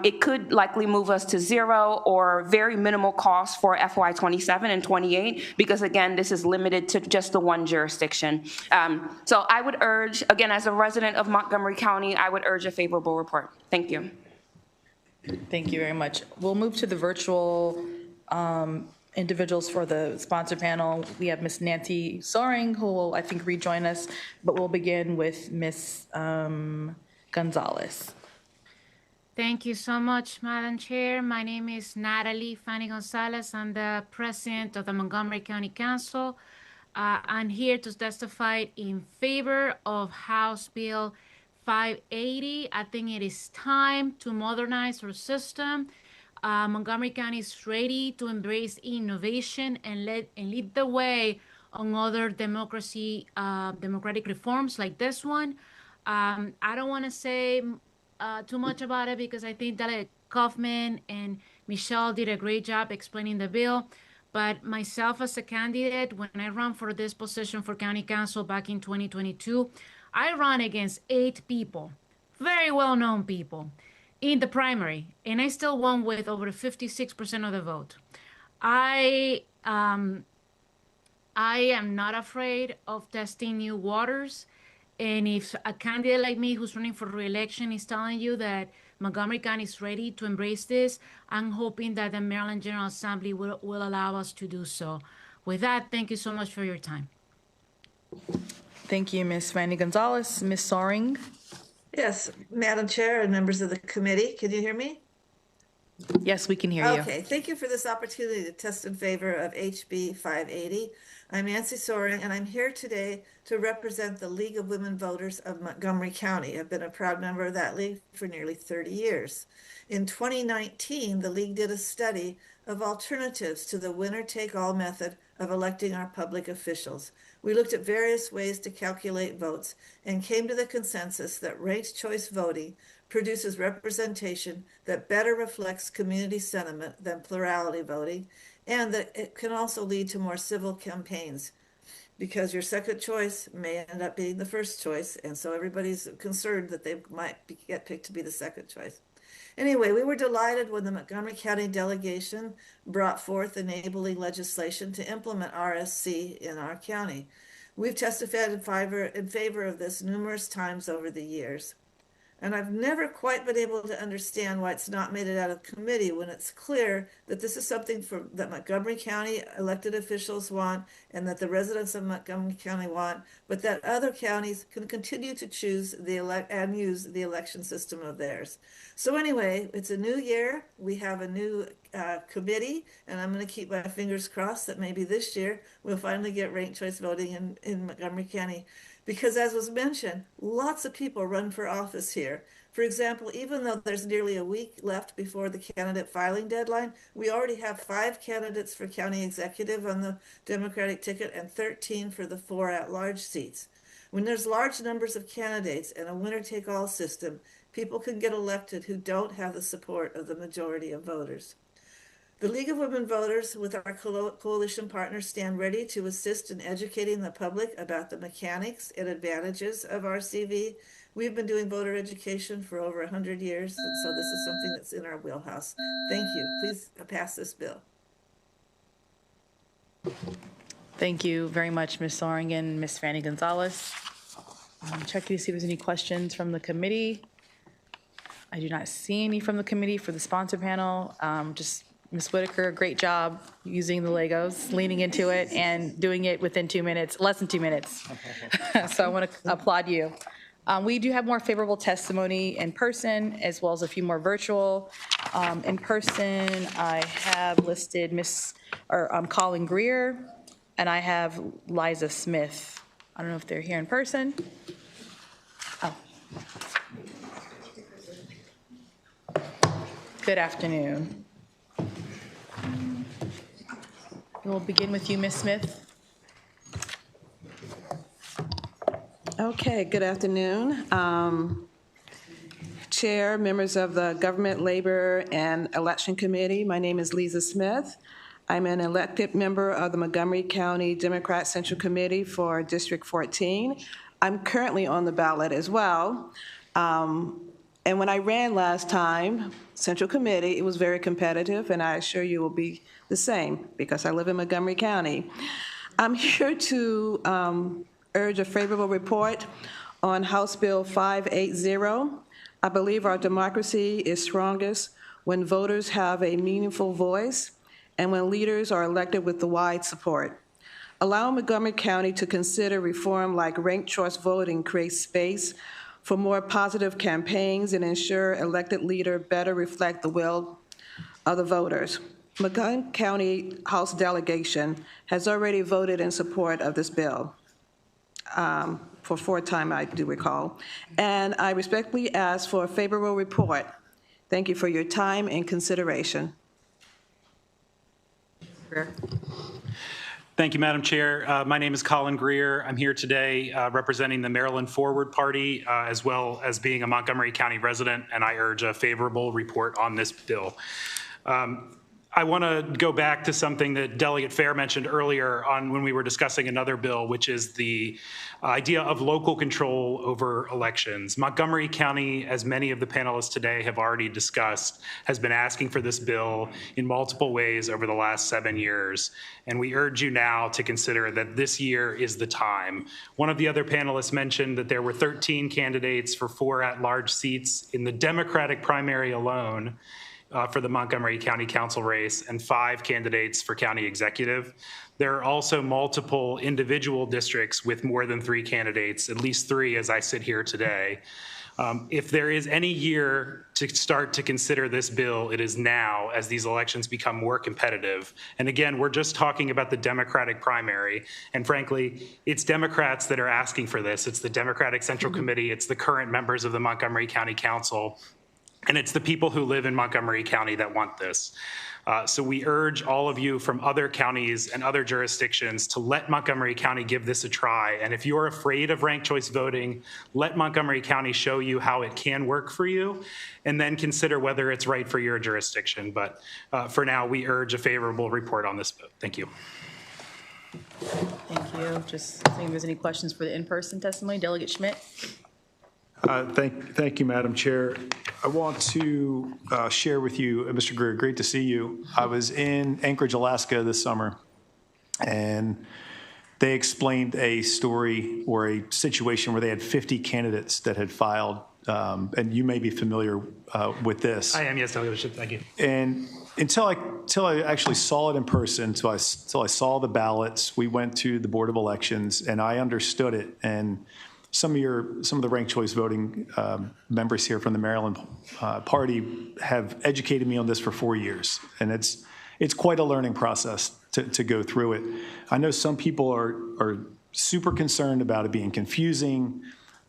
it could likely move us to 0 or very minimal cost for FY 27 and 28, because again, this is limited to just the one jurisdiction. So I would urge, again, as a resident of Montgomery County, I would urge a favorable report. Thank you. Thank you very much. We'll move to the virtual individuals for the sponsor panel. We have Ms. Nancy Soring, who will, I think, rejoin us, but we'll begin with Ms. Gonzalez. Thank you so much, Madam Chair. My name is Natalie Fanny Gonzalez. I'm the president of the Montgomery County Council. I'm here to testify in favor of House Bill 580. I think it is time to modernize our system. Montgomery County is ready to embrace innovation and lead the way on other democratic reforms like this one. I don't want to say too much about it because I think that Kaufman and Michelle did a great job explaining the bill. But myself as a candidate, when I ran for this position for County Council back in 2022, I ran against 8 people, very well-known people, in the primary, and I still won with over 56% of the vote. I am not afraid of testing new waters, and if a candidate like me who's running for re-election is telling you that Montgomery County is ready to embrace this, I'm hoping that the Maryland General Assembly will allow us to do so. With that, thank you so much for your time. Thank you, Ms. Fanny Gonzalez. Ms. Soring. Yes, Madam Chair and members of the committee, can you hear me? Yes, we can hear you. Okay, thank you for this opportunity to test in favor of HB 580. I'm Nancy Soring, and I'm here today to represent the League of Women Voters of Montgomery County. I've been a proud member of that league for nearly 30 years. In 2019, the league did a study of alternatives to the winner-take-all method of electing our public officials. We looked at various ways to calculate votes and came to the consensus that ranked choice voting produces representation that better reflects community sentiment than plurality voting, and that it can also lead to more civil campaigns, because your second choice may end up being the first choice, and so everybody's concerned that they might get picked to be the second choice. Anyway, we were delighted when the Montgomery County delegation brought forth enabling legislation to implement RSC in our county. We've testified in favor of this numerous times over the years. And I've never quite been able to understand why it's not made it out of committee when it's clear that this is something that Montgomery County elected officials want and that the residents of Montgomery County want, but that other counties can continue to choose and use the election system of theirs. So anyway, it's a new year. We have a new committee, and I'm going to keep my fingers crossed that maybe this year we'll finally get ranked choice voting in Montgomery County. Because as was mentioned, lots of people run for office here. For example, even though there's nearly a week left before the candidate filing deadline, we already have 5 candidates for county executive on the Democratic ticket and 13 for the 4 at-large seats. When there's large numbers of candidates and a winner-take-all system, people can get elected who don't have the support of the majority of voters. The League of Women Voters, with our coalition partners, stand ready to assist in educating the public about the mechanics and advantages of RCV. We've been doing voter education for over 100 years, and so this is something that's in our wheelhouse. Thank you. Please pass this bill. Thank you very much, Ms. Soringen, Ms. Fanny Gonzalez. Checking to see if there's any questions from the committee. I do not see any from the committee for the sponsor panel. Just Ms. Whitaker, great job using the Legos, leaning into it, and doing it within 2 minutes, less than 2 minutes. So I want to applaud you. We do have more favorable testimony in person, as well as a few more virtual. In person, I have listed Colin Greer, and I have Liza Smith. I don't know if they're here in person. Oh. Good afternoon. We'll begin with you, Ms. Smith. Okay, good afternoon. Chair, members of the Government, Labor, and Election Committee, my name is Liza Smith. I'm an elected member of the Montgomery County Democrat Central Committee for District 14. I'm currently on the ballot as well. And when I ran last time, Central Committee, it was very competitive, and I assure you will be the same because I live in Montgomery County. I'm here to urge a favorable report on House Bill 580. I believe our democracy is strongest when voters have a meaningful voice and when leaders are elected with the wide support. Allowing Montgomery County to consider reform like ranked choice voting creates space for more positive campaigns and ensure elected leader better reflect the will of the voters. Montgomery County House delegation has already voted in support of this bill for 4 times, I do recall. And I respectfully ask for a favorable report. Thank you for your time and consideration. Thank you, Madam Chair. My name is Colin Greer. I'm here today representing the Maryland Forward Party, as well as being a Montgomery County resident, and I urge a favorable report on this bill. I want to go back to something that Delegate Fair mentioned earlier on when we were discussing another bill, which is the idea of local control over elections. Montgomery County, as many of the panelists today have already discussed, has been asking for this bill in multiple ways over the last 7 years. And we urge you now to consider that this year is the time. One of the other panelists mentioned that there were 13 candidates for 4 at-large seats in the Democratic primary alone. For the Montgomery County Council race and 5 candidates for county executive. There are also multiple individual districts with more than 3 candidates, at least 3 as I sit here today. If there is any year to start to consider this bill, it is now as these elections become more competitive. And again, we're just talking about the Democratic primary. And frankly, it's Democrats that are asking for this. It's the Democratic Central Committee. It's the current members of the Montgomery County Council. And it's the people who live in Montgomery County that want this. So we urge all of you from other counties and other jurisdictions to let Montgomery County give this a try. And if you're afraid of ranked choice voting, let Montgomery County show you how it can work for you, and then consider whether it's right for your jurisdiction. But for now, we urge a favorable report on this vote. Thank you. Thank you. Just seeing if there's any questions for the in-person testimony. Delegate Schmidt. Thank you, Madam Chair. I want to share with you, Mr. Greer, great to see you. I was in Anchorage, Alaska this summer, and they explained a story or a situation where they had 50 candidates that had filed, and you may be familiar with this. I am, yes, Delegate Schmidt, thank you. And until I actually saw it in person, until I saw the ballots, we went to the Board of Elections, and I understood it. And some of the ranked choice voting members here from the Maryland party have educated me on this for 4 years, and it's quite a learning process to go through it. I know some people are super concerned about it being confusing,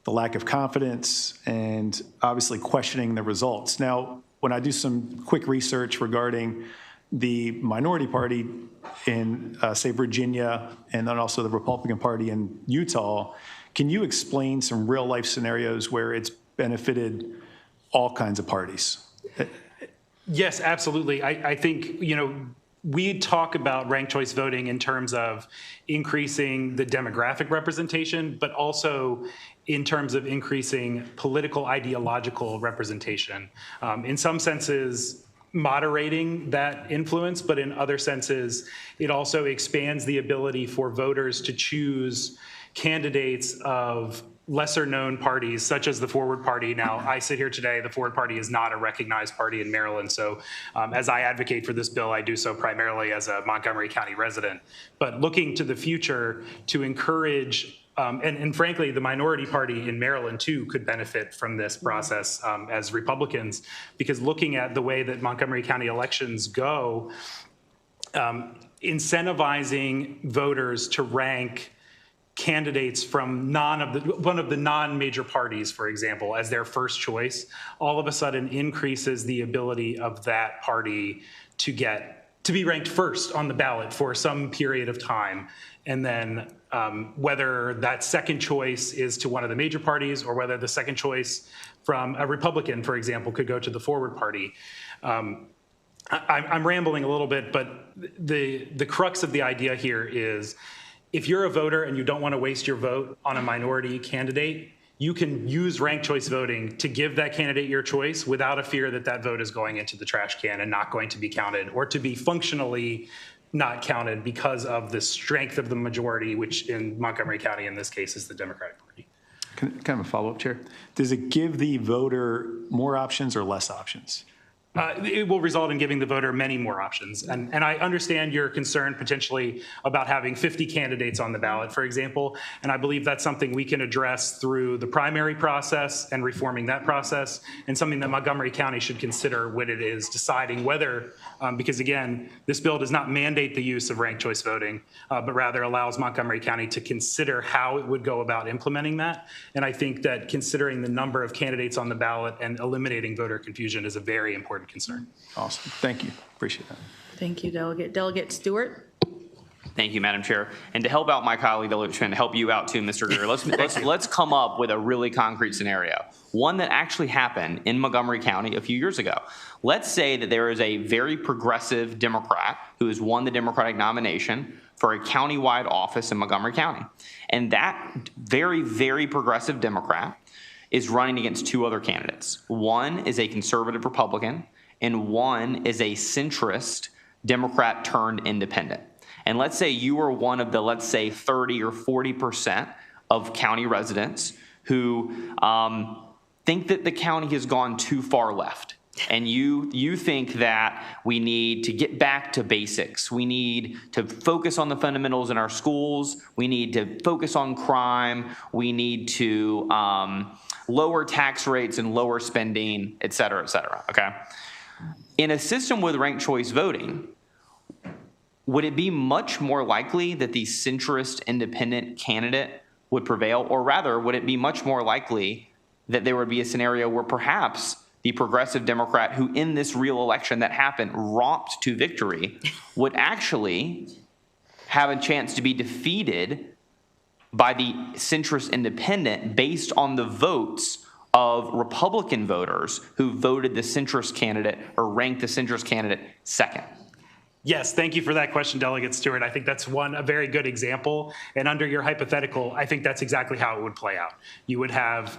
the lack of confidence, and obviously questioning the results. Now, when I do some quick research regarding the minority party in, say, Virginia, and then also the Republican Party in Utah, can you explain some real-life scenarios where it's benefited all kinds of parties? Yes, absolutely. I think, we talk about ranked choice voting in terms of increasing the demographic representation, but also in terms of increasing political ideological representation. In some senses, moderating that influence, but in other senses, it also expands the ability for voters to choose candidates of lesser known parties, such as the Forward Party. Now, I sit here today, the Forward Party is not a recognized party in Maryland. So as I advocate for this bill, I do so primarily as a Montgomery County resident. But looking to the future to encourage, and frankly, the minority party in Maryland too could benefit from this process as Republicans, because looking at the way that Montgomery County elections go, incentivizing voters to rank candidates from one of the non-major parties, for example, as their first choice, all of a sudden increases the ability of that party to be ranked first on the ballot for some period of time. And then whether that second choice is to one of the major parties or whether the second choice from a Republican, for example, could go to the Forward Party. I'm rambling a little bit, but the crux of the idea here is, if you're a voter and you don't want to waste your vote on a minority candidate, you can use ranked choice voting to give that candidate your choice without a fear that that vote is going into the trash can and not going to be counted, or to be functionally not counted because of the strength of the majority, which in Montgomery County in this case is the Democratic Party. Can I have a follow-up, Chair? Does it give the voter more options or less options? It will result in giving the voter many more options. And I understand your concern potentially about having 50 candidates on the ballot, for example. And I believe that's something we can address through the primary process and reforming that process, and something that Montgomery County should consider when it is deciding whether, because again, this bill does not mandate the use of ranked choice voting, but rather allows Montgomery County to consider how it would go about implementing that. And I think that considering the number of candidates on the ballot and eliminating voter confusion is a very important concern. Awesome. Thank you. Appreciate that. Thank you, Delegate. Delegate Stewart. Thank you, Madam Chair. And to help out my colleague, Delegate Schmidt, and help you out too, Mr. Greer, let's come up with a really concrete scenario, one that actually happened in Montgomery County a few years ago. Let's say that there is a very progressive Democrat who has won the Democratic nomination for a countywide office in Montgomery County. And that very, very progressive Democrat is running against two other candidates. One is a conservative Republican, and one is a centrist Democrat turned independent. And let's say you are one of the, let's say, 30 or 40% of county residents who think that the county has gone too far left. And you think that we need to get back to basics. We need to focus on the fundamentals in our schools. We need to focus on crime. We need to lower tax rates and lower spending, et cetera, okay? In a system with ranked choice voting, would it be much more likely that the centrist independent candidate would prevail? Or rather, would it be much more likely that there would be a scenario where perhaps the progressive Democrat who in this real election that happened romped to victory would actually have a chance to be defeated by the centrist independent based on the votes of Republican voters who voted the centrist candidate or ranked the centrist candidate second? Yes, thank you for that question, Delegate Stewart. I think that's a very good example. And under your hypothetical, I think that's exactly how it would play out. You would have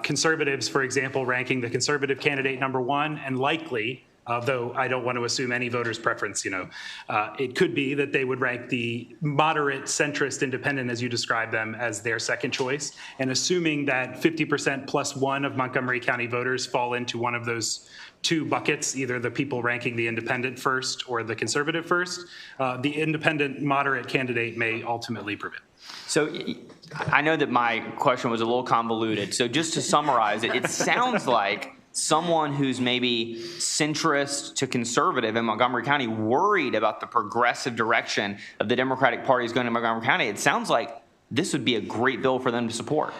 conservatives, for example, ranking the conservative candidate number one, and likely, though I don't want to assume any voter's preference, it could be that they would rank the moderate centrist independent, as you describe them, as their second choice. And assuming that 50% plus one of Montgomery County voters fall into one of those two buckets, either the people ranking the independent first or the conservative first, the independent moderate candidate may ultimately prevail. So I know that my question was a little convoluted. So just to summarize it, it sounds like someone who's maybe centrist to conservative in Montgomery County worried about the progressive direction of the Democratic Party is going to Montgomery County, it sounds like this would be a great bill for them to support.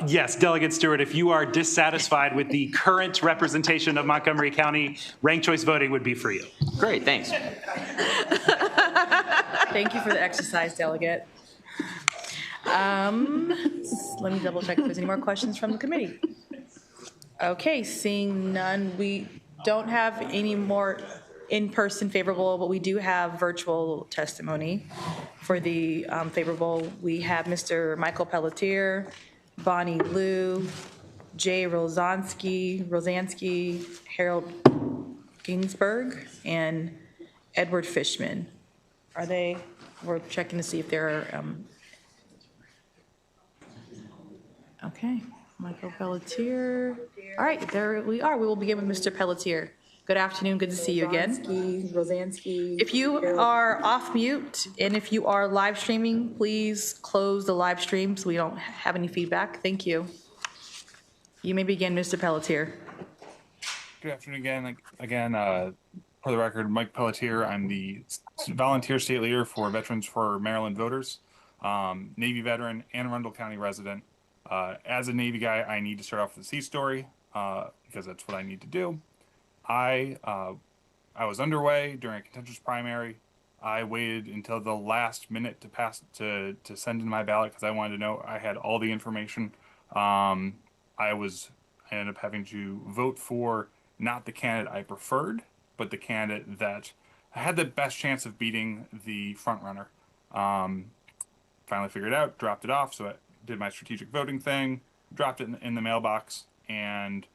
Yes, Delegate Stewart, if you are dissatisfied with the current representation of Montgomery County, ranked choice voting would be for you. Great, thanks. Thank you for the exercise, Delegate. Let me double check if there's any more questions from the committee. Okay, seeing none, we don't have any more in-person favorable, but we do have virtual testimony. For the favorable, we have Mr. Michael Pelletier, Bonnie Liu, Jay Rosansky, Harold Ginsberg, and Edward Fishman. We're checking to see if there are, okay, Michael Pelletier. All right, there we are. We will begin with Mr. Pelletier. Good afternoon, good to see you again. If you are off mute and if you are live streaming, please close the live stream so we don't have any feedback. Thank you. You may begin, Mr. Pelletier. Good afternoon again. For the record, Mike Pelletier. I'm the volunteer state leader for Veterans for Maryland Voters, Navy veteran, Anne Arundel County resident. As a Navy guy, I need to start off with a sea story because that's what I need to do. I was underway during a contentious primary. I waited until the last minute to send in my ballot because I wanted to know I had all the information. I ended up having to vote for not the candidate I preferred, but the candidate that I had the best chance of beating the front runner. Finally figured it out, dropped it off, so I did my strategic voting thing, dropped it in the mailbox, and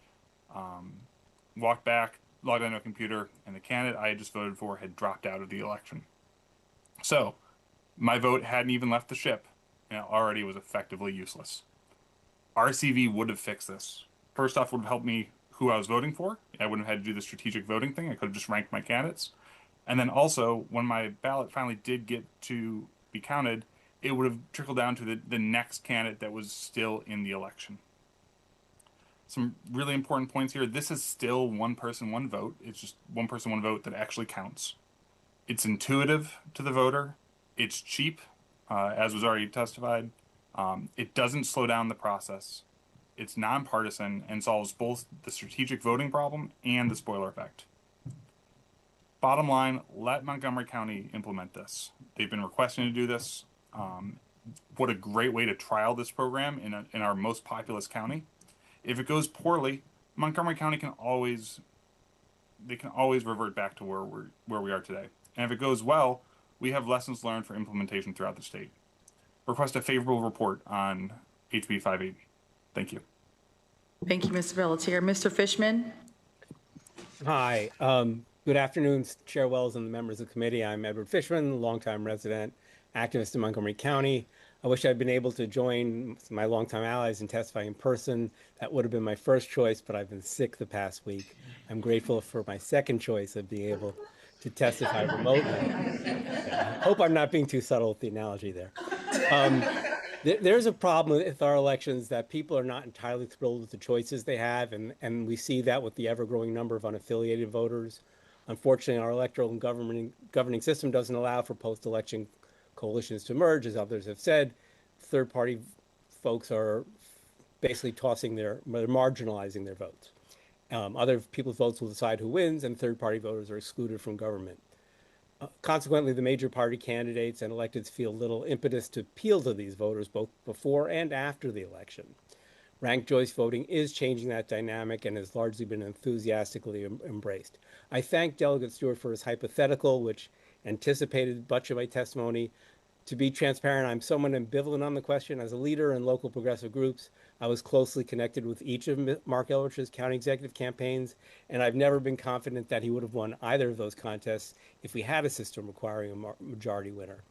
walked back, logged onto a computer, and the candidate I had just voted for had dropped out of the election. So my vote hadn't even left the ship, and it already was effectively useless. RCV would have fixed this. First off, it would have helped me who I was voting for. I wouldn't have had to do the strategic voting thing. I could have just ranked my candidates. And then also, when my ballot finally did get to be counted, it would have trickled down to the next candidate that was still in the election. Some really important points here. This is still one person, one vote. It's just one person, one vote that actually counts. It's intuitive to the voter. It's cheap, as was already testified. It doesn't slow down the process. It's nonpartisan and solves both the strategic voting problem and the spoiler effect. Bottom line, let Montgomery County implement this. They've been requesting to do this. What a great way to trial this program in our most populous county. If it goes poorly, Montgomery County can always revert back to where we are today. And if it goes well, we have lessons learned for implementation throughout the state. Request a favorable report on HB 580. Thank you. Thank you, Mr. Pelletier. Mr. Fishman? Hi. Good afternoon, Chair Wells and the members of the committee. I'm Edward Fishman, longtime resident, activist in Montgomery County. I wish I'd been able to join my longtime allies and testify in person. That would have been my first choice, but I've been sick the past week. I'm grateful for my second choice of being able to testify remotely. I hope I'm not being too subtle with the analogy there. There's a problem with our elections that people are not entirely thrilled with the choices they have, and we see that with the ever-growing number of unaffiliated voters. Unfortunately, our electoral and governing system doesn't allow for post-election coalitions to emerge, as others have said. Third-party folks are basically marginalizing their votes. Other people's votes will decide who wins, and third-party voters are excluded from government. Consequently, the major party candidates and electeds feel little impetus to appeal to these voters both before and after the election. Ranked choice voting is changing that dynamic and has largely been enthusiastically embraced. I thank Delegate Stewart for his hypothetical, which anticipated much of my testimony. To be transparent, I'm somewhat ambivalent on the question. As a leader in local progressive groups, I was closely connected with each of Mark Elrich's county executive campaigns, and I've never been confident that he would have won either of those contests if we had a system requiring a majority winner.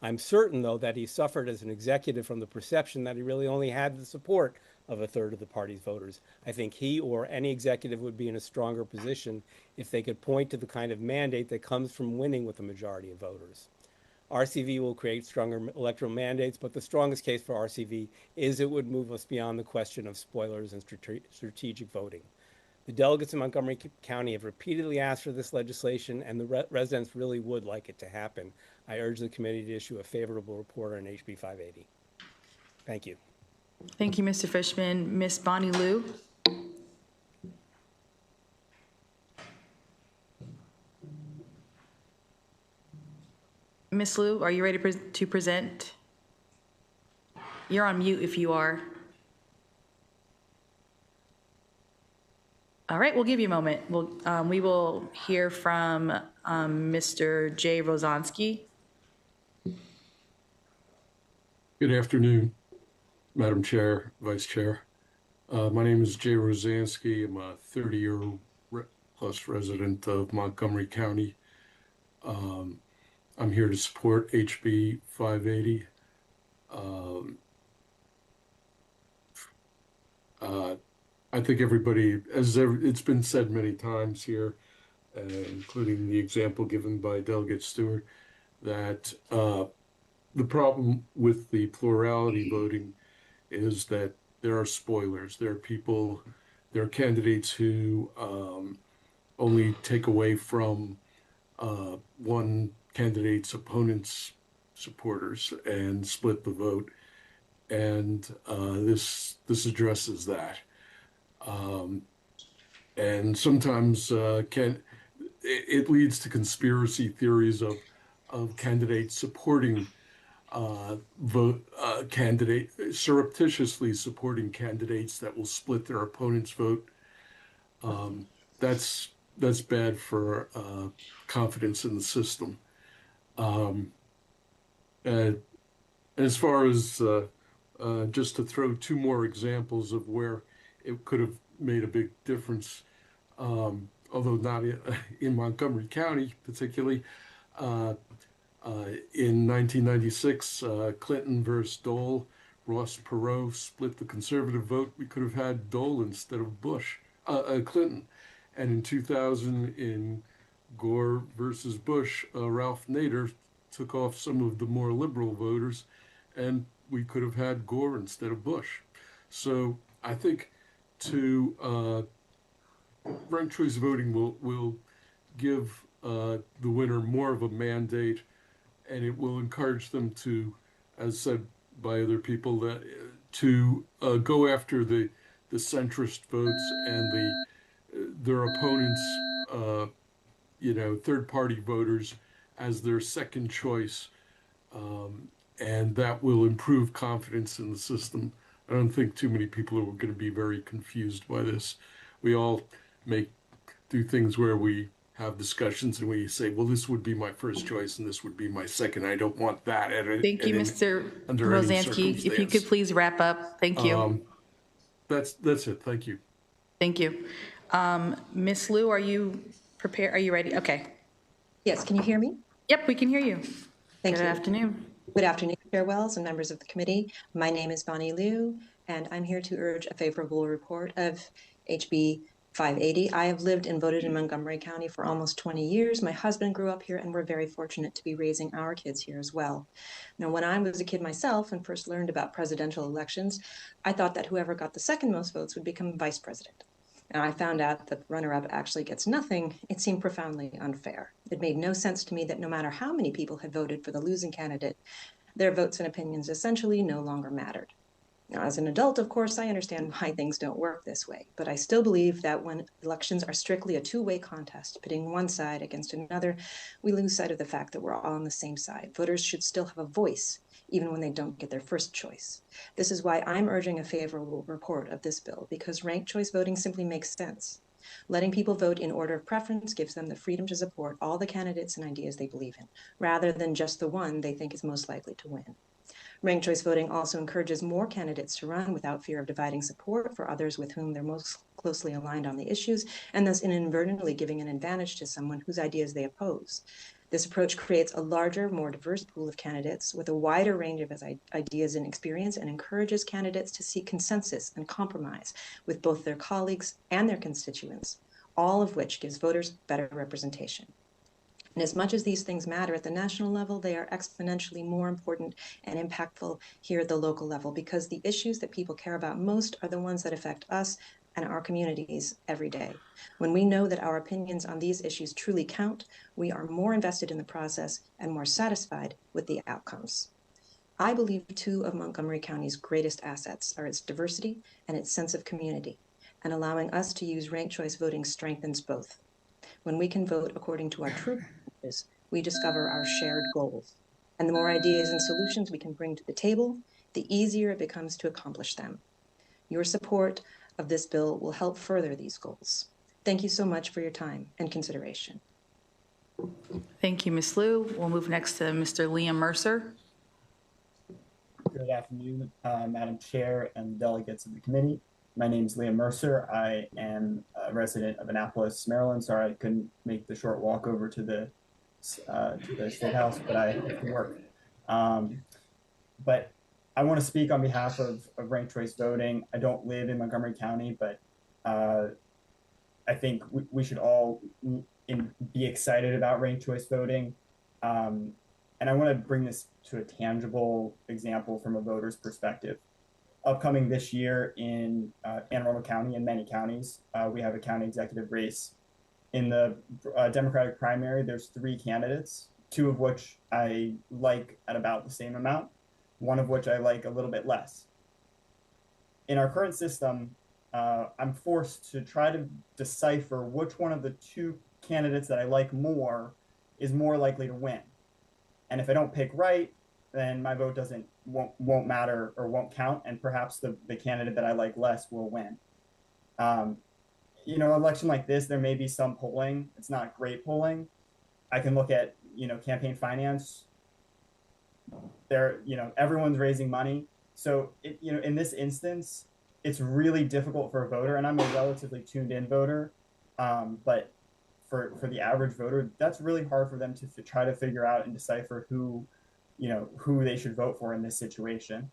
I'm certain, though, that he suffered as an executive from the perception that he really only had the support of a third of the party's voters. I think he or any executive would be in a stronger position if they could point to the kind of mandate that comes from winning with a majority of voters. RCV will create stronger electoral mandates, but the strongest case for RCV is it would move us beyond the question of spoilers and strategic voting. The delegates in Montgomery County have repeatedly asked for this legislation, and the residents really would like it to happen. I urge the committee to issue a favorable report on HB 580. Thank you. Thank you, Mr. Fishman. Ms. Bonnie Liu. Ms. Liu, are you ready to present? You're on mute if you are. All right, we'll give you a moment. We will hear from Mr. Jay Rozansky. Good afternoon, Madam Chair, Vice Chair. My name is Jay Rozansky. I'm a 30-year plus resident of Montgomery County. I'm here to support HB 580. I think everybody, it's been said many times here, including the example given by Delegate Stewart, that the problem with the plurality voting is that there are spoilers. There are people, there are candidates who only take away from one candidate's opponent's supporters and split the vote. And this addresses that. And sometimes it leads to conspiracy theories of candidates supporting surreptitiously supporting candidates that will split their opponent's vote. That's bad for confidence in the system. And as far as just to throw two more examples of where it could have made a big difference, although not in Montgomery County particularly. In 1996, Clinton versus Dole, Ross Perot split the conservative vote. We could have had Dole instead of Clinton. And in 2000, in Gore versus Bush, Ralph Nader took off some of the more liberal voters, and we could have had Gore instead of Bush. So I think ranked choice voting will give the winner more of a mandate, and it will encourage them to, as said by other people, to go after the centrist votes and their opponents, third-party voters as their second choice, and that will improve confidence in the system. I don't think too many people are going to be very confused by this. We all do things where we have discussions and we say, well, this would be my first choice and this would be my second. I don't want that. Thank you, Mr. Rozansky. If you could please wrap up. Thank you. That's it. Thank you. Thank you. Ms. Liu, are you prepared? Are you ready? Okay. Yes, can you hear me? Yep, we can hear you. Thank you. Good afternoon. Good afternoon, Chair Wells and members of the committee. My name is Bonnie Liu, and I'm here to urge a favorable report of HB 580. I have lived and voted in Montgomery County for almost 20 years. My husband grew up here, and we're very fortunate to be raising our kids here as well. Now, when I was a kid myself and first learned about presidential elections, I thought that whoever got the second most votes would become vice president. And I found out that the runner-up actually gets nothing. It seemed profoundly unfair. It made no sense to me that no matter how many people had voted for the losing candidate, their votes and opinions essentially no longer mattered. Now, as an adult, of course, I understand why things don't work this way, but I still believe that when elections are strictly a two-way contest, pitting one side against another, we lose sight of the fact that we're all on the same side. Voters should still have a voice, even when they don't get their first choice. This is why I'm urging a favorable report of this bill, because ranked choice voting simply makes sense. Letting people vote in order of preference gives them the freedom to support all the candidates and ideas they believe in, rather than just the one they think is most likely to win. Ranked choice voting also encourages more candidates to run without fear of dividing support for others with whom they're most closely aligned on the issues, and thus inadvertently giving an advantage to someone whose ideas they oppose. This approach creates a larger, more diverse pool of candidates with a wider range of ideas and experience, and encourages candidates to seek consensus and compromise with both their colleagues and their constituents, all of which gives voters better representation. And as much as these things matter at the national level, they are exponentially more important and impactful here at the local level, because the issues that people care about most are the ones that affect us and our communities every day. When we know that our opinions on these issues truly count, we are more invested in the process and more satisfied with the outcomes. I believe two of Montgomery County's greatest assets are its diversity and its sense of community, and allowing us to use ranked choice voting strengthens both. When we can vote according to our true preferences, we discover our shared goals. And the more ideas and solutions we can bring to the table, the easier it becomes to accomplish them. Your support of this bill will help further these goals. Thank you so much for your time and consideration. Thank you, Ms. Liu. We'll move next to Mr. Liam Mercer. Good afternoon, Madam Chair and delegates of the committee. My name is Liam Mercer. I am a resident of Annapolis, Maryland. Sorry I couldn't make the short walk over to the State House, but I have to work. But I want to speak on behalf of ranked choice voting. I don't live in Montgomery County, but I think we should all be excited about ranked choice voting. And I want to bring this to a tangible example from a voter's perspective. Upcoming this year in Anne Arundel County and many counties, we have a county executive race. In the Democratic primary, there's 3 candidates, 2 of which I like at about the same amount, 1 of which I like a little bit less. In our current system, I'm forced to try to decipher which one of the 2 candidates that I like more is more likely to win. And if I don't pick right, then my vote won't matter or won't count, and perhaps the candidate that I like less will win. You know, an election like this, there may be some polling. It's not great polling. I can look at, you know, campaign finance. Everyone's raising money. So, in this instance, it's really difficult for a voter, and I'm a relatively tuned in voter, but for the average voter, that's really hard for them to try to figure out and decipher who they should vote for in this situation.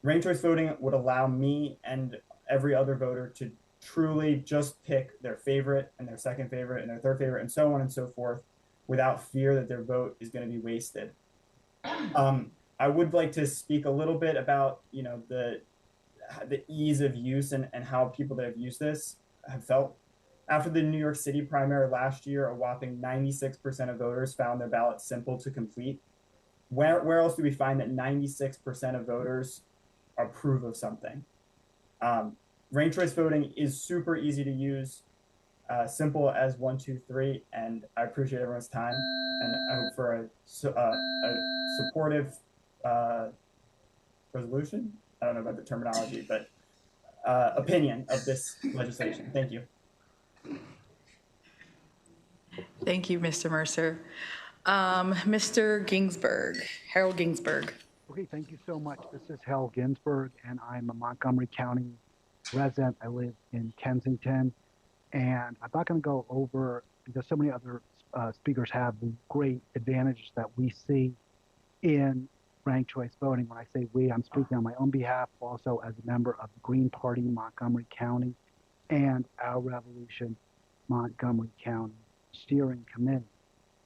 Ranked choice voting would allow me and every other voter to truly just pick their favorite and their second favorite and their third favorite and so on and so forth without fear that their vote is going to be wasted. I would like to speak a little bit about, the ease of use and how people that have used this have felt. After the New York City primary last year, a whopping 96% of voters found their ballot simple to complete. Where else do we find that 96% of voters approve of something? Ranked choice voting is super easy to use, simple as 1, 2, 3, and I appreciate everyone's time, and I hope for a supportive resolution. I don't know about the terminology, but opinion of this legislation. Thank you. Thank you, Mr. Mercer. Mr. Ginsburg, Harold Ginsburg. Okay, thank you so much. This is Harold Ginsburg, and I'm a Montgomery County resident. I live in Kensington, and I'm not going to go over, because so many other speakers have, the great advantages that we see in ranked choice voting. When I say we, I'm speaking on my own behalf, also as a member of the Green Party Montgomery County and Our Revolution Montgomery County Steering Committee.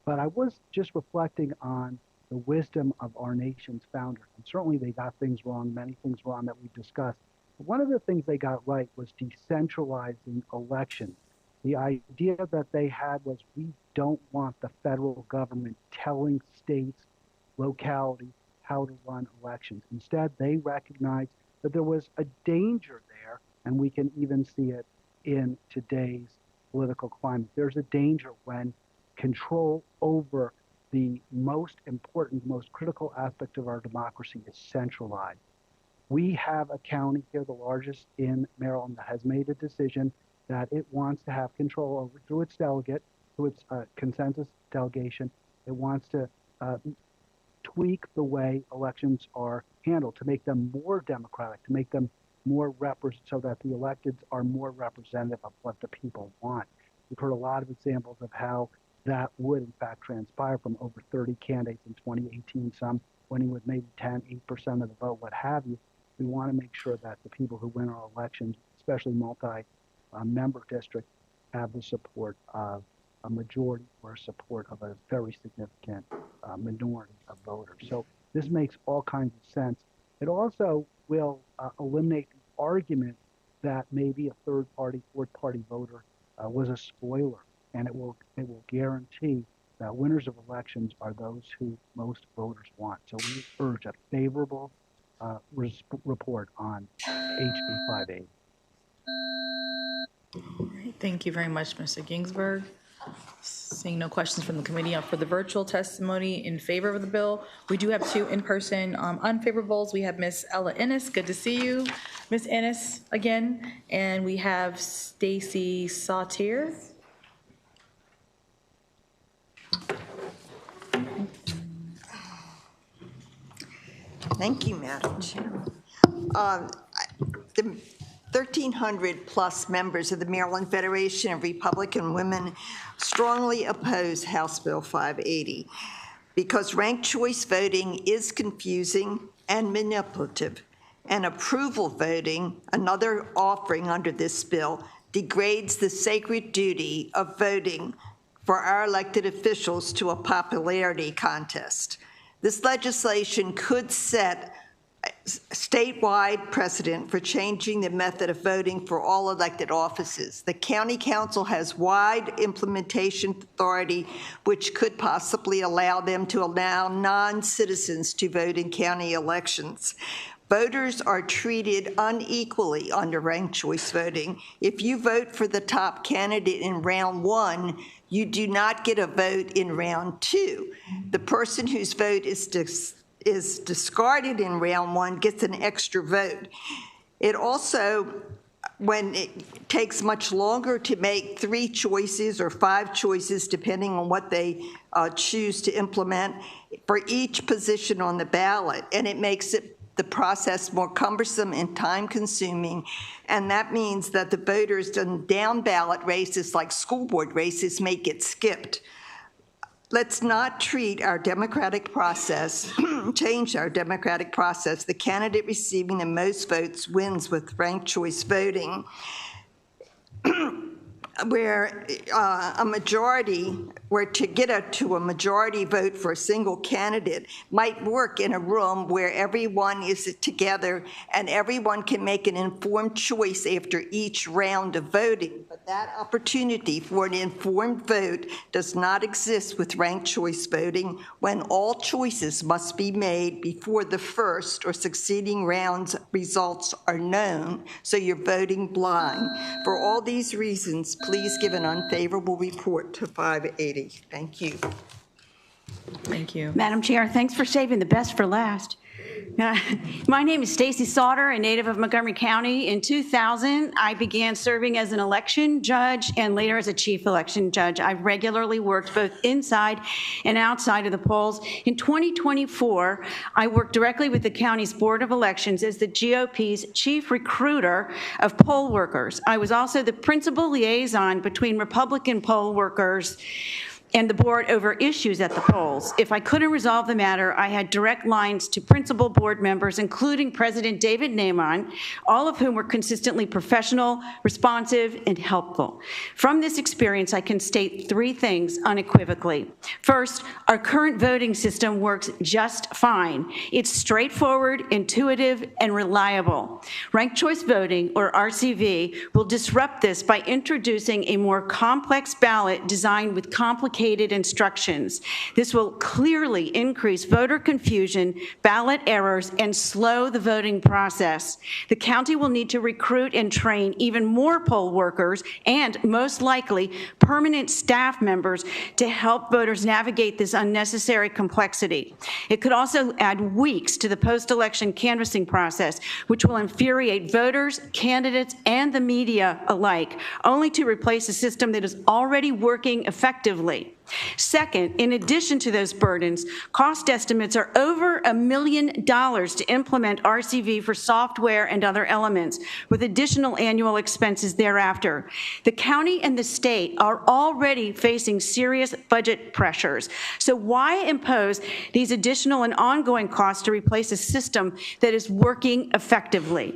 But I was just reflecting on the wisdom of our nation's founders. And certainly they got things wrong, many things wrong that we've discussed. But one of the things they got right was decentralizing elections. The idea that they had was, we don't want the federal government telling states, localities, how to run elections. Instead, they recognized that there was a danger there, and we can even see it in today's political climate. There's a danger when control over the most important, most critical aspect of our democracy is centralized. We have a county here, the largest in Maryland, that has made a decision that it wants to have control over through its delegate, through its consensus delegation. It wants to tweak the way elections are handled to make them more democratic, to make them more so that the electeds are more representative of what the people want. We've heard a lot of examples of how that would in fact transpire from over 30 candidates in 2018, some winning with maybe 10, 8% of the vote, what have you. We want to make sure that the people who win our elections, especially multi-member districts, have the support of a majority or support of a very significant minority of voters. So this makes all kinds of sense. It also will eliminate the argument that maybe a third party, fourth party voter was a spoiler, and it will guarantee that winners of elections are those who most voters want. So we urge a favorable report on HB 580. All right, thank you very much, Mr. Ginsburg. Seeing no questions from the committee for the virtual testimony in favor of the bill, we do have two in-person unfavorables. We have Ms. Ella Ennis. Good to see you, Ms. Ennis, again. And we have Stacy Sautier. Thank you, Madam Chair. The 1,300 plus members of the Maryland Federation of Republican Women strongly oppose House Bill 580 because ranked choice voting is confusing and manipulative, and approval voting, another offering under this bill, degrades the sacred duty of voting for our elected officials to a popularity contest. This legislation could set statewide precedent for changing the method of voting for all elected offices. The county council has wide implementation authority, which could possibly allow them to allow non-citizens to vote in county elections. Voters are treated unequally under ranked choice voting. If you vote for the top candidate in round one, you do not get a vote in round two. The person whose vote is discarded in round one gets an extra vote. It also, when it takes much longer to make 3 choices or 5 choices, depending on what they choose to implement for each position on the ballot, and it makes the process more cumbersome and time-consuming, and that means that the voters in down-ballot races like school board races may get skipped. Let's not treat our democratic process, change our democratic process. The candidate receiving the most votes wins with ranked choice voting, where to get to a majority vote for a single candidate might work in a room where everyone is together and everyone can make an informed choice after each round of voting. But that opportunity for an informed vote does not exist with ranked choice voting, when all choices must be made before the first or succeeding round's results are known, so you're voting blind. For all these reasons, please give an unfavorable report to 580. Thank you. Thank you. Madam Chair, thanks for saving the best for last. My name is Stacy Sauter, a native of Montgomery County. In 2000, I began serving as an election judge and later as a chief election judge. I've regularly worked both inside and outside of the polls. In 2024, I worked directly with the county's Board of Elections as the GOP's chief recruiter of poll workers. I was also the principal liaison between Republican poll workers and the board over issues at the polls. If I couldn't resolve the matter, I had direct lines to principal board members, including President David Naiman, all of whom were consistently professional, responsive, and helpful. From this experience, I can state 3 things unequivocally. First, our current voting system works just fine. It's straightforward, intuitive, and reliable. Ranked choice voting, or RCV, will disrupt this by introducing a more complex ballot designed with complicated complicated instructions. This will clearly increase voter confusion, ballot errors, and slow the voting process. The county will need to recruit and train even more poll workers and, most likely, permanent staff members to help voters navigate this unnecessary complexity. It could also add weeks to the post-election canvassing process, which will infuriate voters, candidates, and the media alike, only to replace a system that is already working effectively. Second, in addition to those burdens, cost estimates are over $1 million to implement RCV for software and other elements, with additional annual expenses thereafter. The county and the state are already facing serious budget pressures, so why impose these additional and ongoing costs to replace a system that is working effectively?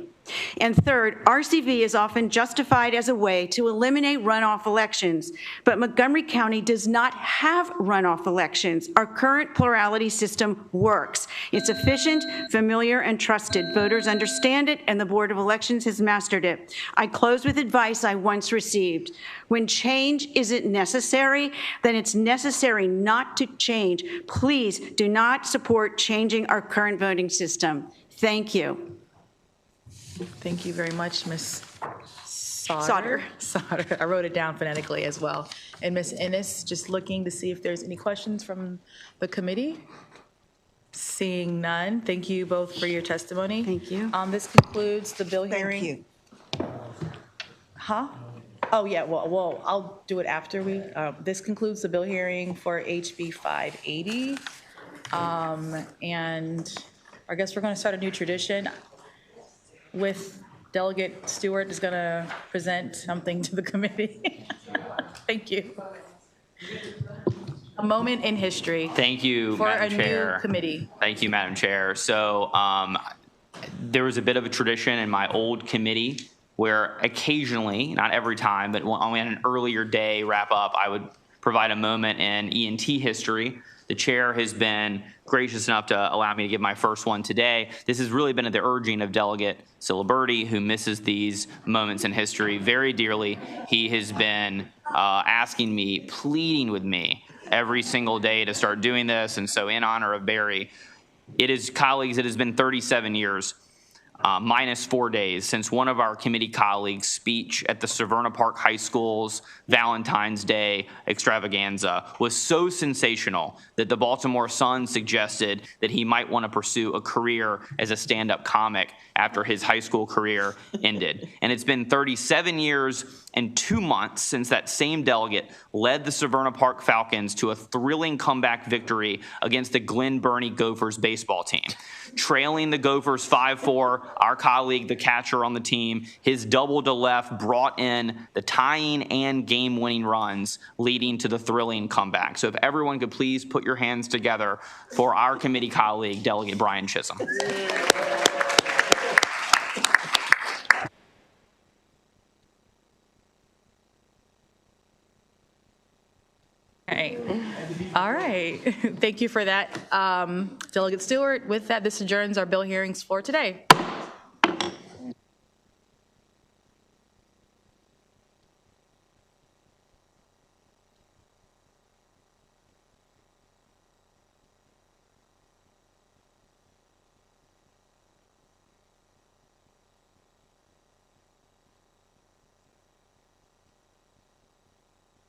And third, RCV is often justified as a way to eliminate runoff elections, but Montgomery County does not have runoff elections. Our current plurality system works. It's efficient, familiar, and trusted. Voters understand it, and the Board of Elections has mastered it. I close with advice I once received. When change isn't necessary, then it's necessary not to change. Please do not support changing our current voting system. Thank you. Thank you very much, Ms. Sauter. I wrote it down phonetically as well. And Ms. Ennis, just looking to see if there's any questions from the committee. Seeing none, thank you both for your testimony. Thank you. This concludes the bill hearing. Thank you. Huh? Oh, yeah, well, I'll do it after we, this concludes the bill hearing for HB 580. And I guess we're going to start a new tradition with Delegate Stewart is going to present something to the committee. Thank you. A moment in history. Thank you, for Madam a Chair. new committee. Thank you, Madam Chair. So there was a bit of a tradition in my old committee where occasionally, not every time, but on an earlier day wrap up, I would provide a moment in ENT history. The chair has been gracious enough to allow me to give my first one today. This has really been at the urging of Delegate Ciliberti, who misses these moments in history very dearly. He has been asking me, pleading with me every single day to start doing this. And so in honor of Barry, colleagues, it has been 37 years, minus 4 days, since one of our committee colleagues' speech at the Severna Park High School's Valentine's Day extravaganza was so sensational that the Baltimore Sun suggested that he might want to pursue a career as a stand-up comic after his high school career ended. And it's been 37 years and 2 months since that same delegate led the Severna Park Falcons to a thrilling comeback victory against the Glen Burnie Gophers baseball team. Trailing the Gophers 5-4, our colleague, the catcher on the team, his double to left brought in the tying and game-winning runs, leading to the thrilling comeback. So if everyone could please put your hands together for our committee colleague, Delegate Brian Chisholm. All right. Thank you for that, Delegate Stewart. With that, this adjourns our bill hearings for today.